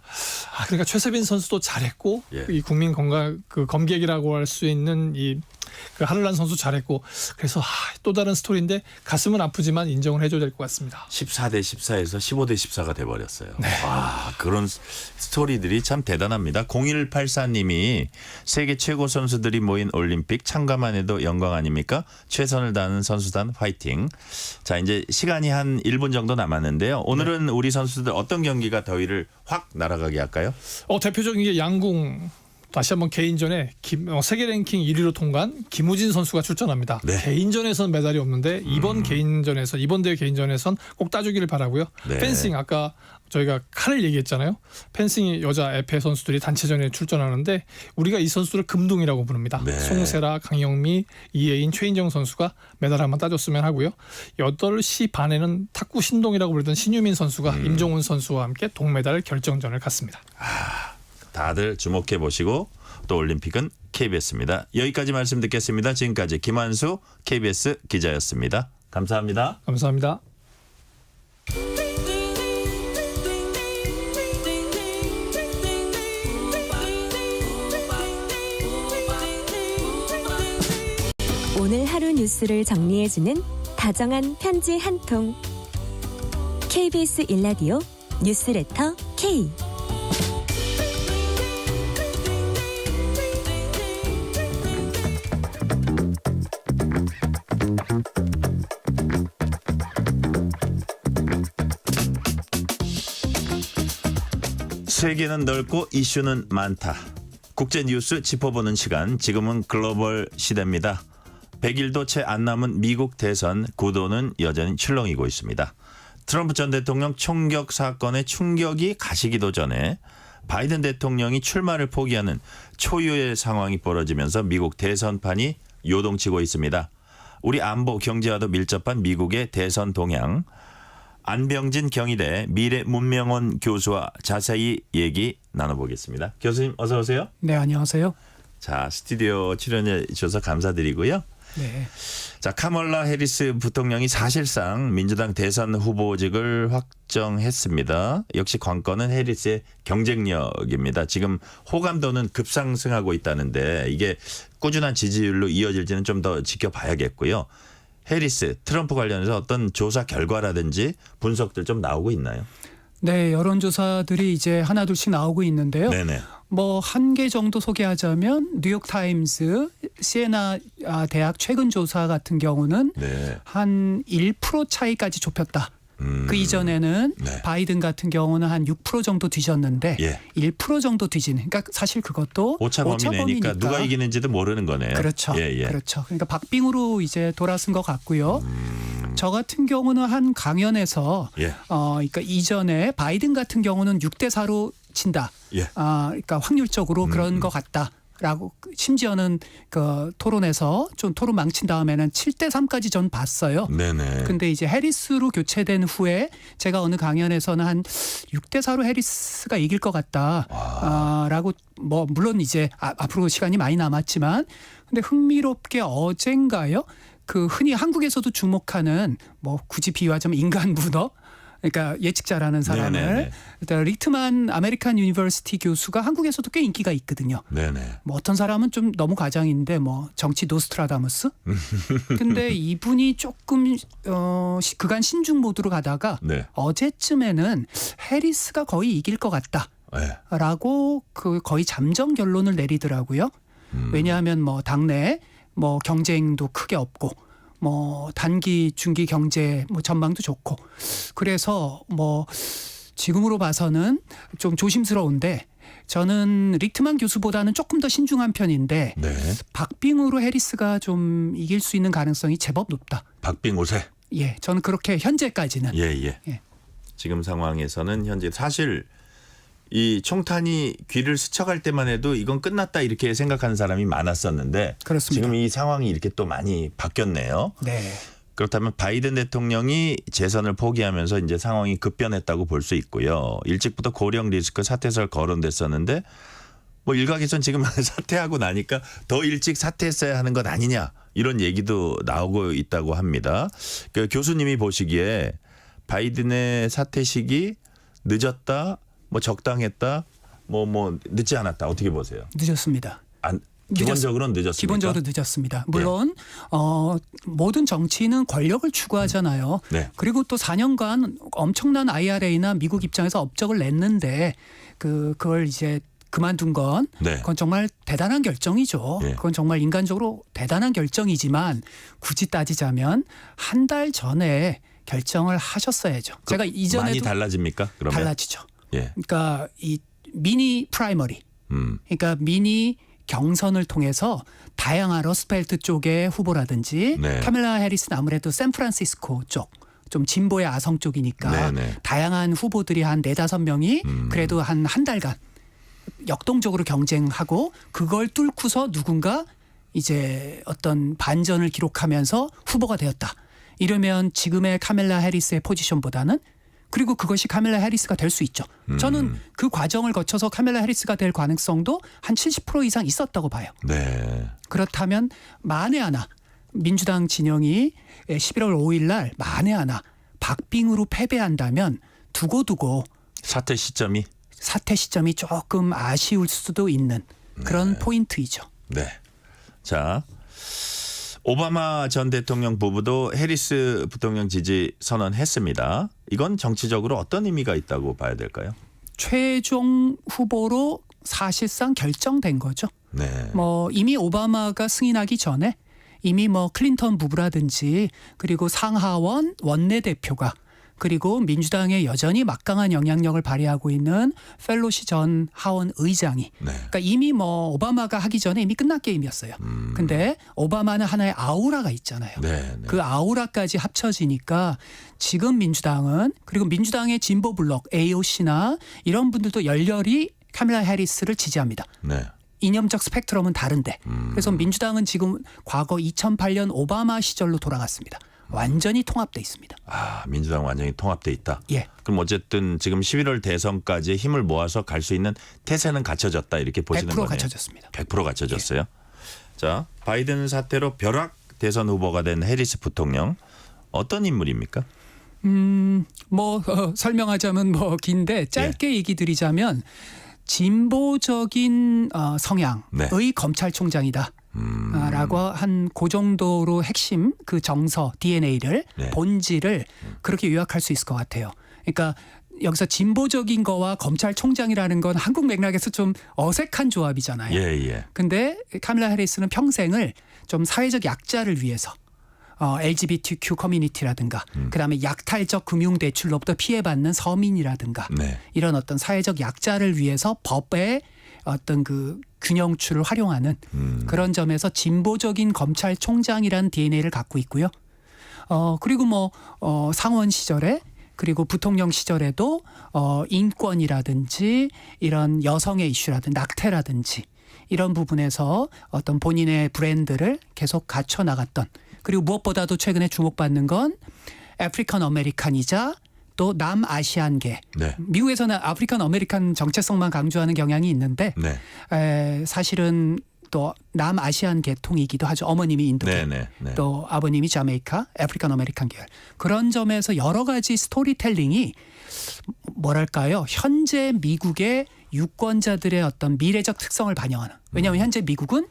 그러니까 최세빈 선수도 잘했고 예. 이 국민 건강 그 검객이라고 할 수 있는 이 그 하르란 선수 잘했고 그래서 또 다른 스토리인데 가슴은 아프지만 인정을 해줘야 될 것 같습니다. 14대 14에서 15대 14가 돼버렸어요. 네. 와, 그런 스토리들이 참 대단합니다. 0184님이 세계 최고 선수들이 모인 올림픽 참가만 해도 영광 아닙니까? 최선을 다하는 선수단 화이팅. 자, 이제 시간이 한 1분 정도 남았는데요. 오늘은 우리 선수들 어떤 경기가 더위를 확 날아가게 할까요? 대표적인 게 양궁. 다시 한번 개인전에 세계 랭킹 1위로 통과한 김우진 선수가 출전합니다. 네. 개인전에서는 메달이 없는데 이번 대회 개인전에선 꼭 따주기를 바라고요. 네. 펜싱 아까 저희가 칼을 얘기했잖아요. 펜싱 여자 에페 선수들이 단체전에 출전하는데 우리가 이 선수를 금둥이라고 부릅니다. 네. 송세라, 강영미, 이혜인, 최인정 선수가 메달 한번 따줬으면 하고요. 8시 반에는 탁구 신동이라고 부르던 신유민 선수가 임종훈 선수와 함께 동메달 결정전을 갖습니다. 다들 주목해 보시고 또 올림픽은 KBS입니다. 여기까지 말씀 듣겠습니다. 지금까지 김한수 KBS 기자였습니다. 감사합니다. 감사합니다. 오늘 하루 뉴스를 정리해주는 다정한 편지 한 통. KBS 1라디오 뉴스레터 K. 세계는 넓고 이슈는 많다. 국제 뉴스 짚어보는 시간. 지금은 글로벌 시대입니다. 100일도 채 안 남은 미국 대선 구도는 여전히 출렁이고 있습니다. 트럼프 전 대통령 총격 사건의 충격이 가시기도 전에 바이든 대통령이 출마를 포기하는 초유의 상황이 벌어지면서 미국 대선판이 요동치고 있습니다. 우리 안보 경제와도 밀접한 미국의 대선 동향. 안병진 경희대 미래문명원 교수와 자세히 얘기 나눠보겠습니다. 교수님 어서 오세요. 네, 안녕하세요. 자, 스튜디오 출연해 주셔서 감사드리고요. 네. 자, 카멀라 해리스 부통령이 사실상 민주당 대선 후보직을 확정했습니다. 역시 관건은 해리스의 경쟁력입니다. 지금 호감도는 급상승하고 있다는데 이게 꾸준한 지지율로 이어질지는 좀 더 지켜봐야겠고요. 해리스, 트럼프 관련해서 어떤 조사 결과라든지 분석들 좀 나오고 있나요? 네, 여론조사들이 이제 하나둘씩 나오고 있는데요. 네네. 뭐 한 개 정도 소개하자면 뉴욕타임스, 시에나 대학 최근 조사 같은 경우는 네. 한 1% 차이까지 좁혔다. 그 이전에는 네. 바이든 같은 경우는 한 6% 정도 뒤졌는데 예. 1% 정도 뒤지는. 그러니까 사실 그것도 오차 범위 내니까 누가 이기는지도 모르는 거네요. 그렇죠. 예, 예. 그렇죠. 그러니까 박빙으로 이제 돌아선 것 같고요. 저 같은 경우는 한 강연에서 예. 그러니까 이전에 바이든 같은 경우는 6대 4로 친다. 예. 그러니까 확률적으로 그런 것 같다. 라고 심지어는 그 토론에서 좀 토론 망친 다음에는 7대 3까지 전 봤어요. 네네. 근데 이제 해리스로 교체된 후에 제가 어느 강연에서는 한 6대 4로 해리스가 이길 것 같다. 라고 뭐 물론 이제 앞으로 시간이 많이 남았지만 근데 흥미롭게 어젠가요? 그 흔히 한국에서도 주목하는 뭐 굳이 비유하자면 인간 문어 그러니까 예측 잘하는 사람을 네네네. 일단 리트만 아메리칸 유니버시티 교수가 한국에서도 꽤 인기가 있거든요. 네네. 뭐 어떤 사람은 좀 너무 과장인데 뭐 정치 노스트라다무스. 근데 이분이 조금 그간 신중 모드로 가다가 네. 어제쯤에는 해리스가 거의 이길 것 같다라고 그 거의 잠정 결론을 내리더라고요. 왜냐하면 뭐 당내 뭐 경쟁도 크게 없고 뭐 단기 중기 경제 뭐 전망도 좋고 그래서 뭐 지금으로 봐서는 좀 조심스러운데 저는 리트만 교수보다는 조금 더 신중한 편인데 네. 박빙으로 해리스가 좀 이길 수 있는 가능성이 제법 높다. 박빙 오세. 예, 저는 그렇게 현재까지는. 예. 지금 상황에서는 현재 사실 이 총탄이 귀를 스쳐갈 때만 해도 이건 끝났다 이렇게 생각하는 사람이 많았었는데 그렇습니다. 지금 이 상황이 이렇게 또 많이 바뀌었네요. 네. 그렇다면 바이든 대통령이 재선을 포기하면서 이제 상황이 급변했다고 볼 수 있고요. 일찍부터 고령 리스크 사퇴설 거론됐었는데 뭐 일각에선 지금 사퇴하고 나니까 더 일찍 사퇴했어야 하는 것 아니냐 이런 얘기도 나오고 있다고 합니다. 그 교수님이 보시기에 바이든의 사퇴 시기 늦었다, 뭐 적당했다, 뭐 늦지 않았다 어떻게 보세요? 늦었습니다. 기본적으로는 늦었습니다. 기본적으로 늦었습니다. 물론 모든 정치인은 권력을 추구하잖아요. 네. 그리고 또 4년간 엄청난 IRA나 미국 입장에서 업적을 냈는데 그걸 이제 그만둔 건 네. 그건 정말 대단한 결정이죠. 네. 그건 정말 인간적으로 대단한 결정이지만 굳이 따지자면 한 달 전에 결정을 하셨어야죠. 제가 이전에도 많이 달라집니까? 그러면 달라지죠. 예. 그러니까 이 미니 프라이머리, 그러니까 미니 경선을 통해서 다양한 러스펠트 쪽의 후보라든지 네. 카밀라 해리스는 아무래도 샌프란시스코 쪽, 좀 진보의 아성 쪽이니까 네네. 다양한 후보들이 한 4-5명이 그래도 한 달간 역동적으로 경쟁하고 그걸 뚫고서 누군가 이제 어떤 반전을 기록하면서 후보가 되었다. 이러면 지금의 카밀라 해리스의 포지션보다는 그리고 그것이 카밀라 해리스가 될 수 있죠. 저는 그 과정을 거쳐서 카밀라 해리스가 될 가능성도 한 70% 이상 있었다고 봐요. 네. 그렇다면 만에 하나 민주당 진영이 11월 5일 날 만에 하나 박빙으로 패배한다면 두고두고 사퇴 시점이 조금 아쉬울 수도 있는 그런 포인트이죠. 네. 자, 오바마 전 대통령 부부도 해리스 부통령 지지 선언했습니다. 이건 정치적으로 어떤 의미가 있다고 봐야 될까요? 최종 후보로 사실상 결정된 거죠. 네. 뭐 이미 오바마가 승인하기 전에 이미 뭐 클린턴 부부라든지 그리고 상하원 원내대표가 그리고 민주당에 여전히 막강한 영향력을 발휘하고 있는 펠로시 전 하원 의장이 그러니까 이미 뭐 오바마가 하기 전에 이미 끝난 게임이었어요. 근데 오바마는 하나의 아우라가 있잖아요. 네. 그 아우라까지 합쳐지니까 지금 민주당은 그리고 민주당의 진보 블록 AOC나 이런 분들도 열렬히 카밀라 해리스를 지지합니다. 네. 이념적 스펙트럼은 다른데 그래서 민주당은 지금 과거 2008년 오바마 시절로 돌아갔습니다. 완전히 통합돼 있습니다. 아, 민주당 완전히 통합돼 있다. 예. 그럼 어쨌든 지금 11월 대선까지 힘을 모아서 갈 수 있는 태세는 갖춰졌다 이렇게 보시는 100% 거네요. 갖춰졌습니다. 100% 갖춰졌어요. 예. 자, 바이든 사태로 벼락 대선 후보가 된 해리스 부통령 어떤 인물입니까? 설명하자면 긴데 짧게 얘기 드리자면 진보적인 성향의 검찰총장이다. 라고 한 그 정도로 핵심 그 정서 DNA를 본질을 그렇게 요약할 수 있을 것 같아요. 그러니까 여기서 진보적인 거와 검찰총장이라는 건 한국 맥락에서 좀 어색한 조합이잖아요. 예. 근데 카밀라 해리스는 평생을 좀 사회적 약자를 위해서 LGBTQ 커뮤니티라든가 그다음에 약탈적 금융대출로부터 피해받는 서민이라든가 이런 어떤 사회적 약자를 위해서 법의 어떤 그 균형추를 활용하는 그런 점에서 진보적인 검찰총장이라는 DNA를 갖고 있고요. 그리고 상원 시절에 그리고 부통령 시절에도 인권이라든지 이런 여성의 이슈라든지 낙태라든지 이런 부분에서 어떤 본인의 브랜드를 계속 갖춰 나갔던 그리고 무엇보다도 최근에 주목받는 건 아프리칸 아메리칸이자 또 남아시안계. 미국에서는 아프리칸 아메리칸 정체성만 강조하는 경향이 있는데 사실은 또 남아시안 계통이기도 하죠. 어머님이 인도계, 네. 또 아버님이 자메이카, 아프리칸 아메리칸 계열. 그런 점에서 여러 가지 스토리텔링이 뭐랄까요? 현재 미국의 유권자들의 어떤 미래적 특성을 반영하는. 왜냐하면 현재 미국은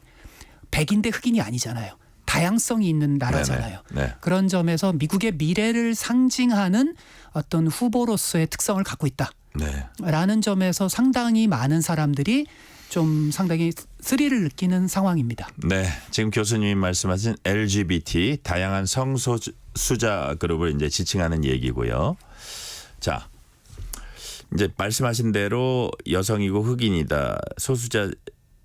백인 대 흑인이 아니잖아요. 다양성이 있는 나라잖아요. 네. 그런 점에서 미국의 미래를 상징하는 어떤 후보로서의 특성을 갖고 있다. 네. 라는 점에서 상당히 많은 사람들이 좀 상당히 스릴을 느끼는 상황입니다. 네, 지금 교수님이 말씀하신 LGBT 다양한 성소수자 그룹을 이제 지칭하는 얘기고요. 자, 이제 말씀하신 대로 여성이고 흑인이다, 소수자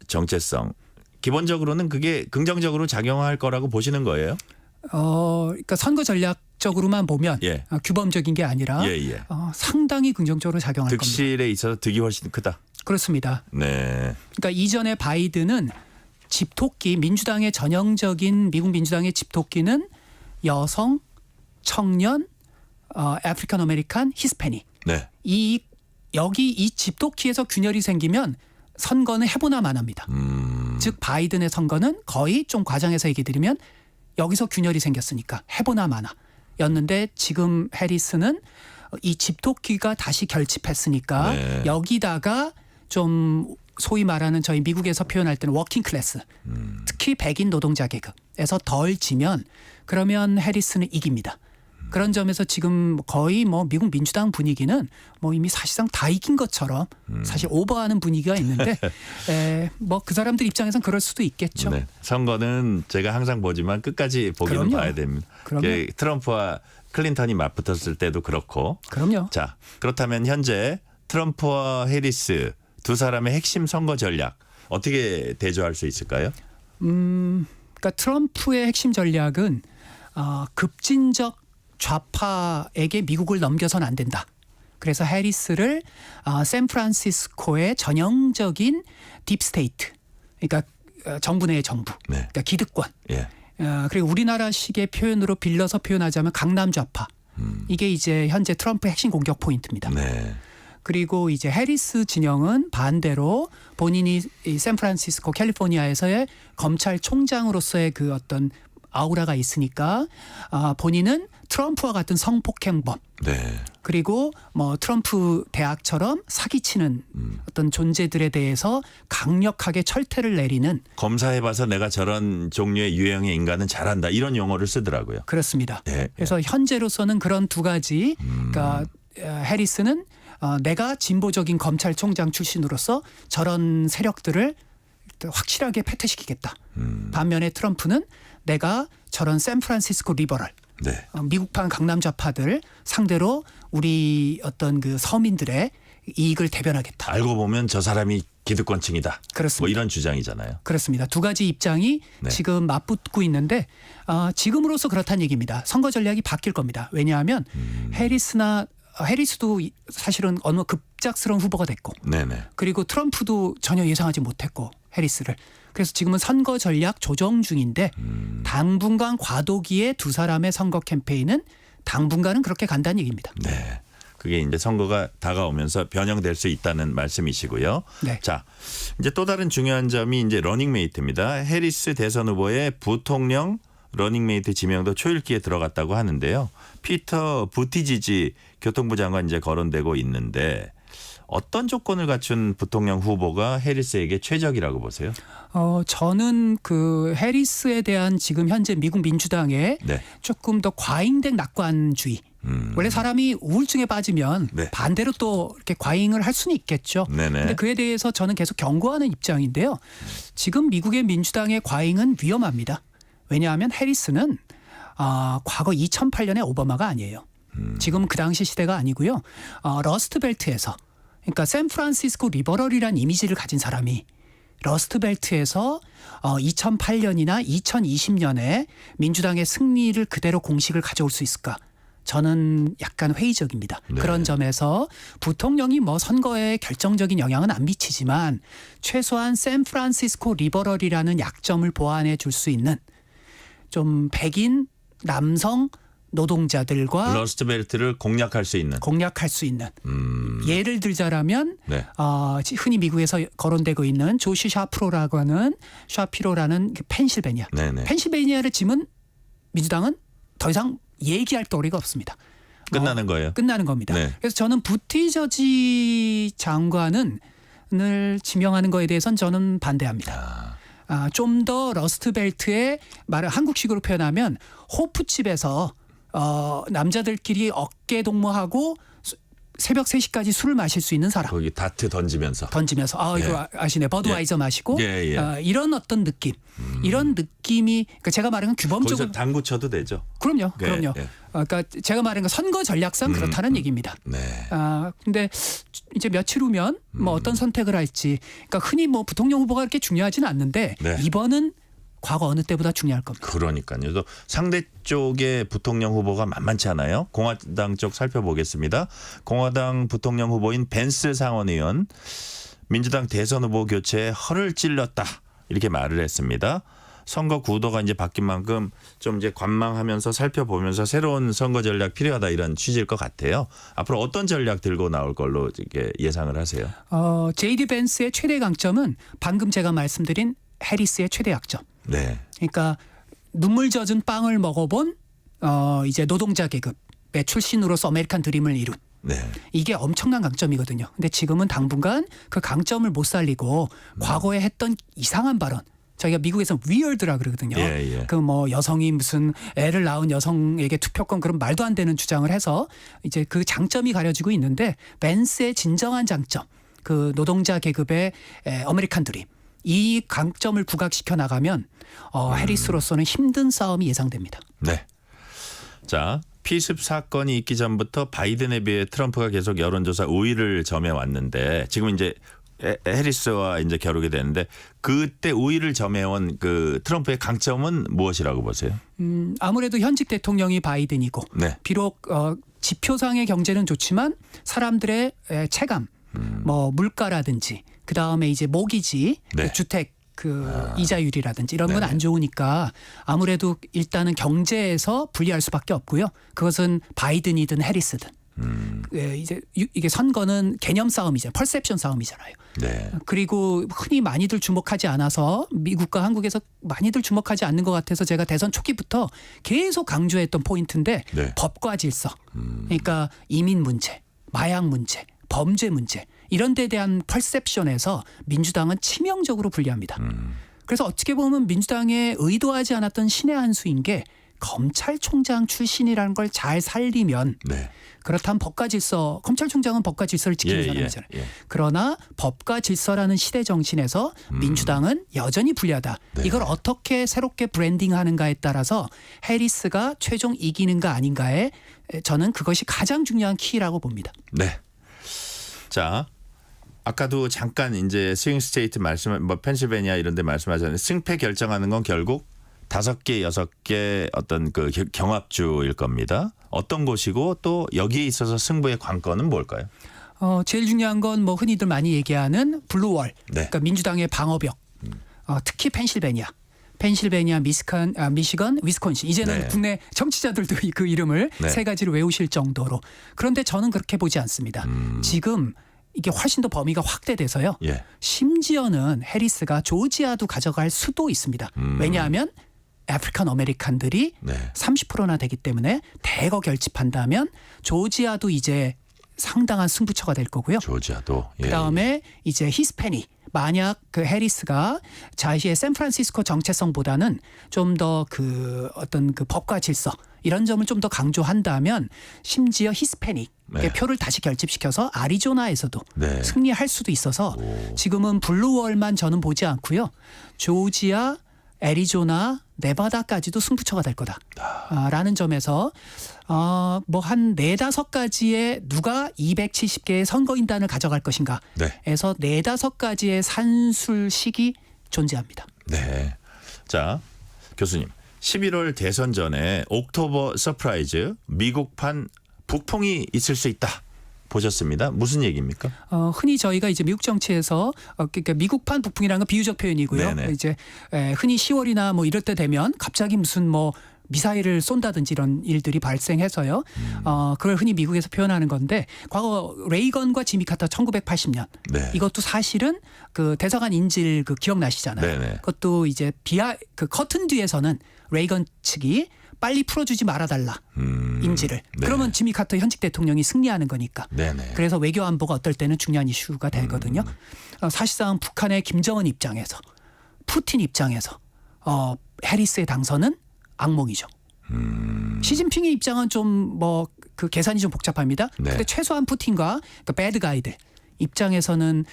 정체성. 기본적으로는 그게 긍정적으로 작용할 거라고 보시는 거예요? 그러니까 선거 전략적으로만 보면 예. 규범적인 게 아니라 예. 상당히 긍정적으로 작용할 겁니다. 득실에 있어서 득이 훨씬 크다. 그렇습니다. 네. 그러니까 이전에 바이든은 집토끼, 민주당의 전형적인 미국 민주당의 집토끼는 여성, 청년, 아프리칸 아메리칸, 히스패닉. 네. 여기 이 집토끼에서 균열이 생기면 선거는 해보나 마나입니다. 즉 바이든의 선거는 거의 좀 과장해서 얘기 드리면 여기서 균열이 생겼으니까 해보나 마나였는데 지금 해리스는 이 집토끼가 다시 결집했으니까 네. 여기다가 좀 소위 말하는 저희 미국에서 표현할 때는 워킹 클래스, 특히 백인 노동자 계급에서 덜 지면 그러면 해리스는 이깁니다. 그런 점에서 지금 거의 뭐 미국 민주당 분위기는 뭐 이미 사실상 다 이긴 것처럼 사실 오버하는 분위기가 있는데 뭐 그 사람들 입장에선 그럴 수도 있겠죠. 네. 선거는 제가 항상 보지만 끝까지 보기는 그럼요. 봐야 됩니다. 그럼요. 트럼프와 클린턴이 맞붙었을 때도 그렇고. 그럼요. 자, 그렇다면 현재 트럼프와 해리스 두 사람의 핵심 선거 전략 어떻게 대조할 수 있을까요? 그러니까 트럼프의 핵심 전략은 급진적 좌파에게 미국을 넘겨서는 안 된다. 그래서 해리스를 샌프란시스코의 전형적인 딥스테이트, 그러니까 정부 내의 정부, 네. 그러니까 기득권. 예. 그리고 우리나라식의 표현으로 빌려서 표현하자면 강남 좌파. 이게 이제 현재 트럼프의 핵심 공격 포인트입니다. 네. 그리고 이제 해리스 진영은 반대로 본인이 이 샌프란시스코 캘리포니아에서의 검찰총장으로서의 그 어떤 아우라가 있으니까 본인은 트럼프와 같은 성폭행범 네. 그리고 뭐 트럼프 대학처럼 사기치는 어떤 존재들에 대해서 강력하게 철퇴를 내리는 검사해봐서 내가 저런 종류의 유형의 인간은 잘한다 이런 용어를 쓰더라고요. 그렇습니다. 네. 그래서 현재로서는 그런 두 가지 그러니까 해리스는 내가 진보적인 검찰총장 출신으로서 저런 세력들을 확실하게 패퇴시키겠다. 반면에 트럼프는 내가 저런 샌프란시스코 리버럴 네. 미국판 강남 좌파들 상대로 우리 어떤 그 서민들의 이익을 대변하겠다. 알고 보면 저 사람이 기득권층이다. 그렇습니다. 뭐 이런 주장이잖아요. 그렇습니다. 두 가지 입장이 네. 지금 맞붙고 있는데 지금으로서 그렇다는 얘기입니다. 선거 전략이 바뀔 겁니다. 왜냐하면 해리스도 사실은 어느 급작스러운 후보가 됐고 네네. 그리고 트럼프도 전혀 예상하지 못했고 해리스를. 그래서 지금은 선거 전략 조정 중인데 당분간 과도기의 두 사람의 선거 캠페인은 당분간은 그렇게 간다는 얘기입니다. 네. 그게 이제 선거가 다가오면서 변형될 수 있다는 말씀이시고요. 네. 자, 이제 또 다른 중요한 점이 이제 러닝메이트입니다. 해리스 대선 후보의 부통령 러닝메이트 지명도 초읽기에 들어갔다고 하는데요. 피터 부티지지 교통부 장관 이제 거론되고 있는데 어떤 조건을 갖춘 부통령 후보가 해리스에게 최적이라고 보세요? 저는 그 해리스에 대한 지금 현재 미국 민주당의 네. 조금 더 과잉된 낙관주의. 원래 사람이 우울증에 빠지면 네. 반대로 또 이렇게 과잉을 할 수는 있겠죠. 그런데 그에 대해서 저는 계속 경고하는 입장인데요. 지금 미국의 민주당의 과잉은 위험합니다. 왜냐하면 해리스는 과거 2008년의 오바마가 아니에요. 지금 그 당시 시대가 아니고요. 러스트벨트에서 그러니까 샌프란시스코 리버럴이라는 이미지를 가진 사람이 러스트벨트에서 2008년이나 2020년에 민주당의 승리를 그대로 공식을 가져올 수 있을까? 저는 약간 회의적입니다. 네. 그런 점에서 부통령이 뭐 선거에 결정적인 영향은 안 미치지만 최소한 샌프란시스코 리버럴이라는 약점을 보완해 줄 수 있는 좀 백인 남성 노동자들과 러스트벨트를 공략할 수 있는. 예를 들자라면 네. 흔히 미국에서 거론되고 있는 조시 샤피로라는 그 펜실베니아. 네네. 펜실베니아를 지면 민주당은 더 이상 얘기할 도리가 없습니다. 끝나는 거예요. 끝나는 겁니다. 네. 그래서 저는 부티저지 장관을 지명하는 거에 대해서는 저는 반대합니다. 좀 더 러스트벨트의 말을 한국식으로 표현하면 호프집에서 남자들끼리 어깨 동무하고 새벽 3시까지 술을 마실 수 있는 사람. 거기 다트 던지면서. 이거 아시네. 버드와이저 마시고 이런 어떤 느낌. 이런 느낌이 그러니까 제가 말하는 건 규범적으로 거기서 당구 쳐도 되죠. 그럼요. 그러니까 제가 말하는 건 선거 전략상 그렇다는 얘기입니다. 네. 근데 이제 며칠 후면 뭐 어떤 선택을 할지. 그러니까 흔히 뭐 부통령 후보가 그렇게 중요하지는 않는데 네. 이번은 과거 어느 때보다 중요할 겁니다. 그러니까요. 또 상대 쪽의 부통령 후보가 만만치 않아요. 공화당 쪽 살펴보겠습니다. 공화당 부통령 후보인 벤스 상원의원 민주당 대선 후보 교체에 허를 찔렀다 이렇게 말을 했습니다. 선거 구도가 이제 바뀐 만큼 좀 이제 관망하면서 살펴보면서 새로운 선거 전략 필요하다 이런 취지일 것 같아요. 앞으로 어떤 전략 들고 나올 걸로 이렇게 예상을 하세요? 제이디 벤스의 최대 강점은 방금 제가 말씀드린 해리스의 최대 약점. 네. 그러니까 눈물 젖은 빵을 먹어본 이제 노동자 계급의 출신으로서 아메리칸 드림을 이룬. 네. 이게 엄청난 강점이거든요. 근데 지금은 당분간 그 강점을 못 살리고 과거에 했던 이상한 발언. 저희가 미국에서 weird라 그러거든요. 그 뭐 여성이 무슨 애를 낳은 여성에게 투표권 그런 말도 안 되는 주장을 해서 이제 그 장점이 가려지고 있는데 벤스의 진정한 장점, 그 노동자 계급의 아메리칸 드림. 이 강점을 부각시켜 나가면 해리스로서는 힘든 싸움이 예상됩니다. 네. 자, 피습 사건이 있기 전부터 바이든에 비해 트럼프가 계속 여론조사 우위를 점해 왔는데 지금 이제 해리스와 이제 겨루게 되는데 그때 우위를 점해온 그 트럼프의 강점은 무엇이라고 보세요? 아무래도 현직 대통령이 바이든이고 비록 지표상의 경제는 좋지만 사람들의 체감, 뭐 물가라든지 그 다음에 이제 모기지, 주택 이자율이라든지 이런 건 안 좋으니까 아무래도 일단은 경제에서 분리할 수밖에 없고요. 그것은 바이든이든 해리스든. 이제 이게 선거는 개념 싸움이잖아요. 퍼셉션 싸움이잖아요. 네. 그리고 흔히 많이들 주목하지 않아서 미국과 한국에서 많이들 주목하지 않는 것 같아서 제가 대선 초기부터 계속 강조했던 포인트인데 법과 질서. 그러니까 이민 문제, 마약 문제, 범죄 문제 이런 데에 대한 퍼셉션에서 민주당은 치명적으로 불리합니다. 그래서 어떻게 보면 민주당의 의도하지 않았던 신의 한 수인 게 검찰총장 출신이라는 걸 잘 살리면 그렇다면 법과 질서, 검찰총장은 법과 질서를 지키는 사람이잖아요. 그러나 법과 질서라는 시대 정신에서 민주당은 여전히 불리하다. 이걸 어떻게 새롭게 브랜딩하는가에 따라서 해리스가 최종 이기는가 아닌가에 저는 그것이 가장 중요한 키라고 봅니다. 네. 자, 아까도 잠깐 이제 스윙 스테이트 뭐 펜실베니아 이런 데 말씀하셨는데 승패 결정하는 건 결국 5개, 6개 어떤 그 경합주일 겁니다. 어떤 곳이고 또 여기에 있어서 승부의 관건은 뭘까요? 제일 중요한 건 뭐 흔히들 많이 얘기하는 블루월, 그러니까 민주당의 방어벽, 특히 펜실베니아, 미시건, 위스콘신. 이제는 국내 정치자들도 그 이름을 세 가지로 외우실 정도로. 그런데 저는 그렇게 보지 않습니다. 지금 이게 훨씬 더 범위가 확대돼서요. 심지어는 해리스가 조지아도 가져갈 수도 있습니다. 왜냐하면 아프리칸 아메리칸들이 30%나 되기 때문에 대거 결집한다면 조지아도 이제 상당한 승부처가 될 거고요. 조지아도. 그다음에 이제 히스패닉. 만약 그 해리스가 자신의 샌프란시스코 정체성보다는 좀 더 그 어떤 그 법과 질서 이런 점을 좀 더 강조한다면 심지어 히스패닉 표를 다시 결집시켜서 아리조나에서도 승리할 수도 있어서 지금은 블루월만 저는 보지 않고요. 조지아, 애리조나, 네바다까지도 승부처가 될 거다라는 점에서 뭐 한 4-5가지의 누가 270개의 선거인단을 가져갈 것인가 에서 4-5가지의 산술식이 존재합니다. 네. 자, 교수님. 11월 대선 전에 옥토버 서프라이즈 미국판 북풍이 있을 수 있다. 보셨습니다. 무슨 얘기입니까? 흔히 저희가 이제 미국 정치에서 그러니까 미국판 북풍이라는 건 비유적 표현이고요. 이제 흔히 10월이나 뭐 이럴 때 되면 갑자기 무슨 뭐 미사일을 쏜다든지 이런 일들이 발생해서요. 그걸 흔히 미국에서 표현하는 건데 과거 레이건과 지미 카터 1980년 네. 이것도 사실은 그 대사관 인질 그 기억나시잖아요. 네네. 그것도 이제 그 커튼 뒤에서는 레이건 측이 빨리 풀어주지 말아달라 인질을. 네. 그러면 지미 카터 현직 대통령이 승리하는 거니까. 네네. 그래서 외교 안보가 어떨 때는 중요한 이슈가 되거든요. 사실상 북한의 김정은 입장에서 푸틴 입장에서 해리스의 당선은 악몽이죠. 시진핑의 입장은 좀 뭐 그 계산이 좀 복잡합니다. 네. 근데 최소한 푸틴과 그 배드가이들 입장에서는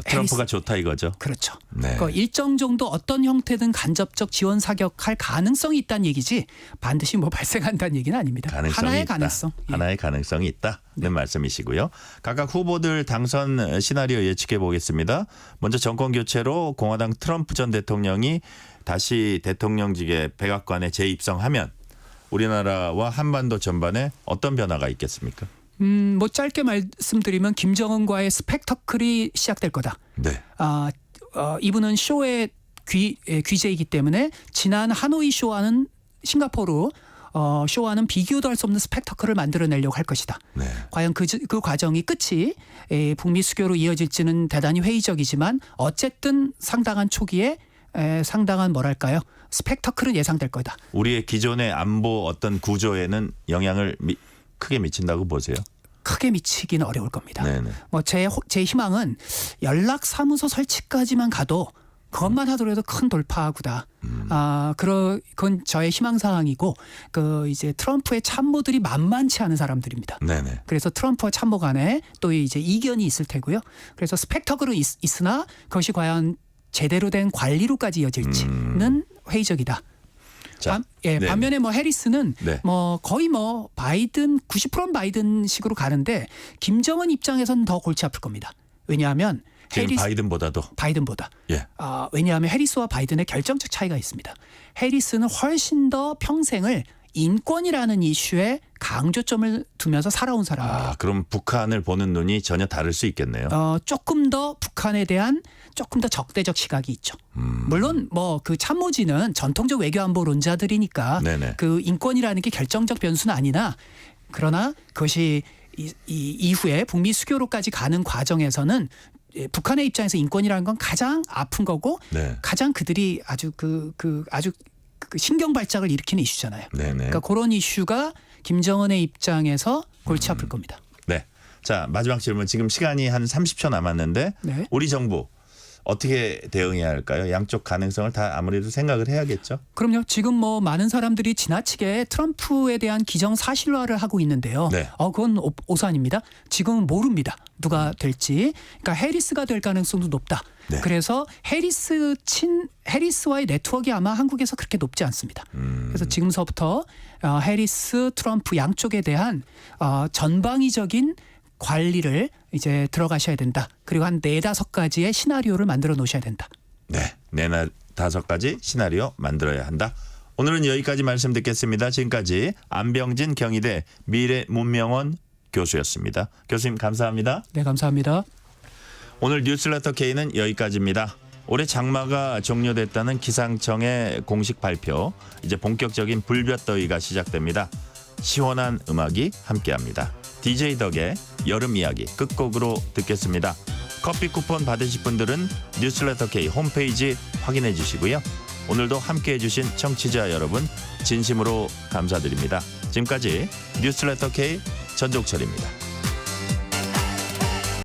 트럼프가 해리스, 좋다 이거죠. 그렇죠. 네. 그 일정 정도 어떤 형태든 간접적 지원 사격할 가능성이 있다는 얘기지 반드시 뭐 발생한다는 얘기는 아닙니다. 가능성이 하나의 있다. 가능성. 예. 하나의 가능성이 있다는 말씀이시고요. 각각 후보들 당선 시나리오 예측해 보겠습니다. 먼저 정권 교체로 공화당 트럼프 전 대통령이 다시 대통령직에 백악관에 재입성하면 우리나라와 한반도 전반에 어떤 변화가 있겠습니까? 뭐 짧게 말씀드리면 김정은과의 스펙터클이 시작될 거다. 네. 이분은 쇼의 귀재이기 때문에 지난 하노이 쇼와는 싱가포르 쇼와는 비교도 할 수 없는 스펙터클을 만들어내려고 할 것이다. 네. 과연 그 과정이 끝이 북미 수교로 이어질지는 대단히 회의적이지만 어쨌든 상당한 초기에 상당한 뭐랄까요 스펙터클은 예상될 거다. 우리의 기존의 안보 어떤 구조에는 영향을 크게 미친다고 보세요? 크게 미치기는 어려울 겁니다. 네네. 뭐 제 희망은 연락사무소 설치까지만 가도 그것만 하더라도 큰 돌파구다. 그건 저의 희망사항이고 그 이제 트럼프의 참모들이 만만치 않은 사람들입니다. 네네. 그래서 트럼프와 참모 간에 또 이제 이견이 있을 테고요. 그래서 스펙터클은 있으나 그것이 과연 제대로 된 관리로까지 이어질지는 회의적이다. 자, 반면에 뭐 해리스는 네. 뭐 거의 뭐 바이든 90%는 바이든식으로 가는데 김정은 입장에서는 더 골치 아플 겁니다. 왜냐하면 지금 바이든보다. 예. 왜냐하면 해리스와 바이든의 결정적 차이가 있습니다. 해리스는 훨씬 더 평생을 인권이라는 이슈에 강조점을 두면서 살아온 사람입니다. 그럼 북한을 보는 눈이 전혀 다를 수 있겠네요. 조금 더 북한에 대한 조금 더 적대적 시각이 있죠. 물론 뭐 그 참모진은 전통적 외교안보론자들이니까 네네. 그 인권이라는 게 결정적 변수는 아니나 그러나 그것이 이후에 북미 수교로까지 가는 과정에서는 북한의 입장에서 인권이라는 건 가장 아픈 거고 네. 가장 그들이 아주 아주 신경 발작을 일으키는 이슈잖아요. 네네. 그러니까 그런 이슈가 김정은의 입장에서 골치 아플 겁니다. 네. 자, 마지막 질문. 지금 시간이 한 30초 남았는데 네. 우리 정부 어떻게 대응해야 할까요? 양쪽 가능성을 다 아무래도 생각을 해야겠죠. 그럼요. 지금 뭐 많은 사람들이 지나치게 트럼프에 대한 기정사실화를 하고 있는데요. 네. 그건 오산입니다. 지금은 모릅니다. 누가 될지. 그러니까 해리스가 될 가능성도 높다. 네. 그래서 해리스와의 네트워크가 아마 한국에서 그렇게 높지 않습니다. 그래서 지금서부터 해리스, 트럼프 양쪽에 대한 전방위적인 관리를 이제 들어가셔야 된다. 그리고 한 4-5가지의 시나리오를 만들어 놓으셔야 된다. 네. 4-5가지 시나리오 만들어야 한다. 오늘은 여기까지 말씀 듣겠습니다. 지금까지 안병진 경희대 미래문명원 교수였습니다. 교수님 감사합니다. 네, 감사합니다. 오늘 뉴스레터 K는 여기까지입니다. 올해 장마가 종료됐다는 기상청의 공식 발표. 이제 본격적인 불볕더위가 시작됩니다. 시원한 음악이 함께합니다. DJ 덕의 여름 이야기 끝곡으로 듣겠습니다. 커피 쿠폰 받으실 분들은 뉴스레터 K 홈페이지 확인해 주시고요. 오늘도 함께해 주신 청취자 여러분 진심으로 감사드립니다. 지금까지 뉴스레터 K 전종철입니다.